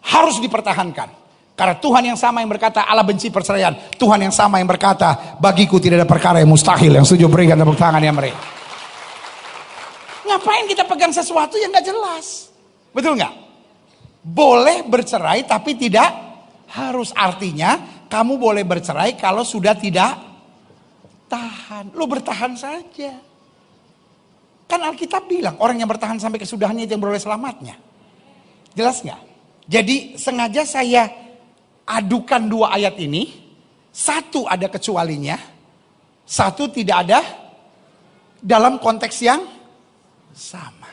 harus dipertahankan. Karena Tuhan yang sama yang berkata Allah benci perceraian. Tuhan yang sama yang berkata bagiku tidak ada perkara yang mustahil. Yang setuju berikan tepuk tangan yang meriah. Ngapain kita pegang sesuatu yang gak jelas? Betul gak? Boleh bercerai tapi tidak harus. Artinya kamu boleh bercerai kalau sudah tidak tahan. Lu bertahan saja. Kan Alkitab bilang orang yang bertahan sampai kesudahannya itu yang beroleh selamatnya. Jelas gak? Jadi sengaja saya adukan dua ayat ini. Satu ada kecualinya. Satu tidak ada dalam konteks yang sama.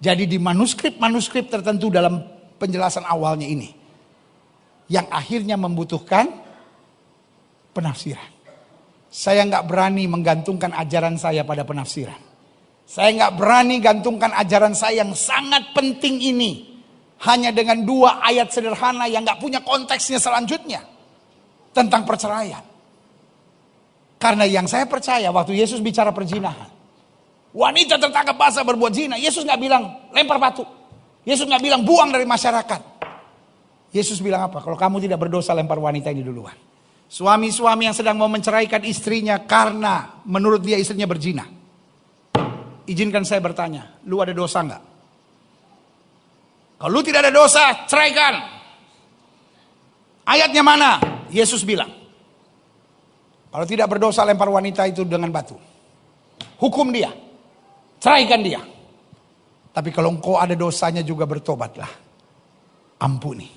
Jadi di manuskrip tertentu dalam penjelasan awalnya ini, yang akhirnya membutuhkan penafsiran. Saya nggak berani menggantungkan ajaran saya pada penafsiran. Saya nggak berani gantungkan ajaran saya yang sangat penting ini hanya dengan 2 ayat sederhana yang gak punya konteksnya selanjutnya tentang perceraian. Karena yang saya percaya waktu Yesus bicara perzinahan, wanita tertangkap basah berbuat zina, Yesus gak bilang lempar batu. Yesus gak bilang buang dari masyarakat. Yesus bilang apa? Kalau kamu tidak berdosa, lempar wanita ini duluan. Suami-suami yang sedang mau menceraikan istrinya karena menurut dia istrinya berzina. Izinkan saya bertanya, lu ada dosa enggak? Kalau lu tidak ada dosa, ceraikan. Ayatnya mana? Yesus bilang, kalau tidak berdosa, lempar wanita itu dengan batu. Hukum dia, ceraikan dia. Tapi kalau engkau ada dosanya juga bertobatlah. Ampuni.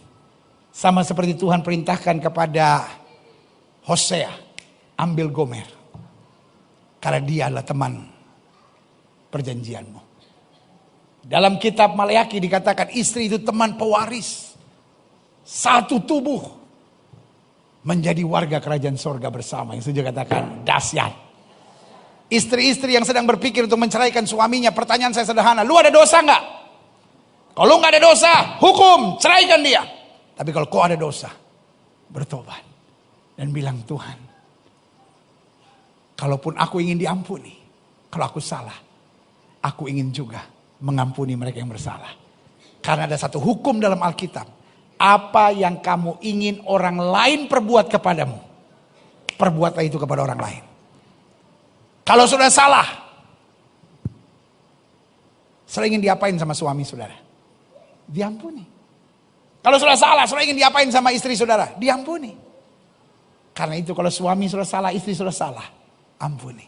Sama seperti Tuhan perintahkan kepada Hosea, ambil Gomer. Karena dia adalah teman perjanjianmu. Dalam kitab Maleakhi dikatakan istri itu teman pewaris. Satu tubuh. Menjadi warga kerajaan sorga bersama. Yang setuju katakan dahsyat. Istri-istri yang sedang berpikir untuk menceraikan suaminya. Pertanyaan saya sederhana, lu ada dosa enggak? Kalau enggak ada dosa, hukum, ceraikan dia. Tapi kalau kau ada dosa, bertobat. Dan bilang, Tuhan, kalaupun aku ingin diampuni, kalau aku salah, aku ingin juga mengampuni mereka yang bersalah. Karena ada satu hukum dalam Alkitab. Apa yang kamu ingin orang lain perbuat kepadamu, perbuatlah itu kepada orang lain. Kalau sudah salah, saudara ingin diapain sama suami saudara? Diampuni. Kalau sudah salah, saudara ingin diapain sama istri saudara? Diampuni. Karena itu kalau suami sudah salah, istri sudah salah, ampuni.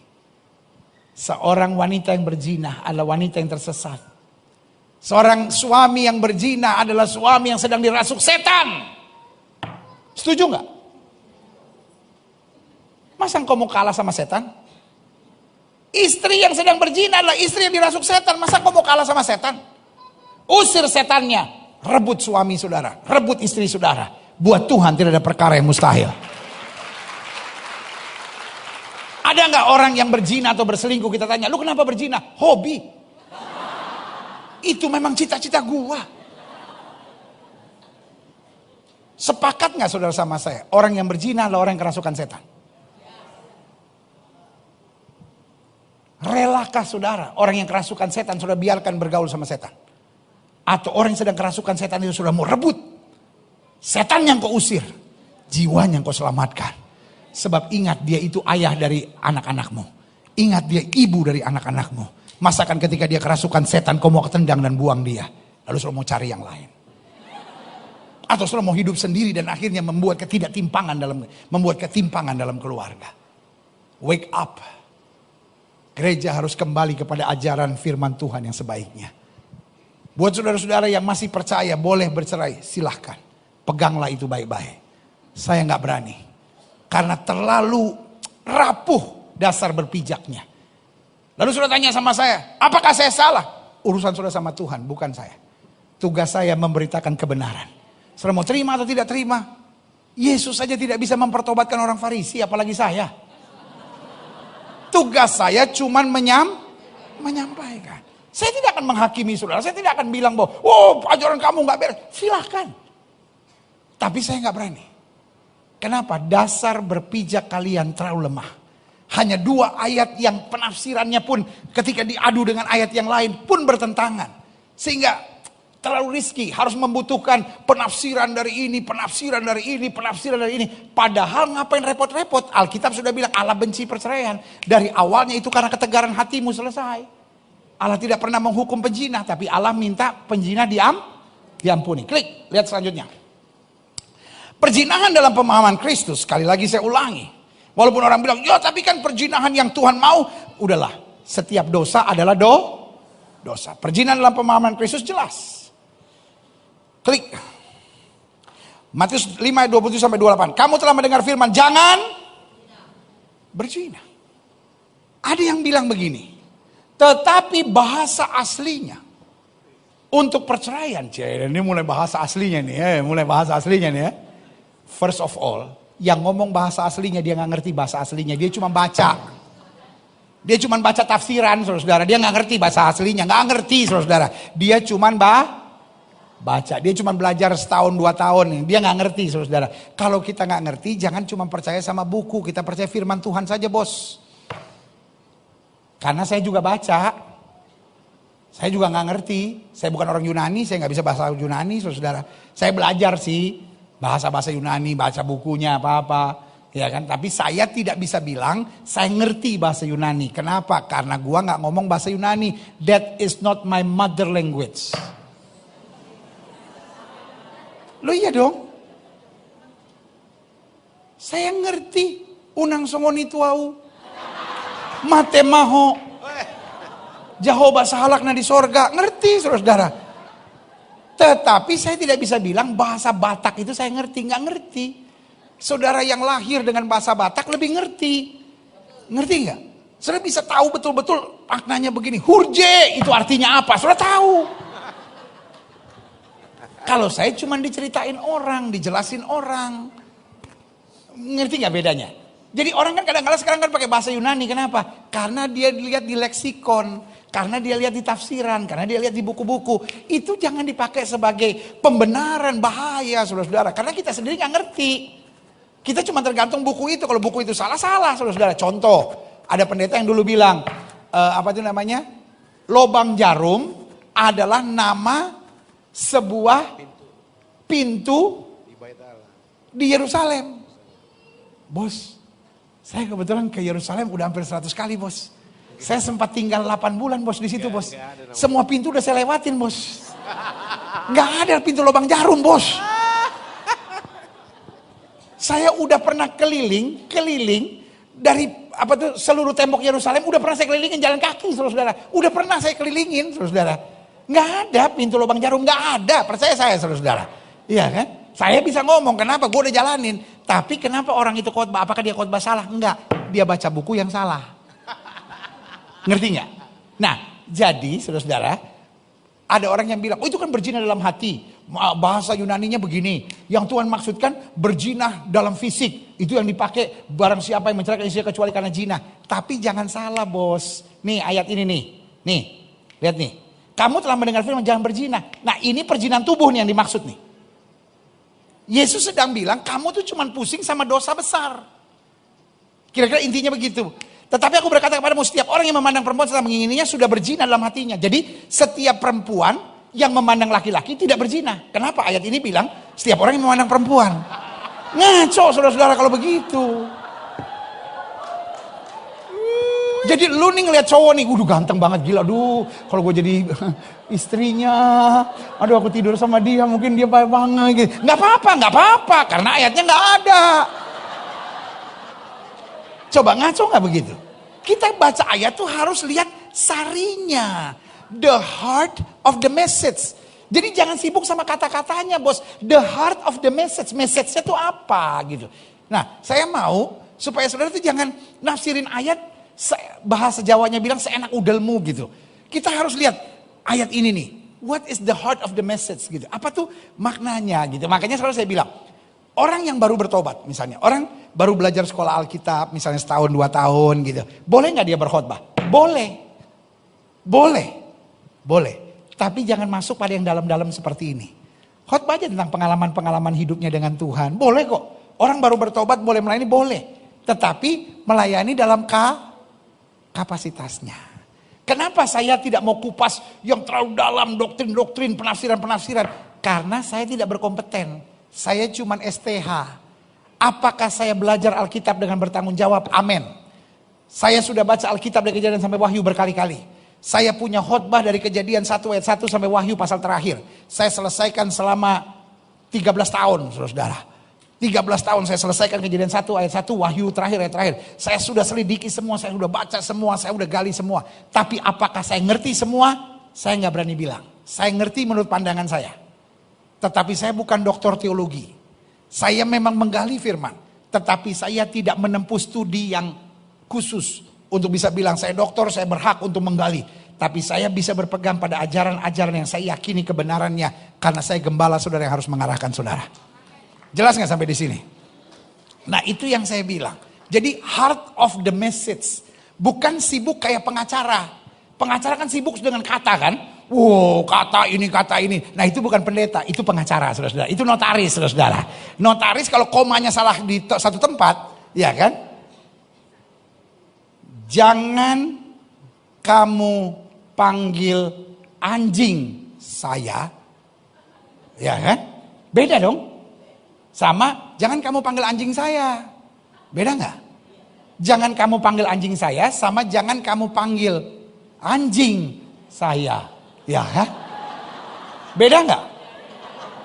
Seorang wanita yang berzina adalah wanita yang tersesat. Seorang suami yang berzina adalah suami yang sedang dirasuk setan. Setuju nggak? Masa engkau mau kalah sama setan? Istri yang sedang berzina adalah istri yang dirasuk setan. Masa engkau mau kalah sama setan? Usir setannya. Rebut suami saudara, rebut istri saudara. Buat Tuhan tidak ada perkara yang mustahil. Ada nggak orang yang berzina atau berselingkuh kita tanya, lu kenapa berzina? Hobi. Itu memang cita-cita gua. Sepakat nggak saudara sama saya? Orang yang berzina adalah orang yang kerasukan setan. Relakah saudara orang yang kerasukan setan sudah biarkan bergaul sama setan? Atau orang yang sedang kerasukan setan itu sudah mau rebut. Setan yang kau usir. Jiwanya yang kau selamatkan. Sebab ingat dia itu ayah dari anak-anakmu. Ingat dia ibu dari anak-anakmu. Masakan ketika dia kerasukan setan kau mau ketendang dan buang dia. Lalu sudah mau cari yang lain. Atau sudah mau hidup sendiri dan akhirnya membuat ketimpangan dalam keluarga. Wake up. Gereja harus kembali kepada ajaran firman Tuhan yang sebaiknya. Buat saudara-saudara yang masih percaya boleh bercerai, silahkan. Peganglah itu baik-baik. Saya nggak berani. Karena terlalu rapuh dasar berpijaknya. Lalu saudara tanya sama saya, apakah saya salah? Urusan saudara sama Tuhan, bukan saya. Tugas saya memberitakan kebenaran. Saudara mau terima atau tidak terima? Yesus saja tidak bisa mempertobatkan orang Farisi, apalagi saya. Tugas saya cuman menyampaikan. Saya tidak akan menghakimi saudara. Saya tidak akan bilang bahwa, ajaran kamu gak beres. Silahkan. Tapi saya gak berani. Kenapa? Dasar berpijak kalian terlalu lemah. Hanya 2 ayat yang penafsirannya pun ketika diadu dengan ayat yang lain pun bertentangan. Sehingga terlalu riski. Harus membutuhkan penafsiran dari ini, penafsiran dari ini, penafsiran dari ini. Padahal ngapain repot-repot? Alkitab sudah bilang Allah benci perceraian. Dari awalnya itu karena ketegaran hatimu selesai. Allah tidak pernah menghukum penzina, tapi Allah minta penzina diampuni. Klik, lihat selanjutnya. Perzinahan dalam pemahaman Kristus, sekali lagi saya ulangi. Walaupun orang bilang, ya tapi kan perzinahan yang Tuhan mau. Udahlah, setiap dosa adalah dosa. Perzinahan dalam pemahaman Kristus jelas. Klik. Matius 5 ayat 27-28. Kamu telah mendengar firman, jangan berzina. Ada yang bilang begini. Tetapi bahasa aslinya untuk perceraian, ini mulai bahasa aslinya nih, First of all, yang ngomong bahasa aslinya dia nggak ngerti bahasa aslinya, dia cuma baca. Dia cuma baca tafsiran, saudara. Dia nggak ngerti bahasa aslinya, nggak ngerti, saudara. Dia cuma baca. Dia cuma belajar setahun 2 tahun, dia nggak ngerti saudara. Kalau kita nggak ngerti, jangan cuma percaya sama buku, kita percaya firman Tuhan saja bos. Karena saya juga baca. Saya juga nggak ngerti, saya bukan orang Yunani, saya nggak bisa bahasa Yunani, saudara. Saya belajar sih bahasa Yunani, baca bukunya apa-apa, ya kan. Tapi saya tidak bisa bilang saya ngerti bahasa Yunani. Kenapa? Karena gua nggak ngomong bahasa Yunani. That is not my mother language. Lo iya dong. Saya ngerti unang songoni tuau, matemaho. Jehovah sahalakna di sorga, ngerti saudara. Tetapi saya tidak bisa bilang bahasa Batak itu saya ngerti, nggak ngerti. Saudara yang lahir dengan bahasa Batak lebih ngerti. Ngerti nggak? Saudara bisa tahu betul-betul maknanya begini. Hurje itu artinya apa? Saudara tahu. Kalau saya cuma diceritain orang, dijelasin orang. Ngerti nggak bedanya? Jadi orang kan kadang-kadang sekarang kan pakai bahasa Yunani, kenapa? Karena dia lihat di leksikon, karena dia lihat di tafsiran, karena dia lihat di buku-buku. Itu jangan dipakai sebagai pembenaran, bahaya saudara-saudara. Karena kita sendiri nggak ngerti. Kita cuma tergantung buku itu, kalau buku itu salah-salah saudara-saudara. Contoh, ada pendeta yang dulu bilang, apa itu namanya? Lobang jarum adalah nama sebuah pintu di Yerusalem. Bos, saya kebetulan ke Yerusalem udah hampir 100 kali bos. Saya sempat tinggal 8 bulan bos di situ bos. Semua pintu udah saya lewatin bos. Gak ada pintu lubang jarum bos. Saya udah pernah keliling dari seluruh tembok Yerusalem udah pernah saya kelilingin jalan kaki saudara. Udah pernah saya kelilingin saudara. Gak ada pintu lubang jarum, gak ada. Percaya saya saudara. Iya kan? Saya bisa ngomong kenapa gue udah jalanin. Tapi kenapa orang itu khotbah? Apakah dia khotbah salah? Enggak. Dia baca buku yang salah. Ngerti nggak? Nah, jadi saudara-saudara, ada orang yang bilang, oh itu kan berzina dalam hati. Bahasa Yunaninya begini. Yang Tuhan maksudkan berzina dalam fisik. Itu yang dipakai barang siapa yang menceraikan istrinya kecuali karena zina. Tapi jangan salah bos. Nih ayat ini nih. Nih, lihat nih. Kamu telah mendengar firman jangan berzina. Nah ini perzinahan tubuh nih yang dimaksud nih. Yesus sedang bilang kamu tuh cuma pusing sama dosa besar. Kira-kira intinya begitu. Tetapi aku berkata kepadamu setiap orang yang memandang perempuan setelah mengingininya sudah berzina dalam hatinya. Jadi setiap perempuan yang memandang laki-laki tidak berzina. Kenapa ayat ini bilang setiap orang yang memandang perempuan. Ngaco saudara-saudara kalau begitu. Jadi lu nih ngeliat cowok nih, ganteng banget gila, kalau gue jadi istrinya, aku tidur sama dia, mungkin dia baik banget gitu. Nggak apa-apa, karena ayatnya nggak ada. Coba ngaco nggak begitu? Kita baca ayat tuh harus lihat sarinya, the heart of the message. Jadi jangan sibuk sama kata-katanya bos, the heart of the message-nya tuh apa gitu. Nah saya mau supaya saudara tuh jangan nafsirin ayat, bahasa Jawanya bilang seenak udelmu gitu. Kita harus lihat ayat ini nih. What is the heart of the message gitu. Apa tuh maknanya gitu. Makanya selalu saya bilang. Orang yang baru bertobat misalnya. Orang baru belajar sekolah Alkitab misalnya setahun 2 tahun gitu. Boleh gak dia berkhotbah? Boleh. Tapi jangan masuk pada yang dalam-dalam seperti ini. Khotbah aja tentang pengalaman-pengalaman hidupnya dengan Tuhan. Boleh kok. Orang baru bertobat boleh melayani? Boleh. Tetapi melayani dalam kapasitasnya. Kenapa saya tidak mau kupas yang terlalu dalam doktrin-doktrin, penafsiran-penafsiran? Karena saya tidak berkompeten. Saya cuman STH. Apakah saya belajar Alkitab dengan bertanggung jawab? Amin. Saya sudah baca Alkitab dari Kejadian sampai Wahyu berkali-kali. Saya punya khotbah dari Kejadian 1 ayat 1 sampai Wahyu pasal terakhir. Saya selesaikan selama 13 tahun, saudara. 13 tahun saya selesaikan Kejadian 1 ayat 1, Wahyu terakhir ayat terakhir. Saya sudah selidiki semua, saya sudah baca semua, saya sudah gali semua. Tapi apakah saya ngerti semua? Saya nggak berani bilang. Saya ngerti menurut pandangan saya. Tetapi saya bukan doktor teologi. Saya memang menggali firman. Tetapi saya tidak menempuh studi yang khusus. Untuk bisa bilang saya dokter, saya berhak untuk menggali. Tapi saya bisa berpegang pada ajaran-ajaran yang saya yakini kebenarannya. Karena saya gembala saudara yang harus mengarahkan saudara. Jelas gak sampai di sini? Nah itu yang saya bilang. Jadi heart of the message. Bukan sibuk kayak pengacara. Pengacara kan sibuk dengan kata kan. Wow, kata ini. Nah itu bukan pendeta, itu pengacara saudara-saudara. Itu notaris saudara-saudara. Notaris kalau komanya salah di satu tempat, ya kan? Jangan kamu panggil anjing saya, ya kan? Beda dong. Sama, jangan kamu panggil anjing saya. Beda nggak? Jangan kamu panggil anjing saya, sama jangan kamu panggil anjing saya. Ya kan? Beda nggak?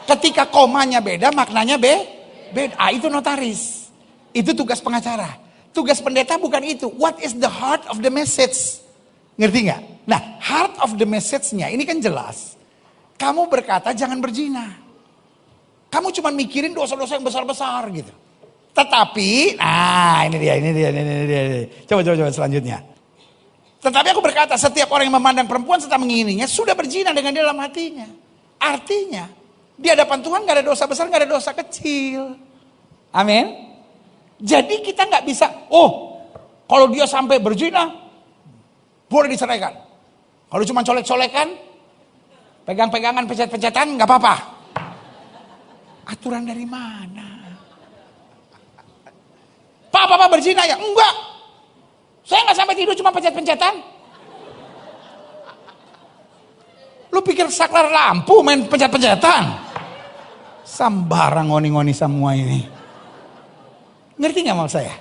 Ketika komanya beda, maknanya beda. Itu notaris. Itu tugas pengacara. Tugas pendeta bukan itu. What is the heart of the message? Ngerti nggak? Nah, heart of the message-nya ini kan jelas. Kamu berkata jangan berzina. Kamu cuma mikirin dosa-dosa yang besar-besar gitu. Tetapi, nah ini dia. Coba selanjutnya. Tetapi aku berkata, setiap orang yang memandang perempuan serta mengingininya sudah berzina dengan dia dalam hatinya. Artinya, di hadapan Tuhan gak ada dosa besar, gak ada dosa kecil. Amin. Jadi kita gak bisa, kalau dia sampai berzina, boleh diceraikan. Kalau cuma colek-colekan, pegang-pegangan, pencet-pencetan, gak apa-apa. Aturan dari mana? Pak berzina ya? Enggak. Saya gak sampai tidur cuma pencet-pencetan. Lu pikir saklar lampu main pencet-pencetan? Sambarang ngoni-ngoni semua ini. Ngerti gak maksud saya?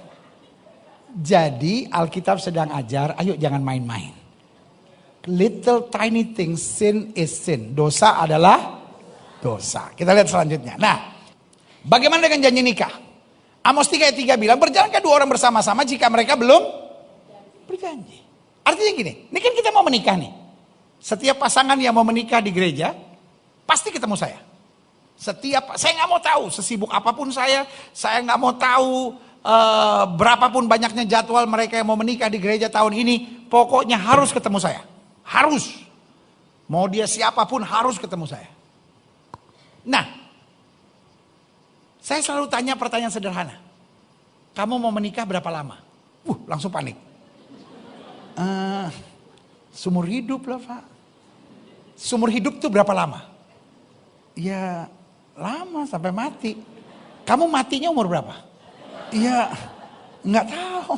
Jadi Alkitab sedang ajar, ayo jangan main-main. Little tiny things, sin is sin. Dosa adalah dosa. Kita lihat selanjutnya. Nah, bagaimana dengan janji nikah? Amos 3 ayat 3 bilang, berjalankah dua orang bersama-sama jika mereka belum berjanji? Artinya gini, ini kan kita mau menikah nih. Setiap pasangan yang mau menikah di gereja, pasti ketemu saya. Saya nggak mau tahu, sesibuk apapun saya nggak mau tahu berapapun banyaknya jadwal mereka yang mau menikah di gereja tahun ini, pokoknya harus ketemu saya. Harus. Mau dia siapapun harus ketemu saya. Nah, saya selalu tanya pertanyaan sederhana. Kamu mau menikah berapa lama? Langsung panik. Seumur hidup lah Pak. Seumur hidup tuh berapa lama? Ya lama sampai mati. Kamu matinya umur berapa? Ya nggak tahu.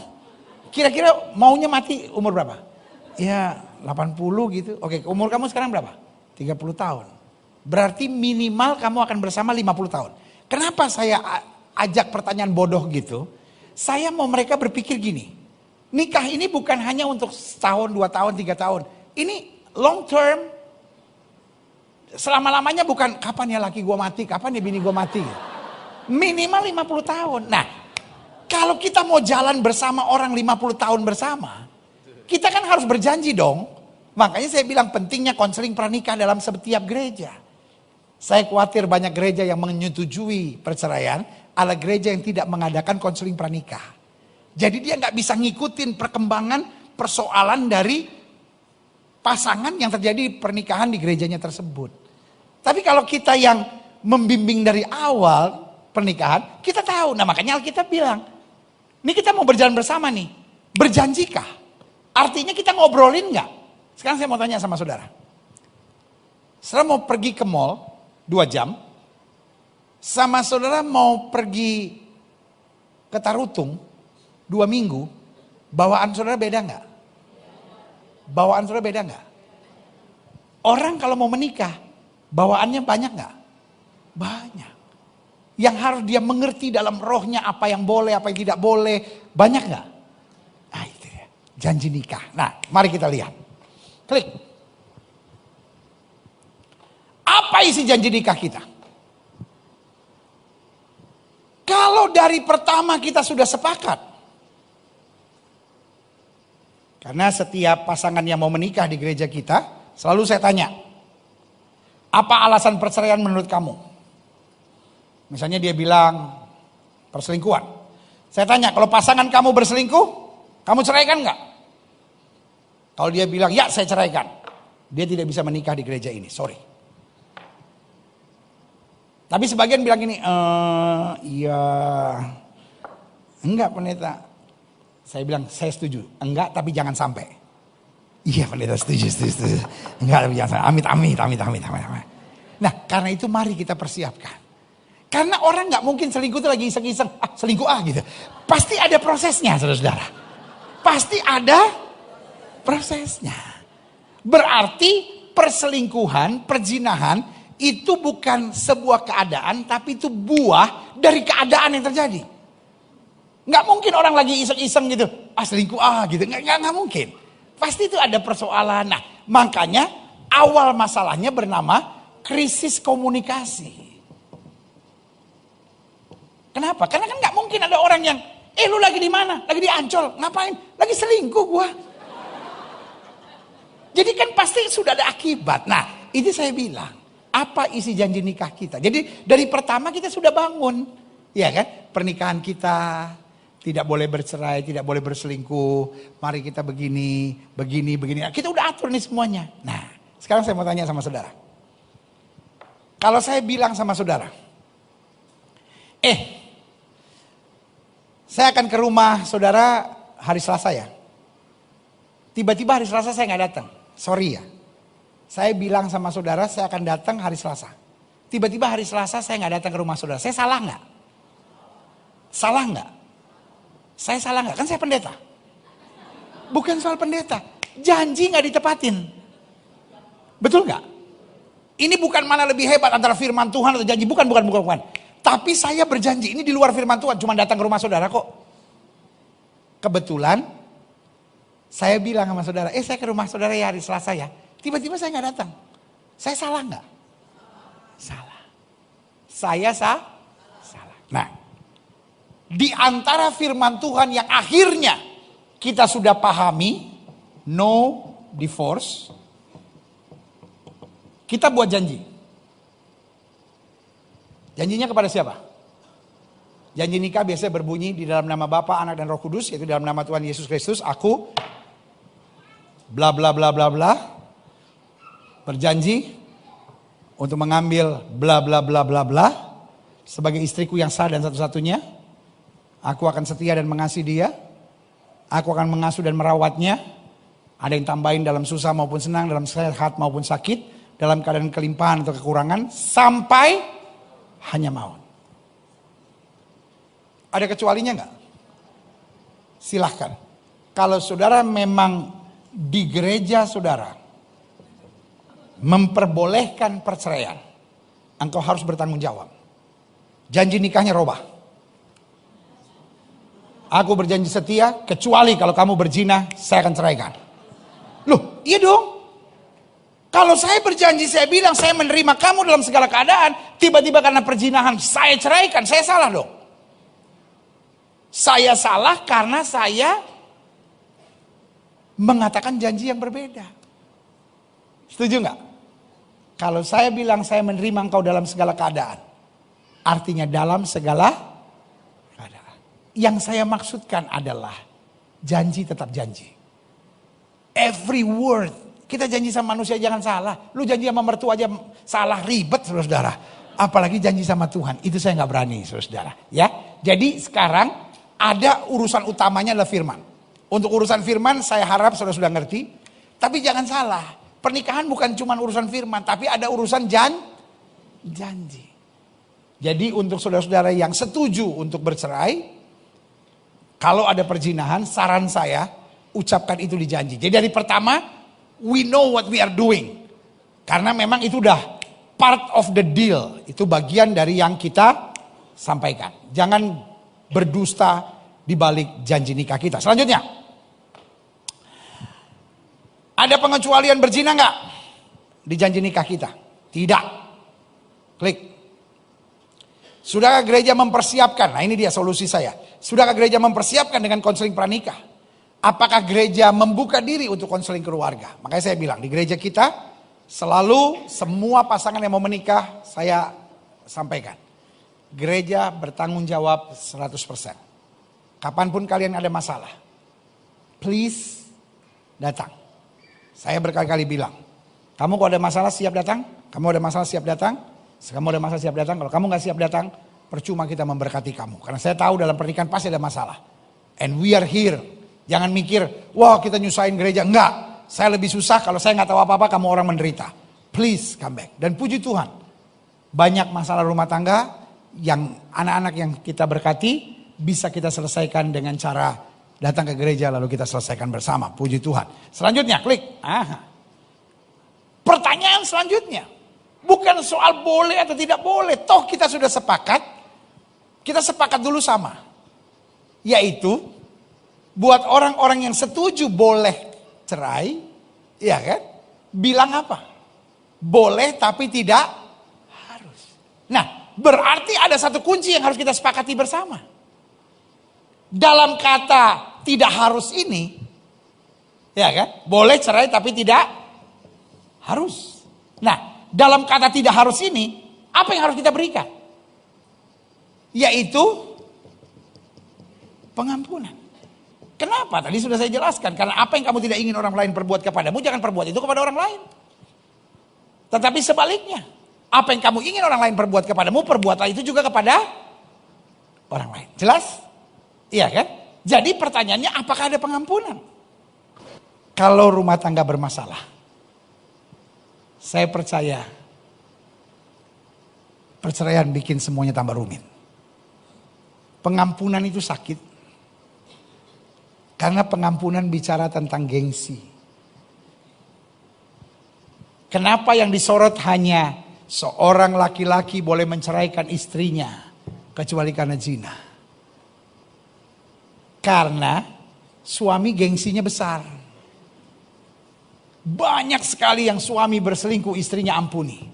Kira-kira maunya mati umur berapa? Ya 80 gitu. Oke, umur kamu sekarang berapa? 30 tahun. Berarti minimal kamu akan bersama 50 tahun. Kenapa saya ajak pertanyaan bodoh gitu? Saya mau mereka berpikir gini. Nikah ini bukan hanya untuk setahun, 2 tahun, 3 tahun. Ini long term. Selama-lamanya bukan kapan ya laki gue mati, kapan ya bini gue mati. Minimal 50 tahun. Nah, kalau kita mau jalan bersama orang 50 tahun bersama, kita kan harus berjanji dong. Makanya saya bilang pentingnya konseling pranikah dalam setiap gereja. Saya khawatir banyak gereja yang menyetujui perceraian, ada gereja yang tidak mengadakan konseling pranikah. Jadi dia nggak bisa ngikutin perkembangan persoalan dari pasangan yang terjadi pernikahan di gerejanya tersebut. Tapi kalau kita yang membimbing dari awal pernikahan, kita tahu. Nah makanya Alkitab bilang, ini kita mau berjalan bersama nih, berjanjikah? Artinya kita ngobrolin nggak? Sekarang saya mau tanya sama saudara. Saudara mau pergi ke mall 2 jam, sama saudara mau pergi ke Tarutung 2 minggu, bawaan saudara beda nggak? Bawaan saudara beda nggak? Orang kalau mau menikah, bawaannya banyak nggak? Banyak. Yang harus dia mengerti dalam rohnya apa yang boleh, apa yang tidak boleh, banyak nggak? Nah itu ya, janji nikah. Nah mari kita lihat. Klik. Apa isi janji nikah kita? Kalau dari pertama kita sudah sepakat. Karena setiap pasangan yang mau menikah di gereja kita, selalu saya tanya, apa alasan perceraian menurut kamu? Misalnya dia bilang perselingkuhan. Saya tanya, kalau pasangan kamu berselingkuh, kamu ceraikan nggak? Kalau dia bilang, ya saya ceraikan. Dia tidak bisa menikah di gereja ini, sorry. Tapi sebagian bilang gini, iya, enggak pendeta. Saya bilang, saya setuju. Enggak, tapi jangan sampai. Iya pendeta, setuju. Enggak lebih jangan. Amit. Nah karena itu mari kita persiapkan. Karena orang gak mungkin selingkuh itu lagi iseng-iseng. Selingkuh gitu. Pasti ada prosesnya saudara-saudara. Pasti ada prosesnya. Berarti perselingkuhan, perzinahan itu bukan sebuah keadaan. Tapi itu buah dari keadaan yang terjadi. Gak mungkin orang lagi iseng-iseng gitu. Selingkuh gitu. Gak mungkin. Pasti itu ada persoalan. Nah, makanya awal masalahnya bernama krisis komunikasi. Kenapa? Karena kan nggak mungkin ada orang yang, lu lagi di mana? Lagi di Ancol, ngapain? Lagi selingkuh gua. Jadi kan pasti sudah ada akibat. Nah, itu saya bilang, apa isi janji nikah kita? Jadi dari pertama kita sudah bangun, ya kan? Pernikahan kita. Tidak boleh bercerai, tidak boleh berselingkuh. Mari kita begini. Kita udah atur nih semuanya. Nah, sekarang saya mau tanya sama saudara. Kalau saya bilang sama saudara, saya akan ke rumah saudara hari Selasa ya. Tiba-tiba hari Selasa saya nggak datang. Sorry ya. Saya bilang sama saudara saya akan datang hari Selasa. Tiba-tiba hari Selasa saya nggak datang ke rumah saudara. Saya salah nggak? Salah nggak? Saya salah nggak? Kan saya pendeta. Bukan soal pendeta. Janji nggak ditepatin. Betul nggak? Ini bukan mana lebih hebat antara firman Tuhan atau janji. Bukan. Tapi saya berjanji. Ini di luar firman Tuhan. Cuma datang ke rumah saudara kok. Kebetulan. Saya bilang sama saudara. Saya ke rumah saudara ya hari Selasa ya. Tiba-tiba saya nggak datang. Saya salah nggak? Salah. Saya salah. Nah. Di antara firman Tuhan yang akhirnya kita sudah pahami, no divorce, kita buat janji. Janjinya kepada siapa? Janji nikah biasanya berbunyi di dalam nama Bapa, Anak dan Roh Kudus, yaitu dalam nama Tuhan Yesus Kristus, aku bla bla bla bla bla berjanji untuk mengambil bla bla bla bla bla sebagai istriku yang sah dan satu-satunya. Aku akan setia dan mengasihi dia. Aku akan mengasuh dan merawatnya. Ada yang tambahin dalam susah maupun senang, dalam sehat maupun sakit, dalam keadaan kelimpahan atau kekurangan, sampai hanya maut. Ada kecualinya enggak? Silahkan. Kalau saudara memang di gereja saudara memperbolehkan perceraian, engkau harus bertanggung jawab. Janji nikahnya robah. Aku berjanji setia, kecuali kalau kamu berzina, saya akan ceraikan. Loh, iya dong. Kalau saya berjanji, saya bilang saya menerima kamu dalam segala keadaan, tiba-tiba karena perzinahan saya ceraikan, saya salah dong. Saya salah karena saya mengatakan janji yang berbeda. Setuju nggak? Kalau saya bilang saya menerima engkau dalam segala keadaan, artinya dalam segala. Yang saya maksudkan adalah janji tetap janji. Every word. Kita janji sama manusia jangan salah. Lu janji sama mertua aja salah, ribet saudara-saudara. Apalagi janji sama Tuhan. Itu saya nggak berani saudara-saudara. Ya. Jadi sekarang ada urusan utamanya adalah firman. Untuk urusan firman saya harap saudara sudah ngerti. Tapi jangan salah. Pernikahan bukan cuma urusan firman. Tapi ada urusan janji. Jadi untuk saudara-saudara yang setuju untuk bercerai, kalau ada perzinahan, saran saya, ucapkan itu di janji. Jadi dari pertama, we know what we are doing. Karena memang itu udah part of the deal. Itu bagian dari yang kita sampaikan. Jangan berdusta di balik janji nikah kita. Selanjutnya. Ada pengecualian berzina enggak? Di janji nikah kita? Tidak. Klik. Sudahkah gereja mempersiapkan? Nah ini dia solusi saya. Sudahkah gereja mempersiapkan dengan konseling pranikah? Apakah gereja membuka diri untuk konseling keluarga? Makanya saya bilang di gereja kita selalu semua pasangan yang mau menikah saya sampaikan. Gereja bertanggung jawab 100%. Kapanpun kalian ada masalah, please datang. Saya berkali-kali bilang, kamu kalau ada masalah siap datang, kamu ada masalah siap datang, kamu ada masalah siap datang. Kalau kamu gak siap datang, percuma kita memberkati kamu. Karena saya tahu dalam pernikahan pasti ada masalah. And we are here. Jangan mikir, wah kita nyusahin gereja. Enggak, saya lebih susah kalau saya nggak tahu apa-apa, kamu orang menderita. Please come back. Dan puji Tuhan, banyak masalah rumah tangga yang anak-anak yang kita berkati bisa kita selesaikan dengan cara datang ke gereja lalu kita selesaikan bersama. Puji Tuhan. Selanjutnya klik. Pertanyaan selanjutnya, bukan soal boleh atau tidak boleh. Toh kita sudah sepakat. Kita sepakat dulu sama. Yaitu buat orang-orang yang setuju boleh cerai, ya kan? Bilang apa? Boleh tapi tidak harus. Nah, berarti ada satu kunci yang harus kita sepakati bersama. Dalam kata tidak harus ini, ya kan? Boleh cerai tapi tidak harus. Nah, dalam kata tidak harus ini, apa yang harus kita berikan? Yaitu pengampunan. Kenapa? Tadi sudah saya jelaskan. Karena apa yang kamu tidak ingin orang lain perbuat kepadamu, jangan perbuat itu kepada orang lain. Tetapi sebaliknya, apa yang kamu ingin orang lain perbuat kepadamu, perbuatlah itu juga kepada orang lain. Jelas? Iya kan? Jadi pertanyaannya, apakah ada pengampunan? Kalau rumah tangga bermasalah, saya percaya perceraian bikin semuanya tambah rumit. Pengampunan itu sakit. Karena pengampunan bicara tentang gengsi. Kenapa yang disorot hanya seorang laki-laki boleh menceraikan istrinya kecuali karena zina? Karena suami gengsinya besar. Banyak sekali yang suami berselingkuh, istrinya ampuni.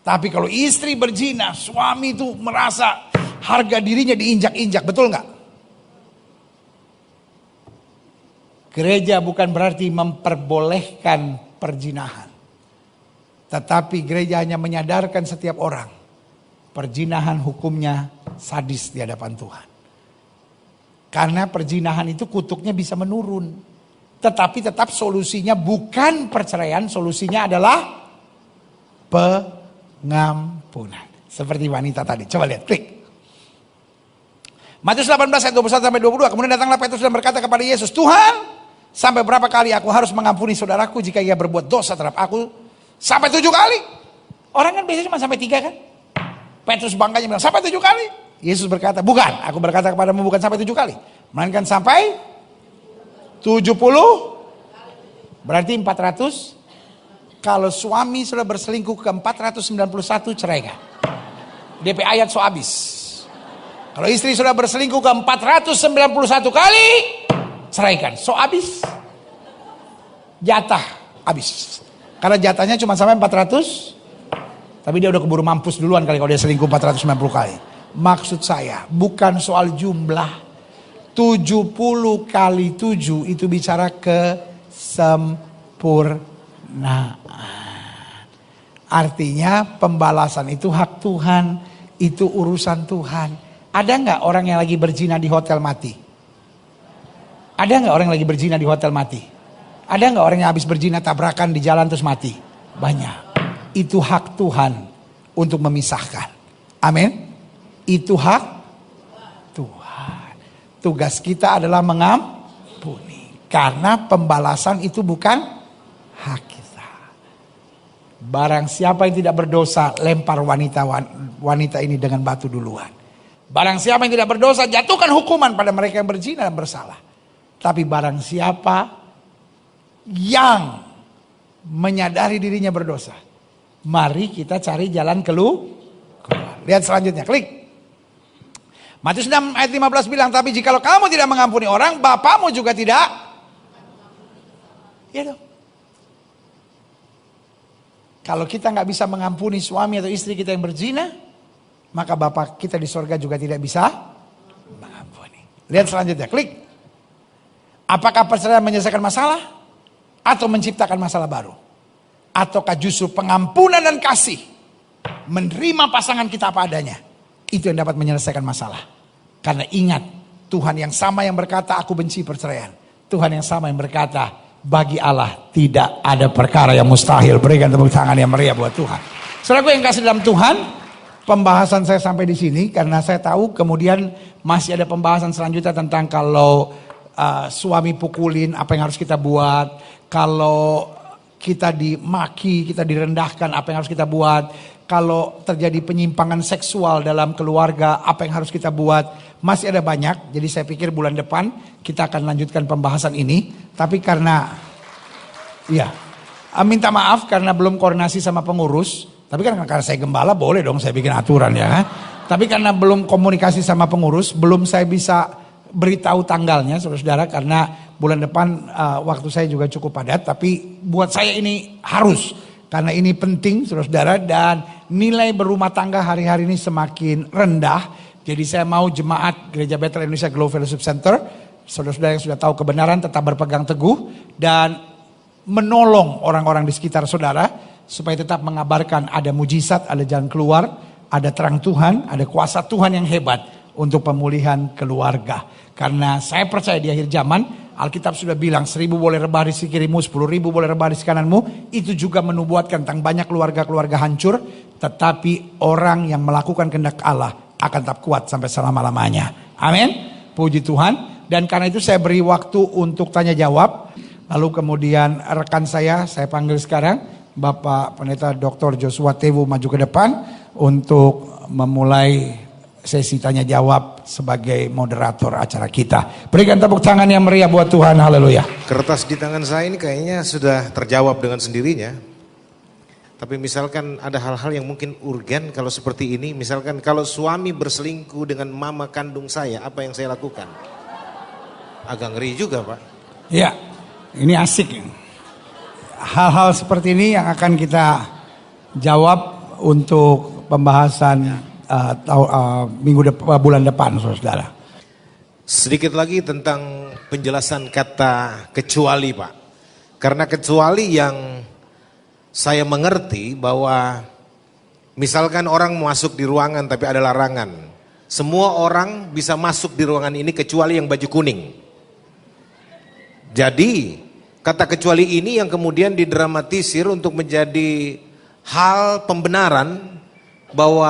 Tapi kalau istri berzina, suami itu merasa harga dirinya diinjak-injak, betul nggak? Gereja bukan berarti memperbolehkan perzinahan. Tetapi gereja hanya menyadarkan setiap orang. Perzinahan hukumnya sadis di hadapan Tuhan. Karena perzinahan itu kutuknya bisa menurun. Tetapi tetap solusinya bukan perceraian. Solusinya adalah pengampunan. Seperti wanita tadi. Coba lihat, klik. Matius 18 ayat 21 sampai 22. Kemudian datanglah Petrus dan berkata kepada Yesus, Tuhan, sampai berapa kali aku harus mengampuni saudaraku jika ia berbuat dosa terhadap aku? Sampai 7 kali. Orang kan biasanya cuma sampai 3 kan? Petrus bangkanya bilang sampai 7 kali. Yesus berkata, bukan, aku berkata kepadamu bukan sampai 7 kali. Melainkan sampai 70. Berarti 400. Kalau suami sudah berselingkuh ke 491, ceraikan. DP ayat so habis. Kalau istri sudah berselingkuh ke 491 kali, ceraikan. So habis. Jatah habis. Karena jatahnya cuma sampai 400. Tapi dia udah keburu mampus duluan kali kalau dia selingkuh 490 kali. Maksud saya bukan soal jumlah. 70 kali 7 itu bicara kesempurnaan. Artinya pembalasan itu hak Tuhan. Itu urusan Tuhan. Ada nggak orang yang lagi berzina di hotel mati? Ada nggak orang yang lagi berzina di hotel mati? Ada nggak orang yang habis berzina tabrakan di jalan terus mati? Banyak. Itu hak Tuhan untuk memisahkan. Amin. Itu hak Tuhan. Tugas kita adalah mengampuni. Karena pembalasan itu bukan hak kita. Barang siapa yang tidak berdosa, lempar wanita ini dengan batu duluan. Barang siapa yang tidak berdosa, jatuhkan hukuman pada mereka yang berzina dan bersalah. Tapi barang siapa yang menyadari dirinya berdosa, mari kita cari jalan keluar. Lihat selanjutnya, klik. Matius 6 ayat 15 bilang, tapi jikalau kamu tidak mengampuni orang, Bapamu juga tidak. Ya dong. Kalau kita nggak bisa mengampuni suami atau istri kita yang berzina, maka Bapa kita di sorga juga tidak bisa mengampuni. Lihat selanjutnya, klik. Apakah perceraian menyelesaikan masalah? Atau menciptakan masalah baru? Ataukah justru pengampunan dan kasih, menerima pasangan kita apa adanya, itu yang dapat menyelesaikan masalah? Karena ingat, Tuhan yang sama yang berkata aku benci perceraian, Tuhan yang sama yang berkata bagi Allah tidak ada perkara yang mustahil. Berikan tepuk tangan yang meriah buat Tuhan. Saudaraku yang kasih dalam Tuhan, pembahasan saya sampai di sini karena saya tahu kemudian masih ada pembahasan selanjutnya tentang kalau suami pukulin, apa yang harus kita buat. Kalau kita dimaki, kita direndahkan, apa yang harus kita buat. Kalau terjadi penyimpangan seksual dalam keluarga, apa yang harus kita buat. Masih ada banyak, jadi saya pikir bulan depan kita akan lanjutkan pembahasan ini. Tapi karena, minta maaf karena belum koordinasi sama pengurus. Tapi kan karena saya gembala boleh dong saya bikin aturan ya kan. Tapi karena belum komunikasi sama pengurus, belum saya bisa beritahu tanggalnya saudara-saudara. Karena bulan depan waktu saya juga cukup padat. Tapi buat saya ini harus. Karena ini penting saudara-saudara. Dan nilai berumah tangga hari-hari ini semakin rendah. Jadi saya mau jemaat Gereja Bethel Indonesia Glow Fellowship Center. Saudara-saudara yang sudah tahu kebenaran tetap berpegang teguh. Dan menolong orang-orang di sekitar saudara. Supaya tetap mengabarkan ada mujizat, ada jalan keluar, ada terang Tuhan, ada kuasa Tuhan yang hebat untuk pemulihan keluarga. Karena saya percaya di akhir zaman, Alkitab sudah bilang 1.000 boleh rebah di sisi kirimu, 10.000 boleh rebah di sisi kananmu. Itu juga menubuatkan tentang banyak keluarga-keluarga hancur. Tetapi orang yang melakukan kehendak Allah akan tetap kuat sampai selama-lamanya. Amin. Puji Tuhan. Dan karena itu saya beri waktu untuk tanya jawab. Lalu kemudian rekan saya panggil sekarang. Bapak Pendeta Dr. Joshua Tewu maju ke depan untuk memulai sesi tanya jawab sebagai moderator acara kita. Berikan tepuk tangan yang meriah buat Tuhan, haleluya. Kertas di tangan saya ini kayaknya sudah terjawab dengan sendirinya. Tapi misalkan ada hal-hal yang mungkin urgen kalau seperti ini. Misalkan kalau suami berselingkuh dengan mama kandung saya, apa yang saya lakukan? Agak ngeri juga Pak. Ya, ini asik. Hal-hal seperti ini yang akan kita jawab untuk pembahasan bulan depan, saudara. Sedikit lagi tentang penjelasan kata kecuali Pak. Karena kecuali yang saya mengerti bahwa misalkan orang masuk di ruangan tapi ada larangan. Semua orang bisa masuk di ruangan ini kecuali yang baju kuning. Jadi kata kecuali ini yang kemudian didramatisir untuk menjadi hal pembenaran bahwa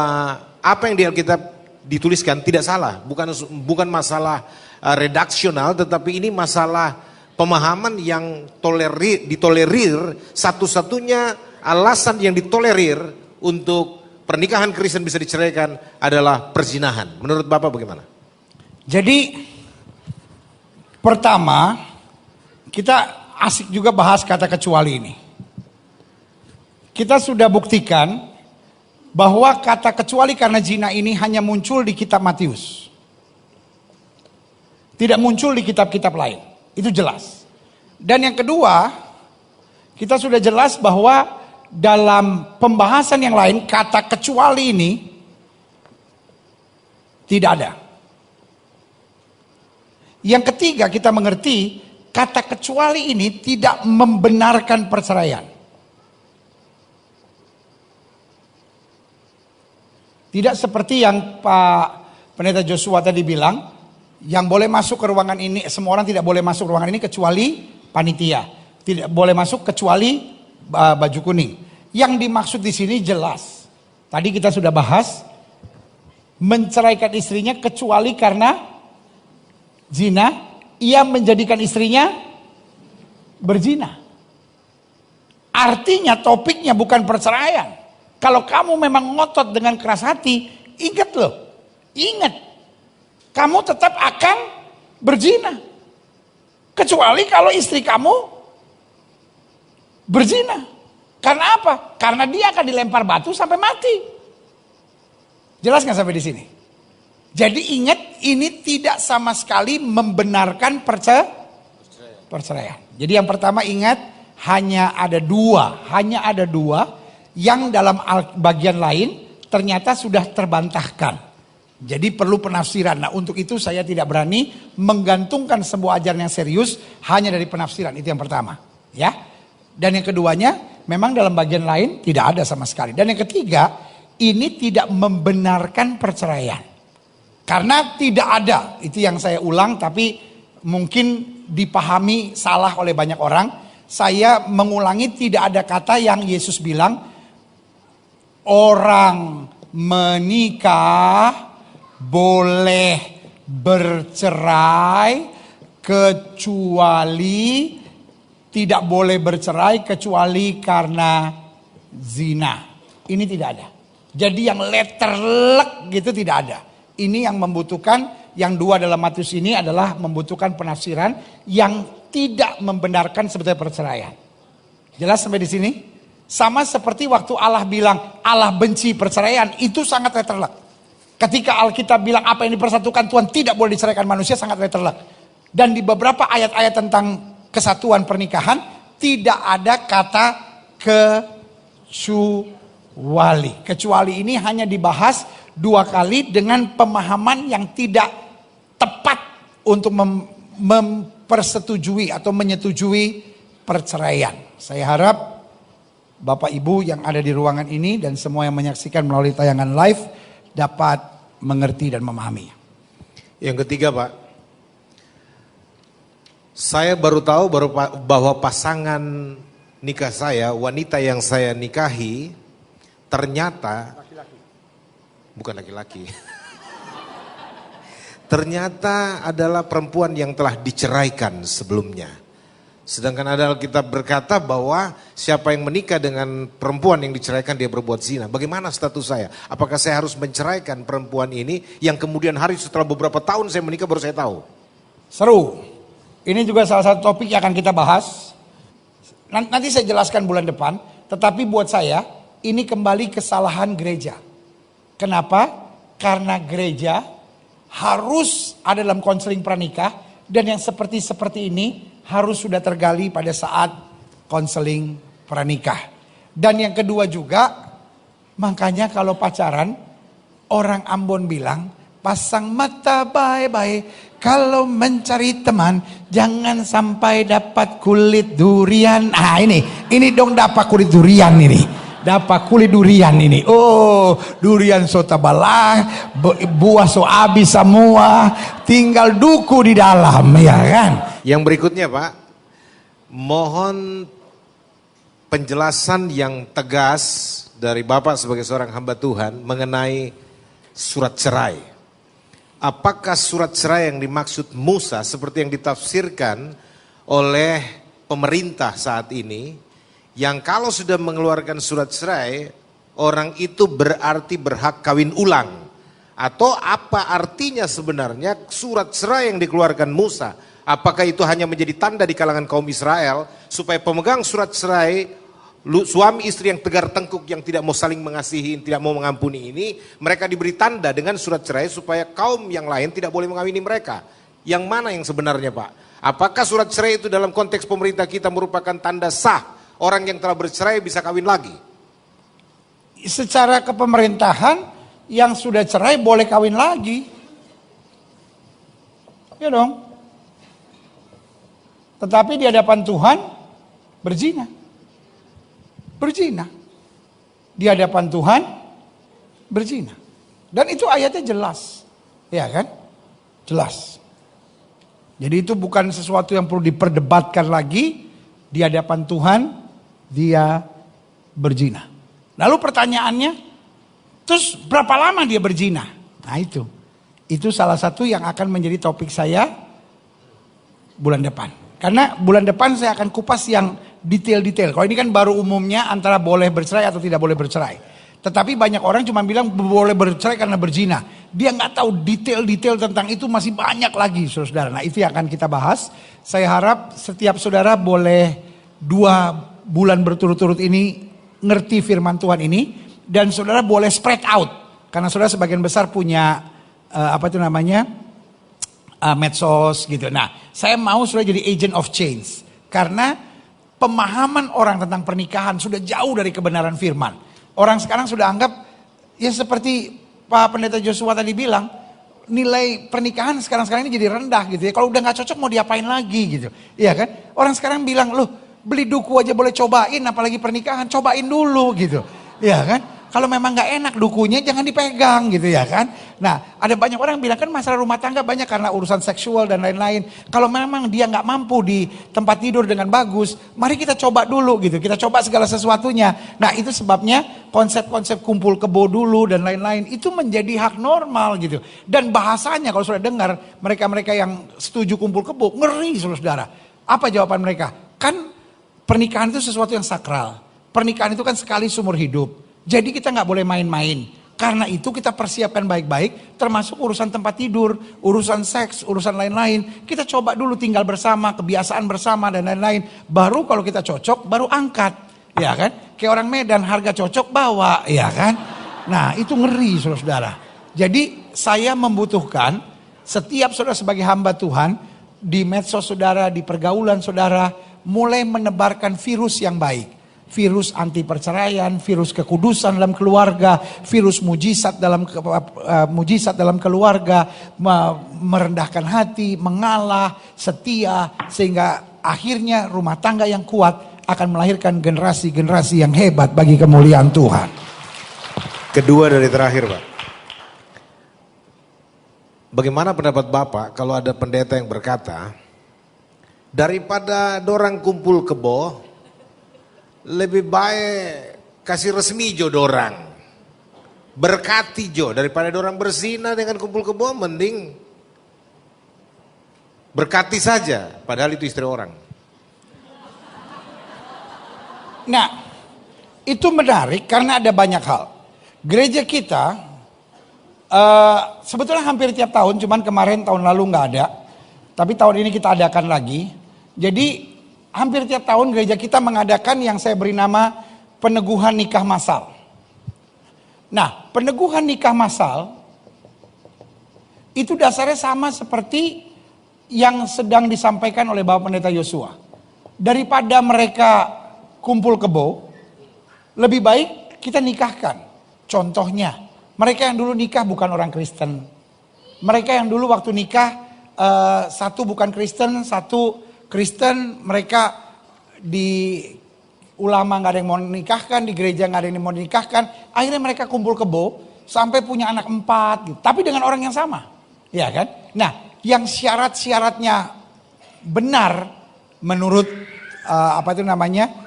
apa yang di Alkitab dituliskan tidak salah. Bukan masalah redaksional, tetapi ini masalah pemahaman yang ditolerir. Satu-satunya alasan yang ditolerir untuk pernikahan Kristen bisa diceraikan adalah perzinahan. Menurut Bapak bagaimana? Jadi pertama kita asik juga bahas kata kecuali ini. Kita sudah buktikan bahwa kata kecuali karena zina ini hanya muncul di kitab Matius. Tidak muncul di kitab-kitab lain. Itu jelas. Dan yang kedua, kita sudah jelas bahwa dalam pembahasan yang lain kata kecuali ini tidak ada. Yang ketiga kita mengerti kata kecuali ini tidak membenarkan perceraian. Tidak seperti yang Pak Pendeta Joshua tadi bilang, yang boleh masuk ke ruangan ini, semua orang tidak boleh masuk ke ruangan ini kecuali panitia. Tidak boleh masuk kecuali baju kuning. Yang dimaksud di sini jelas. Tadi kita sudah bahas, menceraikan istrinya kecuali karena zina. Ia menjadikan istrinya berzina. Artinya topiknya bukan perceraian. Kalau kamu memang ngotot dengan keras hati, ingat loh. Ingat. Kamu tetap akan berzina. Kecuali kalau istri kamu berzina. Karena apa? Karena dia akan dilempar batu sampai mati. Jelas gak sampai di sini? Jadi ingat, ini tidak sama sekali membenarkan perceraian. Jadi yang pertama ingat, hanya ada dua yang dalam bagian lain ternyata sudah terbantahkan. Jadi perlu penafsiran. Nah untuk itu saya tidak berani menggantungkan sebuah ajaran yang serius hanya dari penafsiran. Itu yang pertama. Ya. Dan yang keduanya, memang dalam bagian lain tidak ada sama sekali. Dan yang ketiga, ini tidak membenarkan perceraian. Karena tidak ada, itu yang saya ulang tapi mungkin dipahami salah oleh banyak orang. Saya mengulangi, tidak ada kata yang Yesus bilang, orang menikah boleh bercerai kecuali tidak boleh bercerai kecuali karena zina. Ini tidak ada. Jadi yang letterlek gitu tidak ada. Ini yang membutuhkan, yang dua dalam Matius ini adalah membutuhkan penafsiran yang tidak membenarkan sebetulnya perceraian. Jelas sampai di sini? Sama seperti waktu Allah bilang Allah benci perceraian, itu sangat letterlek. Ketika Alkitab bilang apa yang dipersatukan Tuhan tidak boleh diceraikan manusia, sangat letterlek. Dan di beberapa ayat-ayat tentang kesatuan pernikahan tidak ada kata kecuali. Kecuali ini hanya dibahas 2 kali dengan pemahaman yang tidak tepat untuk mempersetujui atau menyetujui perceraian. Saya harap Bapak Ibu yang ada di ruangan ini dan semua yang menyaksikan melalui tayangan live dapat mengerti dan memahami. Yang ketiga, Pak, saya baru tahu bahwa pasangan nikah saya, wanita yang saya nikahi, ternyata bukan laki-laki. Ternyata adalah perempuan yang telah diceraikan sebelumnya. Sedangkan ada Alkitab berkata bahwa siapa yang menikah dengan perempuan yang diceraikan dia berbuat zina. Bagaimana status saya? Apakah saya harus menceraikan perempuan ini yang kemudian hari setelah beberapa tahun saya menikah baru saya tahu? Seru. Ini juga salah satu topik yang akan kita bahas. Nanti saya jelaskan bulan depan. Tetapi buat saya ini kembali kesalahan gereja. Kenapa? Karena gereja harus ada dalam konseling pranikah. Dan yang seperti ini harus sudah tergali pada saat konseling pranikah. Dan yang kedua juga, makanya kalau pacaran, orang Ambon bilang, pasang mata baik-baik, kalau mencari teman, jangan sampai dapat kulit durian. Ah ini dong dapat kulit durian ini. Dapat kulit durian ini. Oh, durian so tabalah, buah so habis semua, tinggal duku di dalam, ya kan? Yang berikutnya, Pak, mohon penjelasan yang tegas dari Bapak sebagai seorang hamba Tuhan mengenai surat cerai. Apakah surat cerai yang dimaksud Musa seperti yang ditafsirkan oleh pemerintah saat ini, yang kalau sudah mengeluarkan surat cerai, orang itu berarti berhak kawin ulang? Atau apa artinya sebenarnya surat cerai yang dikeluarkan Musa? Apakah itu hanya menjadi tanda di kalangan kaum Israel supaya pemegang surat cerai, suami istri yang tegar tengkuk yang tidak mau saling mengasihi, tidak mau mengampuni ini, mereka diberi tanda dengan surat cerai supaya kaum yang lain tidak boleh mengawini mereka? Yang mana yang sebenarnya, Pak? Apakah surat cerai itu dalam konteks pemerintah kita merupakan tanda sah orang yang telah bercerai bisa kawin lagi? Secara kepemerintahan yang sudah cerai boleh kawin lagi. Ya dong. Tetapi di hadapan Tuhan berzina. Berzina. Di hadapan Tuhan berzina. Dan itu ayatnya jelas. Ya kan? Jelas. Jadi itu bukan sesuatu yang perlu diperdebatkan lagi. Di hadapan Tuhan dia berzina. Lalu pertanyaannya, terus berapa lama dia berzina? Nah itu salah satu yang akan menjadi topik saya bulan depan. Karena bulan depan saya akan kupas yang detail-detail. Kalau ini kan baru umumnya antara boleh bercerai atau tidak boleh bercerai. Tetapi banyak orang cuma bilang boleh bercerai karena berzina. Dia nggak tahu detail-detail tentang itu, masih banyak lagi saudara. Nah itu yang akan kita bahas. Saya harap setiap saudara boleh 2 bulan berturut-turut ini ngerti firman Tuhan ini. Dan saudara boleh spread out. Karena saudara sebagian besar punya medsos gitu. Nah, saya mau sudah jadi agent of change. Karena pemahaman orang tentang pernikahan sudah jauh dari kebenaran firman. Orang sekarang sudah anggap, ya seperti Pak Pendeta Joshua tadi bilang, nilai pernikahan sekarang ini jadi rendah gitu ya. Kalau udah gak cocok mau diapain lagi gitu. Iya kan? Orang sekarang bilang, loh beli duku aja boleh cobain, apalagi pernikahan, cobain dulu gitu. Iya kan? Kalau memang gak enak dukunya jangan dipegang gitu ya kan. Nah Ada banyak orang yang bilang kan masalah rumah tangga banyak karena urusan seksual dan lain-lain. Kalau memang dia nggak mampu di tempat tidur dengan bagus, mari kita coba dulu gitu. Kita coba segala sesuatunya. Nah itu sebabnya konsep-konsep kumpul kebo dulu dan lain-lain itu menjadi hak normal gitu. Dan bahasanya kalau sudah dengar mereka-mereka yang setuju kumpul kebo, ngeri saudara. Apa jawaban mereka? Kan pernikahan itu sesuatu yang sakral. Pernikahan itu kan sekali seumur hidup. Jadi kita nggak boleh main-main. Karena itu kita persiapkan baik-baik, termasuk urusan tempat tidur, urusan seks, urusan lain-lain. Kita coba dulu tinggal bersama, kebiasaan bersama dan lain-lain. Baru kalau kita cocok, baru angkat. Ya kan? Kayak orang Medan, harga cocok bawa. Ya kan? Nah itu ngeri saudara-saudara. Jadi saya membutuhkan setiap saudara sebagai hamba Tuhan, di medsos saudara, di pergaulan saudara, mulai menebarkan virus yang baik. Virus anti perceraian, virus kekudusan dalam keluarga, virus mujizat dalam keluarga, merendahkan hati, mengalah, setia, sehingga akhirnya rumah tangga yang kuat akan melahirkan generasi-generasi yang hebat bagi kemuliaan Tuhan. Kedua dari terakhir, Pak. Bagaimana pendapat Bapak kalau ada pendeta yang berkata, daripada dorang kumpul kebo, lebih baik kasih resmi jo dorang, berkati jo, daripada dorang berzina dengan kumpul kebo, mending berkati saja, padahal itu istri orang. Nah, itu menarik karena ada banyak hal. Gereja kita sebetulnya hampir tiap tahun, cuman kemarin tahun lalu nggak ada, tapi tahun ini kita adakan lagi. Jadi hampir tiap tahun gereja kita mengadakan yang saya beri nama peneguhan nikah massal. Nah, peneguhan nikah massal itu dasarnya sama seperti yang sedang disampaikan oleh Bapak Pendeta Yosua. Daripada mereka kumpul kebo, lebih baik kita nikahkan. Contohnya, mereka yang dulu nikah bukan orang Kristen. Mereka yang dulu waktu nikah, satu bukan Kristen, satu Kristen, mereka di ulama nggak ada yang mau nikahkan, di gereja nggak ada yang mau nikahkan, akhirnya mereka kumpul kebo sampai punya anak 4, gitu. Tapi dengan orang yang sama, ya kan? Nah, yang syarat-syaratnya benar menurut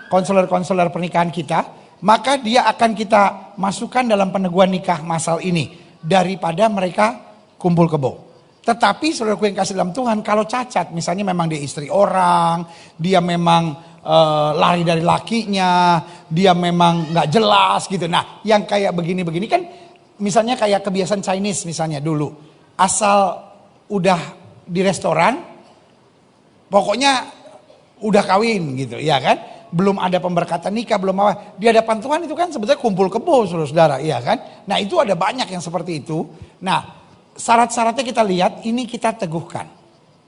konselor-konselor pernikahan kita, maka dia akan kita masukkan dalam peneguhan nikah massal ini daripada mereka kumpul kebo. Tetapi saudaraku yang kasih dalam Tuhan, kalau cacat, misalnya memang dia istri orang, dia memang lari dari lakinya, dia memang nggak jelas gitu. Nah, yang kayak begini-begini kan, misalnya kayak kebiasaan Chinese misalnya dulu, asal udah di restoran, pokoknya udah kawin gitu, ya kan? Belum ada pemberkatan nikah, belum apa. Di hadapan Tuhan itu kan sebetulnya kumpul kebo, saudara-saudara, ya kan? Nah, itu ada banyak yang seperti itu. Nah, syarat-syaratnya kita lihat, ini kita teguhkan,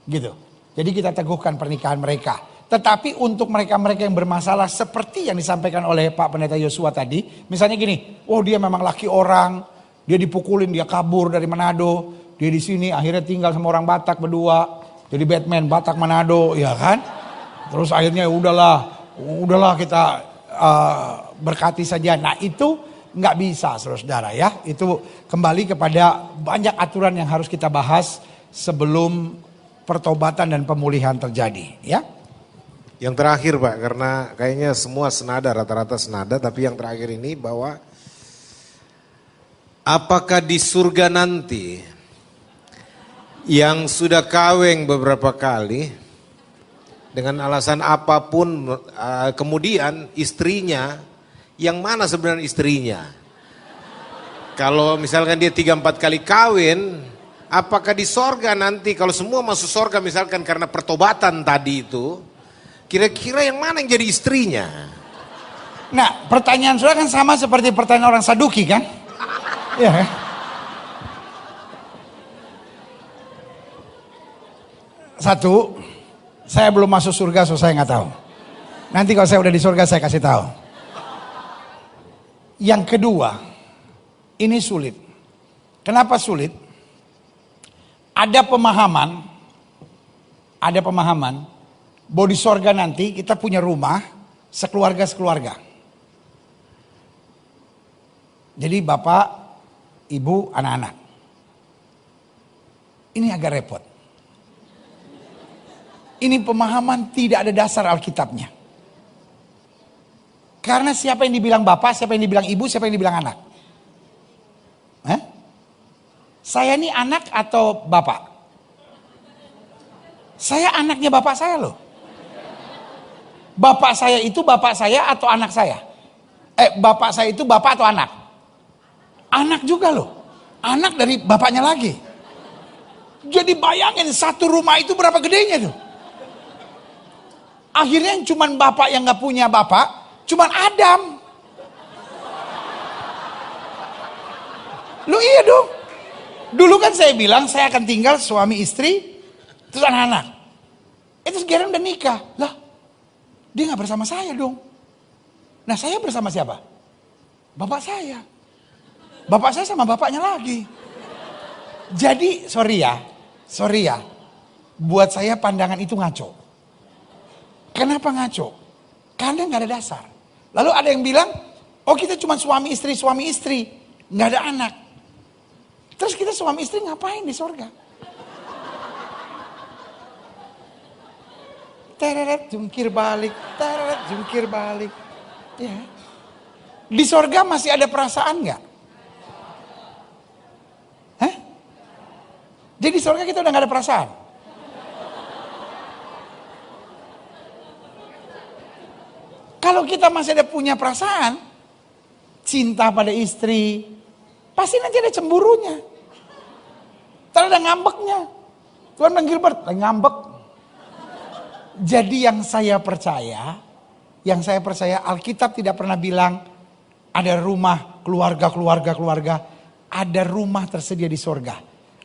gitu. Jadi kita teguhkan pernikahan mereka. Tetapi untuk mereka-mereka yang bermasalah seperti yang disampaikan oleh Pak Pendeta Yosua tadi, misalnya gini, oh dia memang laki orang, dia dipukulin, dia kabur dari Manado, dia di sini akhirnya tinggal sama orang Batak berdua, jadi Batman Batak Manado, ya kan? Terus akhirnya udahlah kita berkati saja. Nah itu nggak bisa saudara-saudara ya. Itu kembali kepada banyak aturan yang harus kita bahas sebelum pertobatan dan pemulihan terjadi ya. Yang terakhir Pak, karena kayaknya semua senada, rata-rata senada, tapi yang terakhir ini bahwa apakah di surga nanti yang sudah kawin beberapa kali dengan alasan apapun kemudian istrinya, yang mana sebenarnya istrinya? Kalau misalkan dia 3-4 kali kawin, apakah di sorga nanti kalau semua masuk sorga misalkan karena pertobatan tadi itu, kira-kira yang mana yang jadi istrinya? Nah pertanyaan saudara kan sama seperti pertanyaan orang Saduki kan? Iya kan? Satu, saya belum masuk surga so saya nggak tahu. Nanti kalau saya udah di surga saya kasih tahu. Yang kedua, ini sulit. Kenapa sulit? Ada pemahaman bahwa di sorga nanti kita punya rumah sekeluarga. Jadi bapak, ibu, anak-anak. Ini agak repot. Ini pemahaman tidak ada dasar Alkitabnya. Karena siapa yang dibilang bapak, siapa yang dibilang ibu, siapa yang dibilang anak? Hah? Saya ini anak atau bapak? Saya anaknya bapak saya loh. Bapak saya itu bapak saya atau anak saya? Bapak saya itu bapak atau anak? Anak juga loh. Anak dari bapaknya lagi. Jadi bayangin satu rumah itu berapa gedenya tuh. Akhirnya yang cuman bapak yang gak punya bapak, cuman Adam. Lu iya dong. Dulu kan saya bilang saya akan tinggal suami istri, terus anak-anak. Itu sekarang udah nikah. Lah, dia gak bersama saya dong. Nah saya bersama siapa? Bapak saya. Bapak saya sama bapaknya lagi. Jadi sorry ya. Buat saya pandangan itu ngaco. Kenapa ngaco? Karena gak ada dasar. Lalu ada yang bilang, oh kita cuma suami istri. Gak ada anak. Terus kita suami istri ngapain di sorga? Tereret jungkir balik. Ya. Di sorga masih ada perasaan gak? Hah? Jadi di sorga kita udah gak ada perasaan. Kalau kita masih ada punya perasaan, cinta pada istri, pasti nanti ada cemburunya. Ntar ada ngambeknya. Tuhan Bang Gilbert, ngambek. Jadi yang saya percaya Alkitab tidak pernah bilang ada rumah, keluarga, ada rumah tersedia di sorga.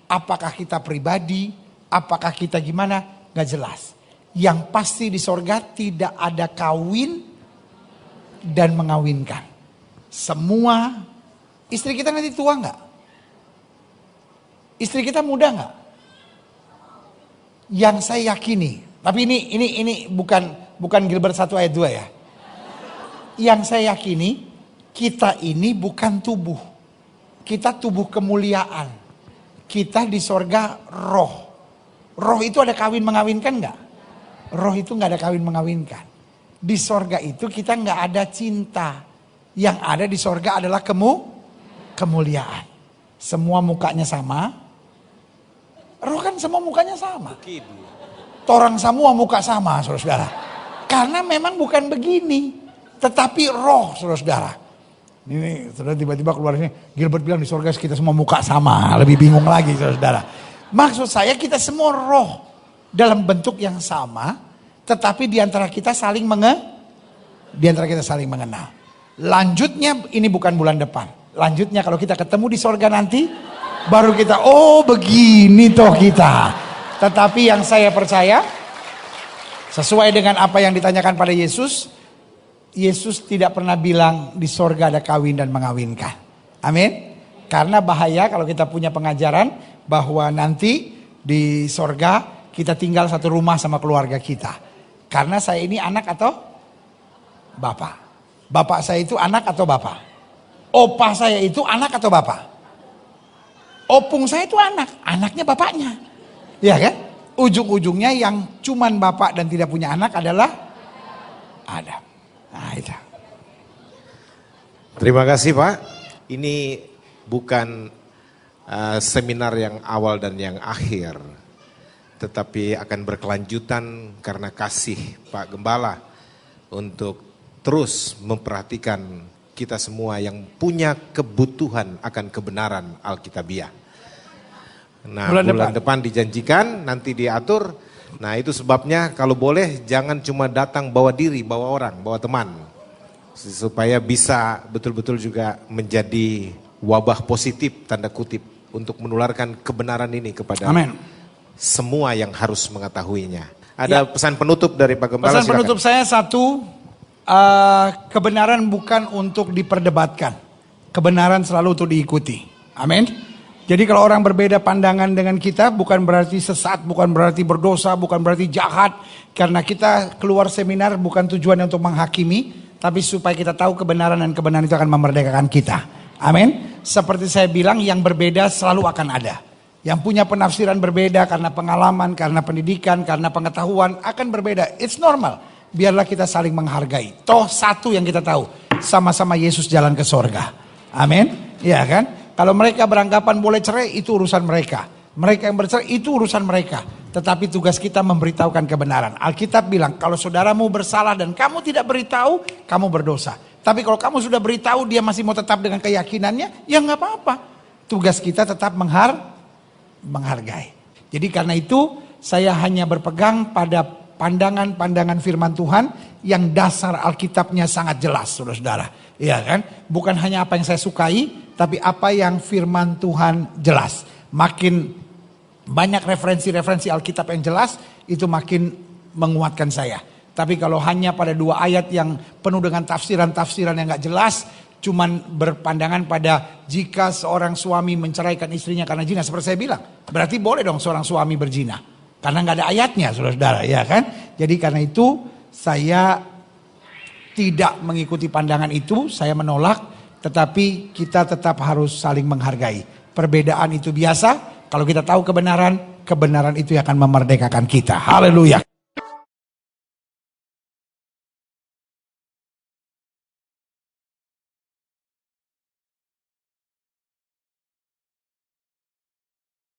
Apakah kita pribadi, apakah kita gimana, gak jelas. Yang pasti di sorga tidak ada kawin dan mengawinkan. Semua istri kita nanti tua nggak? Istri kita muda nggak? Yang saya yakini, tapi ini bukan Gilbert 1 ayat 2 ya. Yang saya yakini kita ini bukan tubuh. Kita tubuh kemuliaan. Kita di sorga roh. Roh itu ada kawin mengawinkan nggak? Roh itu nggak ada kawin mengawinkan. Di sorga itu kita nggak ada cinta. Yang ada di sorga adalah kemuliaan. Semua mukanya sama. Roh kan semua mukanya sama. Torang semua muka sama, saudara-saudara. Karena memang bukan begini. Tetapi roh, saudara-saudara. Ini saudara tiba-tiba keluar ini. Gilbert bilang di sorga kita semua muka sama. Lebih bingung lagi, saudara-saudara. Maksud saya kita semua roh. Dalam bentuk yang sama. Tetapi di antara kita saling mengenal. Lanjutnya ini bukan bulan depan. Lanjutnya kalau kita ketemu di sorga nanti. Baru kita, oh begini toh kita. Tetapi yang saya percaya. Sesuai dengan apa yang ditanyakan pada Yesus. Yesus tidak pernah bilang di sorga ada kawin dan mengawinkan. Amin. Karena bahaya kalau kita punya pengajaran. Bahwa nanti di sorga kita tinggal satu rumah sama keluarga kita. Karena saya ini anak atau bapak. Bapak saya itu anak atau bapak. Opa saya itu anak atau bapak. Opung saya itu anak. Anaknya bapaknya. Ya kan? Ujung-ujungnya yang cuman bapak dan tidak punya anak adalah Adam. Nah itu. Terima kasih Pak. Ini bukan seminar yang awal dan yang akhir. Tetapi akan berkelanjutan karena kasih Pak Gembala untuk terus memperhatikan kita semua yang punya kebutuhan akan kebenaran Alkitabiah. Nah bulan depan dijanjikan, nanti diatur. Nah itu sebabnya kalau boleh jangan cuma datang bawa diri, bawa orang, bawa teman. Supaya bisa betul-betul juga menjadi wabah positif, tanda kutip. Untuk menularkan kebenaran ini kepada semua yang harus mengetahuinya. Ada pesan penutup dari Pak Gembala? Pesan penutup saya satu, kebenaran bukan untuk diperdebatkan. Kebenaran selalu untuk diikuti. Amin. Jadi kalau orang berbeda pandangan dengan kita bukan berarti sesat, bukan berarti berdosa, bukan berarti jahat. Karena kita keluar seminar bukan tujuannya untuk menghakimi, tapi supaya kita tahu kebenaran dan kebenaran itu akan memerdekakan kita. Amin. Seperti saya bilang yang berbeda selalu akan ada. Yang punya penafsiran berbeda karena pengalaman, karena pendidikan, karena pengetahuan akan berbeda. It's normal. Biarlah kita saling menghargai. Toh satu yang kita tahu, sama-sama Yesus jalan ke sorga. Amin. Ya kan? Kalau mereka beranggapan boleh cerai, itu urusan mereka. Mereka yang bercerai, itu urusan mereka. Tetapi tugas kita memberitahukan kebenaran. Alkitab bilang, kalau saudaramu bersalah dan kamu tidak beritahu, kamu berdosa. Tapi kalau kamu sudah beritahu, dia masih mau tetap dengan keyakinannya, ya nggak apa-apa. Tugas kita tetap menghargai. Jadi karena itu saya hanya berpegang pada pandangan-pandangan firman Tuhan yang dasar Alkitabnya sangat jelas, saudara-saudara. Iya kan? Bukan hanya apa yang saya sukai, tapi apa yang firman Tuhan jelas. Makin banyak referensi-referensi Alkitab yang jelas, itu makin menguatkan saya. Tapi kalau hanya pada 2 ayat yang penuh dengan tafsiran-tafsiran yang gak jelas, cuman berpandangan pada jika seorang suami menceraikan istrinya karena zina, seperti saya bilang, berarti boleh dong seorang suami berzina, karena nggak ada ayatnya, saudara-saudara, ya kan? Jadi karena itu saya tidak mengikuti pandangan itu, saya menolak, tetapi kita tetap harus saling menghargai. Perbedaan itu biasa, kalau kita tahu kebenaran, kebenaran itu akan memerdekakan kita. Haleluya.